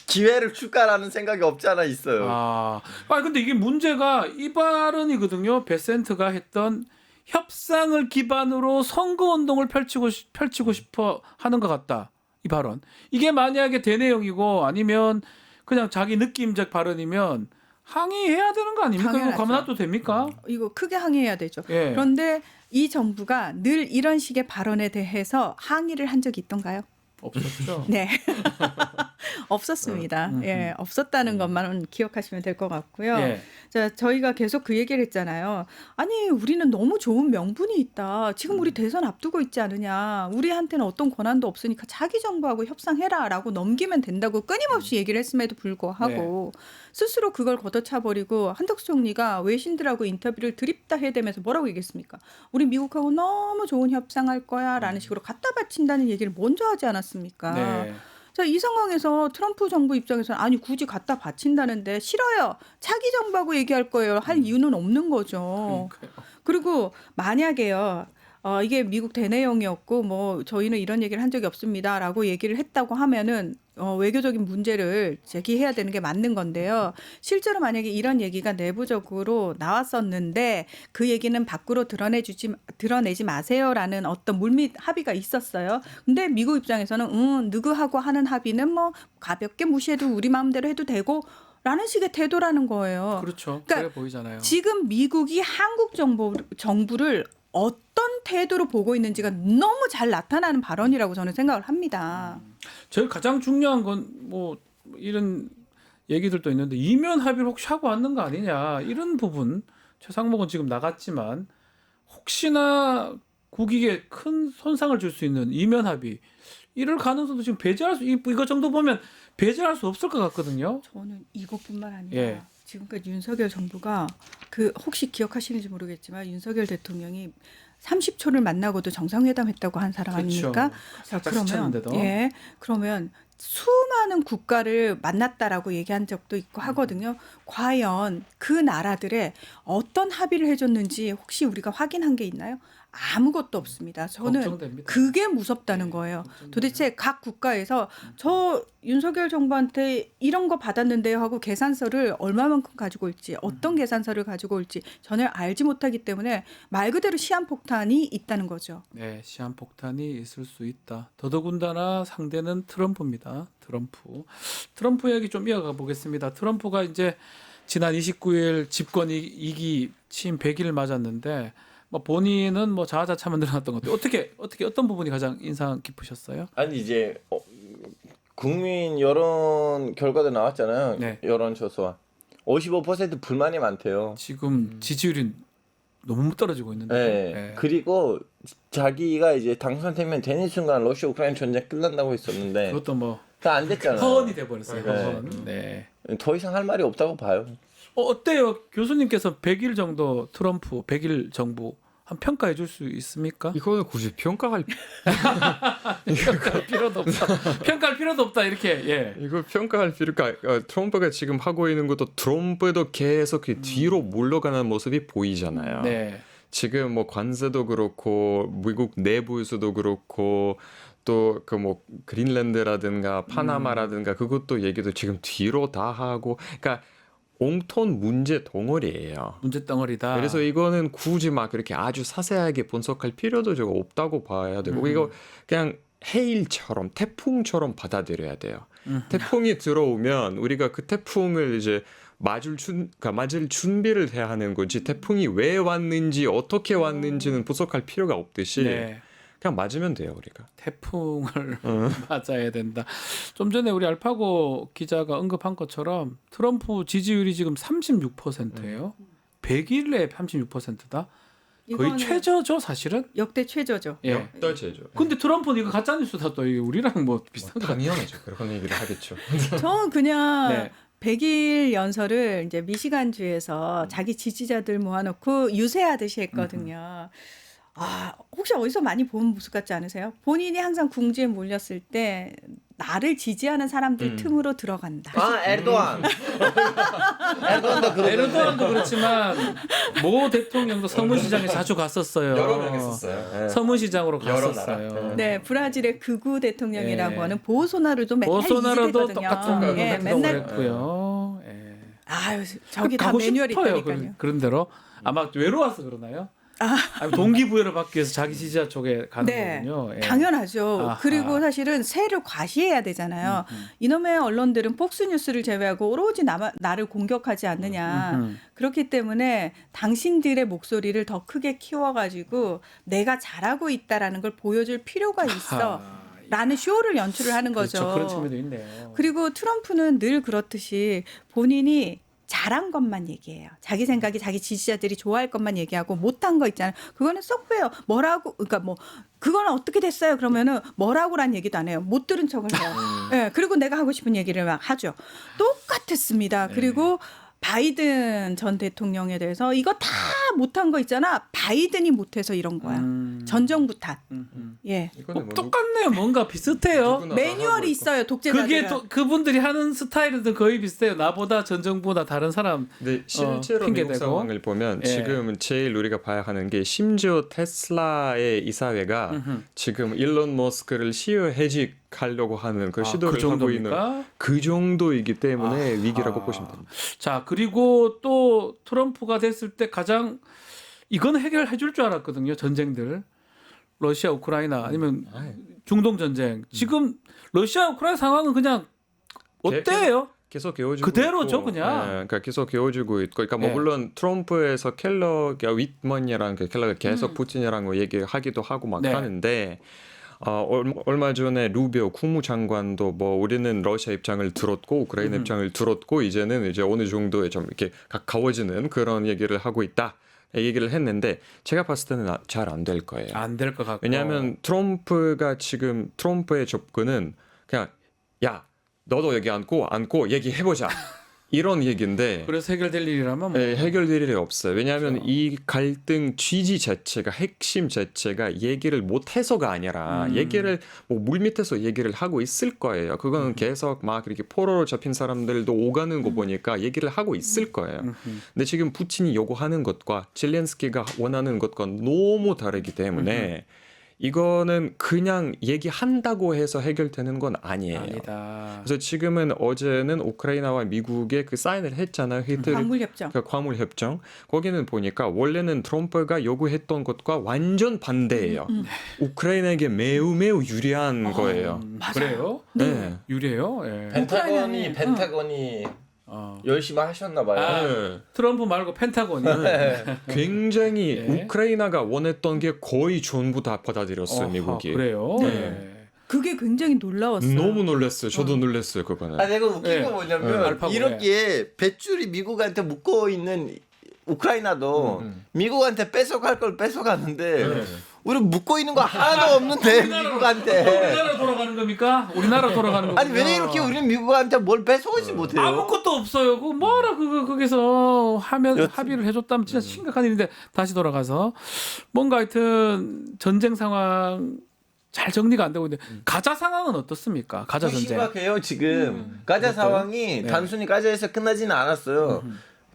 기회를 줄까라는 생각이 없지 않아 있어요. 근데 이게 문제가 이 발언이거든요. 베센트가 했던 협상을 기반으로 선거 운동을 펼치고 싶어 하는 것 같다. 이 발언. 이게 만약에 대내용이고 아니면 그냥 자기 느낌적 발언이면 항의해야 되는 거 아닙니까? 이거 당연하죠. 가만 놔도 됩니까? 이거 크게 항의해야 되죠. 예. 그런데 이 정부가 늘 이런 식의 발언에 대해서 항의를 한 적이 있던가요? 없었죠. 네. 없었습니다. 예, 없었다는 것만은 기억하시면 될 것 같고요. 예. 자, 저희가 계속 그 얘기를 했잖아요. 아니, 우리는 너무 좋은 명분이 있다. 지금 우리 대선 앞두고 있지 않으냐. 우리한테는 어떤 권한도 없으니까 자기 정부하고 협상해라라고 넘기면 된다고 끊임없이 얘기를 했음에도 불구하고 스스로 그걸 걷어차버리고 한덕수 총리가 외신들하고 인터뷰를 드립다 해대면서 뭐라고 얘기했습니까? 우리 미국하고 너무 좋은 협상할 거야 라는 식으로 갖다 바친다는 얘기를 먼저 하지 않았습니까? 네. 자, 이 상황에서 트럼프 정부 입장에서는 아니 굳이 갖다 바친다는데 싫어요. 차기 정부하고 얘기할 거예요. 할 이유는 없는 거죠. 그리고 만약에요. 이게 미국 대내용이었고 뭐 저희는 이런 얘기를 한 적이 없습니다라고 얘기를 했다고 하면은 외교적인 문제를 제기해야 되는 게 맞는 건데요. 실제로 만약에 이런 얘기가 내부적으로 나왔었는데 그 얘기는 밖으로 드러내지 마세요라는 어떤 물밑 합의가 있었어요. 근데 미국 입장에서는 누구하고 하는 합의는 뭐 가볍게 무시해도 우리 마음대로 해도 되고 라는 식의 태도라는 거예요. 그렇죠. 그러니까 그래 보이잖아요. 지금 미국이 한국 정부를 어떤 태도로 보고 있는지가 너무 잘 나타나는 발언이라고 저는 생각을 합니다. 제일 가장 중요한 건 뭐 이런 얘기들도 있는데 이면 합의를 혹시 하고 왔는 거 아니냐 이런 부분. 최상목은 지금 나갔지만 혹시나 국익에 큰 손상을 줄 수 있는 이면 합의 이럴 가능성도 지금 배제할 수 이거 정도 보면 배제할 수 없을 것 같거든요. 저는 이것뿐만 아니라 예. 지금까지 윤석열 정부가 그 혹시 기억하시는지 모르겠지만 윤석열 대통령이 30초를 만나고도 정상회담했다고 한 사람 그렇죠. 아닙니까? 자, 그러면 수많은 국가를 만났다라고 얘기한 적도 있고 하거든요. 과연 그 나라들의 어떤 합의를 해줬는지 혹시 우리가 확인한 게 있나요? 아무것도 없습니다. 저는 걱정됩니다. 그게 무섭다는 거예요. 도대체 각 국가에서 저 윤석열 정부한테 이런 거 받았는데요 하고 계산서를 얼마만큼 가지고 올지 어떤 계산서를 가지고 올지 전혀 알지 못하기 때문에 말 그대로 시한폭탄이 있다는 거죠. 네, 시한폭탄이 있을 수 있다. 더더군다나 상대는 트럼프입니다. 트럼프 얘기 좀 이어가 보겠습니다. 트럼프가 이제 지난 29일 집권 2기 취임 100일을 맞았는데 뭐 본인은 뭐 자화자찬만 늘어났던 것도 어떻게 어떤 부분이 가장 인상 깊으셨어요? 아니 이제 국민 여론 결과도 나왔잖아요. 네. 여론조사 55% 불만이 많대요. 지금 지지율이 너무 떨어지고 있는데. 네. 네. 그리고 자기가 이제 당선되면 되는 순간 러시아 우크라이나 전쟁 끝난다고 했었는데 그것도 뭐 다 안 됐잖아요. 허언이 돼버렸어요. 네. 허언. 네. 더 이상 할 말이 없다고 봐요. 어때요? 교수님께서 100일 정도 트럼프 100일 정부 한 평가해 줄 수 있습니까? 이거는 굳이 평가할 필요도 없다. 평가할 필요도 없다. 이렇게. 예. 이거 평가할 필요가 트럼프가 지금 하고 있는 것도 트럼프도 계속 그 뒤로 물러가는 모습이 보이잖아요. 네. 지금 뭐 관세도 그렇고 미국 내부에서도 그렇고 또 그 뭐 그린랜드라든가 파나마라든가 그것도 얘기도 지금 뒤로 다 하고 그러니까 온통 문제 덩어리예요. 문제 덩어리다. 그래서 이거는 굳이 막 그렇게 아주 자세하게 분석할 필요도 좀 없다고 봐야 되고 이거 그냥 해일처럼 태풍처럼 받아들여야 돼요. 태풍이 들어오면 우리가 그 태풍을 이제 맞을 준비를 해야 하는 거지 태풍이 왜 왔는지 어떻게 왔는지는 분석할 필요가 없듯이 네. 그냥 맞으면 돼요 우리가. 태풍을 맞아야 된다. 좀 전에 우리 알파고 기자가 언급한 것처럼 트럼프 지지율이 지금 36%예요. 100일에 36%다. 거의 최저죠, 사실은. 역대 최저죠. 예. 역대 최저. 근데 트럼프는 이거 가짜 뉴스다 또 우리랑 뭐 비슷한 거 당연하죠. 그런 얘기를 하겠죠. 저는 그냥 네. 100일 연설을 이제 미시간주에서 자기 지지자들 모아놓고 유세하듯이 했거든요. 혹시 어디서 많이 본 모습 같지 않으세요? 본인이 항상 궁지에 몰렸을 때 나를 지지하는 사람들 틈으로 들어간다. 에르도안. 에르도안도 그렇지만 모 대통령도 서문시장에 자주 갔었어요. 여러 명 했었어요. 서문시장으로 갔었어요. 네, 브라질의 극우 대통령이라고 예. 하는 보소나루도 맨날 보소나루도 이직했거든요. 똑같은 예, 맨날 그랬고요. 예. 아유, 저기 다 가고 매뉴얼이 싶어요. 있다니까요. 그런 대로 아마 외로워서 그러나요? 아니, 동기부여를 받기 위해서 자기 지지자 쪽에 가는 거군요. 예. 당연하죠. 아하. 그리고 사실은 세를 과시해야 되잖아요. 이놈의 언론들은 폭스뉴스를 제외하고 오로지 나를 공격하지 않느냐. 그렇기 때문에 당신들의 목소리를 더 크게 키워가지고 내가 잘하고 있다라는 걸 보여줄 필요가 있어. 라는 쇼를 연출을 하는 거죠. 그렇죠. 그런 측면도 있네요. 그리고 트럼프는 늘 그렇듯이 본인이 잘한 것만 얘기해요. 자기 생각이 자기 지지자들이 좋아할 것만 얘기하고 못한 거 있잖아요. 그거는 쏙 빼요. 뭐라고 그러니까 뭐 그거는 어떻게 됐어요? 그러면은 뭐라고란 얘기도 안 해요. 못 들은 척을 해요. 네, 그리고 내가 하고 싶은 얘기를 막 하죠. 똑같았습니다. 그리고 바이든 전 대통령에 대해서 이거 다 못한 거 있잖아. 바이든이 못해서 이런 거야. 전 정부 탓. 예. 이거는 뭐 똑같네요. 뭔가 비슷해요. 매뉴얼이 있어요. 독재자들은. 그게 또 그분들이 하는 스타일은 거의 비슷해요. 나보다 전 정부나 다른 사람 근데 실제로 미국 핑계대고. 상황을 보면 예. 지금 제일 우리가 봐야 하는 게 심지어 테슬라의 이사회가 지금 일론 머스크를 CEO 해직하려고 하는 그 시도를 그 하고 있는 정도입니까? 그 정도이기 때문에 위기라고 보시면 됩니다. 자, 그리고 또 트럼프가 됐을 때 가장 이건 해결해 줄 줄 알았거든요. 전쟁들. 러시아, 우크라이나 아니면 중동 전쟁. 지금 러시아, 우크라이나 상황은 그냥 어때요? 계속 개워지고 그대로죠, 있고, 그냥. 예, 그러니까 계속 개워지고 있고, 그러니까 뭐 예. 물론 트럼프에서 켈러가 윗먼이랑 켈러가 계속 푸틴이랑 뭐 얘기하기도 하고 막 네. 하는데. 얼마 전에 루비오 국무장관도 뭐 우리는 러시아 입장을 들었고 우크라이나 입장을 들었고 이제는 이제 어느 정도의 좀 이렇게 가까워지는 그런 얘기를 하고 있다. 얘기를 했는데 제가 봤을 때는 잘 안 될 거예요. 안 될 것 같고. 왜냐하면 트럼프가 지금 트럼프의 접근은 그냥 야 너도 여기 앉고 얘기해보자 이런 얘기인데 그래서 해결될 일이라면 뭐. 네, 해결될 일이 없어요. 왜냐하면 그렇죠. 이 갈등 취지 자체가 핵심 자체가 얘기를 못해서가 아니라 얘기를 뭐 물밑에서 얘기를 하고 있을 거예요. 그거는 계속 막 이렇게 포로로 잡힌 사람들도 오가는 거 보니까 얘기를 하고 있을 거예요. 근데 지금 푸틴이 요구하는 것과 젤렌스키가 원하는 것과 너무 다르기 때문에 이거는 그냥 얘기한다고 해서 해결되는 건 아니에요. 아니다. 그래서 지금은 어제는 우크라이나와 미국에 그 사인을 했잖아요. 광물협정. 그 광물협정. 거기는 보니까 원래는 트럼프가 요구했던 것과 완전 반대예요. 우크라이나에게 매우 유리한 거예요. 그래요? 네. 유리해요? 예. 펜타곤이 열심히 하셨나 봐요. 네. 트럼프 말고 펜타곤이 굉장히 네. 우크라이나가 원했던 게 거의 전부 다 받아들였어요, 미국이. 그래요? 네. 예. 그게 굉장히 놀라웠어요. 너무 놀랐어요. 저도 놀랐어요, 그거는. 아, 내가 웃긴 거 뭐냐면 알파고, 이렇게 뱃줄이 미국한테 묶어 있는 우크라이나도 미국한테 뺏어갈 걸 뺏어갔는데 우리 묶고 있는 거 하나도 없는데 미국한테. 우리나라 돌아가는 겁니까? 우리나라 돌아가는 거군요. 아니 왜 이렇게 우리는 미국한테 뭘 뺏어오지 못해요? 아무것도 없어요. 그 뭐라 거기서 하면 합의를 해줬다면 진짜 심각한 일인데 다시 돌아가서 뭔가 하여튼 전쟁 상황 잘 정리가 안 되고 있는데 가자 상황은 어떻습니까? 가자 전쟁. 심각해요 지금. 가자 어때요? 상황이 네. 단순히 가자에서 끝나지는 않았어요.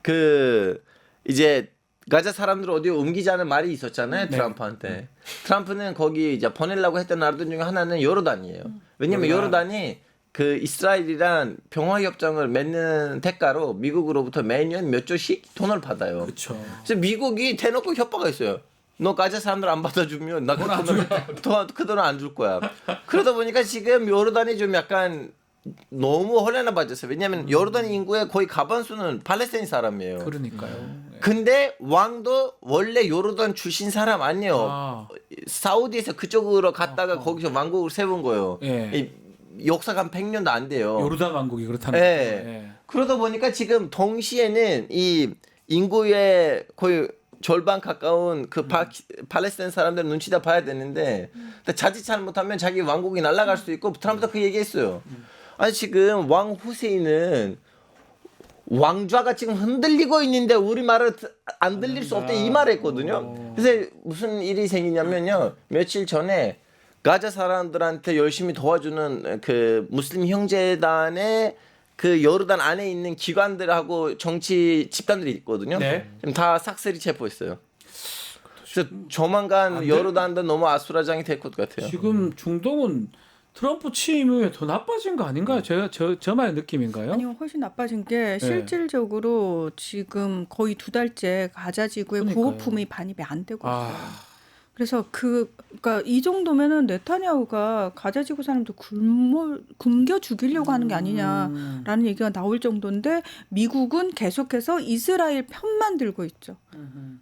그 이제 가자 사람들 어디 옮기자는 말이 있었잖아요. 네. 트럼프한테. 트럼프는 거기 이제 보내려고 했던 나라들 중에 하나는 요르단이에요. 왜냐면 요르단이 그 이스라엘이랑 평화협정을 맺는 대가로 미국으로부터 매년 몇 조씩 돈을 받아요. 그렇죠. 그래서 미국이 대놓고 협박했어요. 너 가자 사람들 안 받아주면 나 그 돈을 안 줄 거야. 그러다 보니까 지금 요르단이 좀 약간 너무 혼란에 빠졌어요. 왜냐하면 요르단 인구의 거의 과반수는 팔레스타인 사람이에요. 그러니까요. 근데 왕도 원래 요르단 출신 사람 아니에요. 사우디에서 그쪽으로 갔다가 거기서 왕국을 세운 거예요. 이 역사가 한 100년도 안 돼요. 요르단 왕국이 그렇다는 예. 거죠. 예. 그러다 보니까 지금 동시에는 이 인구의 거의 절반 가까운 그 팔레스타인 사람들 눈치 다 봐야 되는데 자칫 잘못하면 자기 왕국이 날아갈 수도 있고 트럼프도 그 얘기했어요. 아니 지금 왕 후세인은 왕좌가 지금 흔들리고 있는데 우리 말을 안 들릴 수 없다 이 말했거든요. 그래서 무슨 일이 생기냐면요. 며칠 전에 가자 사람들한테 열심히 도와주는 그 무슬림 형제단의 그 요르단 안에 있는 기관들하고 정치 집단들이 있거든요. 네. 다 싹쓸이 체포했어요. 그래서 조만간 요르단도 너무 아수라장이 될 것 같아요. 지금 중동은 트럼프 취임 후에 더 나빠진 거 아닌가요? 저만의 느낌인가요? 아니요, 훨씬 나빠진 게 실질적으로 지금 거의 2달째 가자 지구의 구호품이 반입이 안 되고 있어요. 그래서 그러니까 이 정도면은 네타냐후가 가자 지구 사람들 굶겨 죽이려고 하는 게 아니냐라는 얘기가 나올 정도인데 미국은 계속해서 이스라엘 편만 들고 있죠.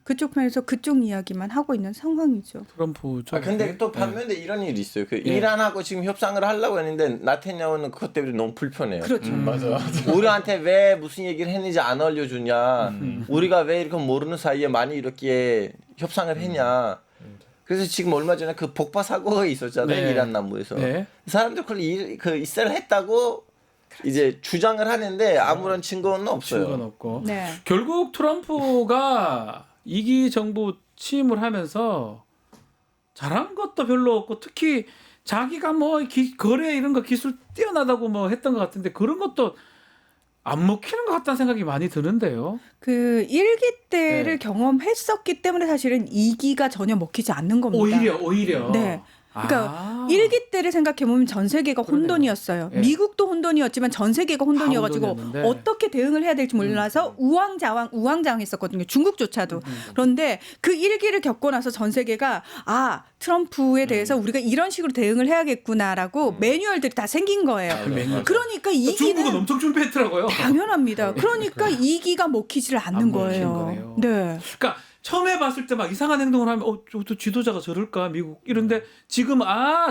그쪽 편에서 그쪽 이야기만 하고 있는 상황이죠. 트럼프. 근데 또 반면에 이런 일이 있어요. 그 이란하고 지금 협상을 하려고 했는데 나타냐후는 그것 때문에 너무 불편해요. 그렇죠. 맞아. 우리한테 왜 무슨 얘기를 했는지 안 알려주냐. 우리가 왜 이렇게 모르는 사이에 많이 이렇게 협상을 했냐. 그래서 지금 얼마 전에 그 폭파 사고가 있었잖아요. 네. 이란 남부에서. 네. 사람들 그 이스라엘 했다고 이제 주장을 하는데 아무런 증거는 없어요. 증거는 없고. 네. 결국 트럼프가 2기 정부 취임을 하면서 잘한 것도 별로 없고 특히 자기가 뭐 거래 이런 거 기술 뛰어나다고 뭐 했던 것 같은데 그런 것도 안 먹히는 것 같다는 생각이 많이 드는데요. 그 1기 때를 네. 경험했었기 때문에 사실은 2기가 전혀 먹히지 않는 겁니다. 오히려. 네. 그러니까 1기 때를 생각해 보면 전 세계가 그러네요. 혼돈이었어요. 예. 미국도 혼돈이었지만 전 세계가 혼돈이어가지고 혼돈이었는데. 어떻게 대응을 해야 될지 몰라서 우왕좌왕했었거든요. 중국조차도. 그런데 그 1기를 겪고 나서 전 세계가 트럼프에 대해서 우리가 이런 식으로 대응을 해야겠구나라고 매뉴얼들이 다 생긴 거예요. 그러니까 2기는 중국은 엄청 준비했더라고요. 당연합니다. 그러니까 2기가 먹히지를 않는 안 먹힌 거예요. 거네요. 네. 그러니까 처음에 봤을 때 막 이상한 행동을 하면 저도 지도자가 저럴까 미국 이런데 지금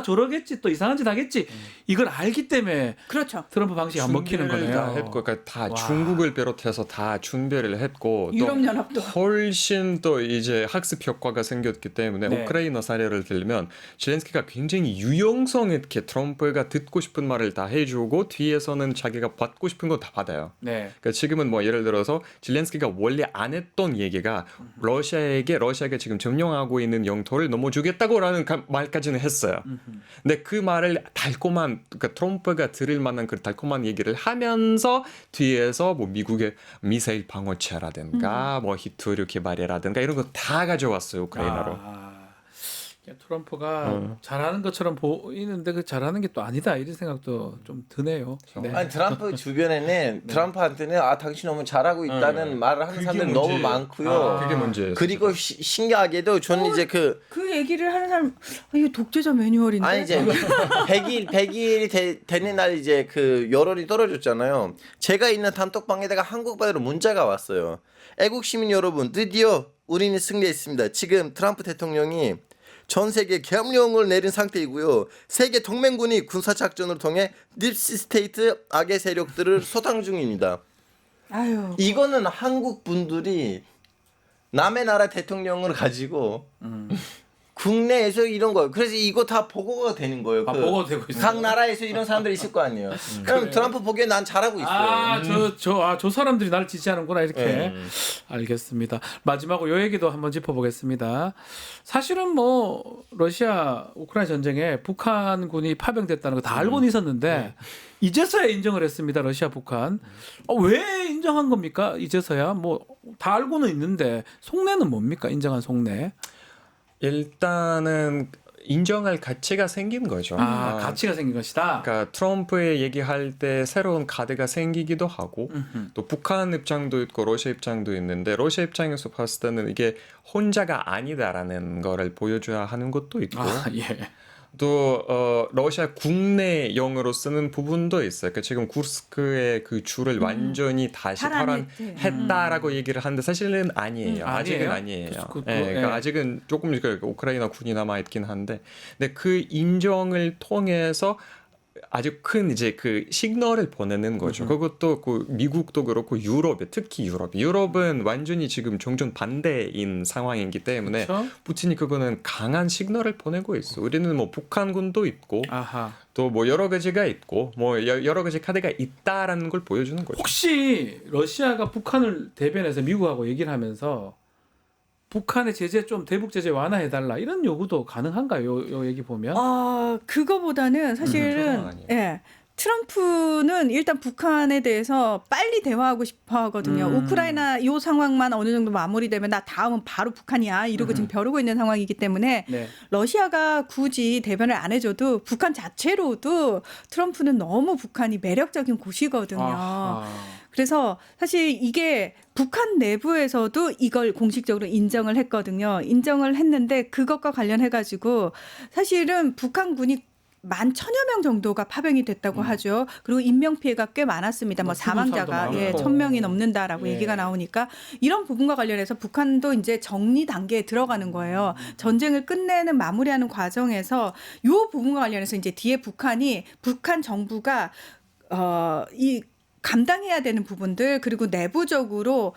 저러겠지 또 이상한 짓 하겠지 이걸 알기 때문에 그렇죠. 트럼프 방식이 안 먹히는 준비를 거네요. 다 했고, 그러니까 다 와. 중국을 비롯해서 다 준비를 했고 또 유럽연합도 훨씬 또 이제 학습 효과가 생겼기 때문에 네. 우크라이나 사례를 들면 젤렌스키가 굉장히 유용성 있게 트럼프가 듣고 싶은 말을 다 해주고 뒤에서는 자기가 받고 싶은 거 다 받아요. 네. 그러니까 지금은 뭐 예를 들어서 젤렌스키가 원래 안 했던 얘기가 러시아가 지금 점령하고 있는 영토를 넘어주겠다고라는 말까지는 했어요. 근데 그 말을 그러니까 트럼프가 들을 만한 그 달콤한 얘기를 하면서 뒤에서 뭐 미국의 미사일 방어체라든가 뭐 히트류 개발이라든가 이런 거 다 가져왔어요 우크라이나로. 트럼프가 잘하는 것처럼 보이는데 그 잘하는 게 또 아니다 이런 생각도 좀 드네요. 네. 아니 트럼프 주변에는 트럼프한테는 당신 너무 잘하고 있다는 말을 하는 사람들이 너무 많고요. 그게 문제예요. 그리고 신기하게도 저는 이제 그 얘기를 하는 사람 이거 독재자 매뉴얼인데. 아니 이제 100일이 되는 날 이제 그 여론이 떨어졌잖아요. 제가 있는 단톡방에다가 한국말로 문자가 왔어요. 애국 시민 여러분, 드디어 우리는 승리했습니다. 지금 트럼프 대통령이 전 세계 계엄령을 내린 상태이고요. 세계 동맹군이 군사작전을 통해 딥스테이트 악의 세력들을 소탕 중입니다. 아유. 이거는 한국 분들이 남의 나라 대통령을 가지고 국내에서 이런 거 그래서 이거 다 보고가 되는 거예요. 보고 되고 있어요. 각 나라에서 이런 사람들이 있을 거 아니에요. 그럼 트럼프 보기에 난 잘하고 있어요. 저 사람들이 날 지지하는구나 이렇게 알겠습니다. 마지막으로 요 얘기도 한번 짚어보겠습니다. 사실은 뭐 러시아 우크라이나 전쟁에 북한군이 파병됐다는 거 다 알고는 있었는데 이제서야 인정을 했습니다. 러시아 북한. 왜 인정한 겁니까? 이제서야 뭐 다 알고는 있는데 속내는 뭡니까? 인정한 속내. 일단은 인정할 가치가 생긴 거죠. 가치가 생긴 것이다. 그러니까 트럼프의 얘기할 때 새로운 카드가 생기기도 하고 또 북한 입장도 있고 러시아 입장도 있는데 러시아 입장에서 봤을 때는 이게 혼자가 아니다라는 거를 보여줘야 하는 것도 있고 또 러시아 국내용으로 쓰는 부분도 있어요. 그러니까 지금 구르스크의 그 줄을 완전히 다시 탈환했다라고 얘기를 하는데 사실은 아니에요. 아직은 아니에요. 그러니까 아직은 조금 우크라이나 군이 남아 있긴 한데, 근데 그 인정을 통해서 아주 큰 이제 그 시그널을 보내는 거죠. 그것도 그 미국도 그렇고 특히 유럽은 완전히 지금 종전 반대인 상황이기 때문에 푸틴이 그거는 강한 시그널을 보내고 있어. 우리는 뭐 북한군도 있고 또 뭐 여러 가지가 있고 뭐 여러 가지 카드가 있다라는 걸 보여주는 거죠. 혹시 러시아가 북한을 대변해서 미국하고 얘기를 하면서 북한의 제재 좀 대북 제재 완화해달라 이런 요구도 가능한가요? 요 얘기 보면? 그거보다는 사실은 트럼프는 일단 북한에 대해서 빨리 대화하고 싶어 하거든요. 우크라이나 요 상황만 어느 정도 마무리되면 나 다음은 바로 북한이야 이러고 지금 벼르고 있는 상황이기 때문에 러시아가 굳이 대변을 안 해줘도 북한 자체로도 트럼프는 너무 북한이 매력적인 곳이거든요. 그래서 사실 이게 북한 내부에서도 이걸 공식적으로 인정을 했거든요. 인정을 했는데 그것과 관련해가지고 사실은 북한군이 11,000여 명 정도가 파병이 됐다고 하죠. 그리고 인명피해가 꽤 많았습니다. 뭐 사망자가 1,000명이 넘는다라고 얘기가 나오니까 이런 부분과 관련해서 북한도 이제 정리 단계에 들어가는 거예요. 전쟁을 끝내는 마무리하는 과정에서 이 부분과 관련해서 이제 뒤에 북한 정부가 이 감당해야 되는 부분들 그리고 내부적으로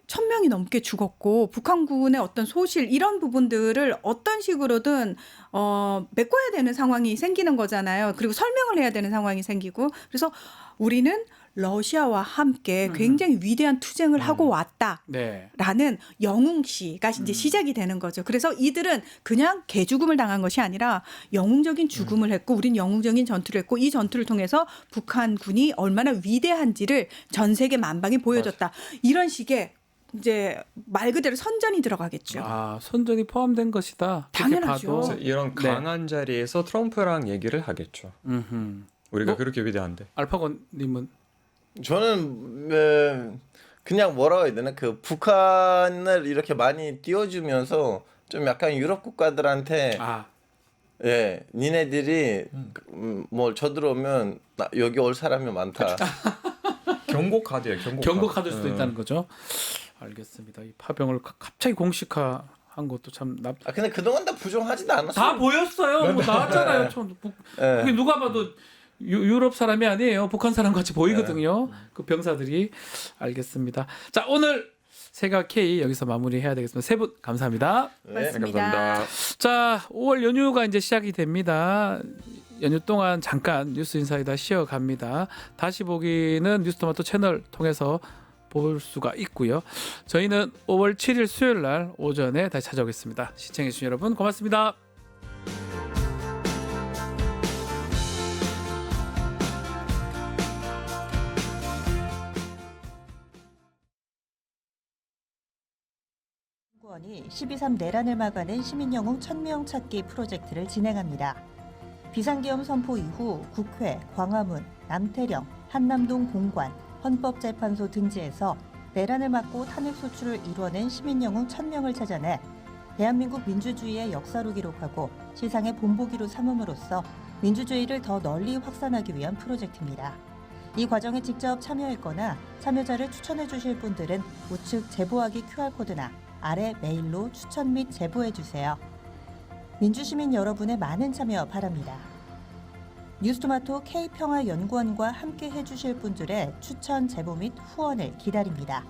1000명이 넘게 죽었고 북한군의 어떤 소실 이런 부분들을 어떤 식으로든 메꿔야 되는 상황이 생기는 거잖아요. 그리고 설명을 해야 되는 상황이 생기고 그래서 우리는 러시아와 함께 굉장히 위대한 투쟁을 하고 왔다라는 네. 영웅시가 이제 시작이 되는 거죠. 그래서 이들은 그냥 개죽음을 당한 것이 아니라 영웅적인 죽음을 했고 우린 영웅적인 전투를 했고 이 전투를 통해서 북한군이 얼마나 위대한지를 전 세계 만방에 보여줬다. 이런 식의 이제 말 그대로 선전이 들어가겠죠. 아, 선전이 포함된 것이다. 당연하죠. 봐도. 그래서 이런 강한 자리에서 트럼프랑 얘기를 하겠죠. 우리가 뭐, 그렇게 위대한데. 알파고님은 저는 그냥 뭐라고 해야 되나 그 북한을 이렇게 많이 띄워주면서 좀 약간 유럽 국가들한테 예 니네들이 뭐 저들어오면 여기 올 사람이 많다. 경고 카드예요. 경고 카드일 수도 있다는 거죠. 알겠습니다. 이 파병을 갑자기 공식화한 것도 참 근데 그동안 다 부정하지도 않았어요. 다 보였어요. 뭐 나왔잖아요. 그게 누가 봐도 유럽 사람이 아니에요. 북한 사람 같이 보이거든요. 그 병사들이. 알겠습니다. 자, 오늘 세가 K 여기서 마무리해야 되겠습니다. 세 분 감사합니다. 감사합니다. 자, 5월 연휴가 이제 시작이 됩니다. 연휴 동안 잠깐 뉴스 인사이다 쉬어갑니다. 다시 보기는 뉴스토마토 채널 통해서 볼 수가 있고요. 저희는 5월 7일 수요일 날 오전에 다시 찾아오겠습니다. 시청해주신 여러분 고맙습니다. 연구원이 12.3 내란을 막아낸 시민영웅 1000명 찾기 프로젝트를 진행합니다. 비상계엄 선포 이후 국회, 광화문, 남태령, 한남동 공관, 헌법재판소 등지에서 내란을 막고 탄핵소추를 이뤄낸 시민영웅 1000명을 찾아내 대한민국 민주주의의 역사로 기록하고 시상의 본보기로 삼음으로써 민주주의를 더 널리 확산하기 위한 프로젝트입니다. 이 과정에 직접 참여했거나 참여자를 추천해 주실 분들은 우측 제보하기 QR코드나 아래 메일로 추천 및 제보해 주세요. 민주시민 여러분의 많은 참여 바랍니다. 뉴스토마토 K평화연구원과 함께 해주실 분들의 추천 제보 및 후원을 기다립니다.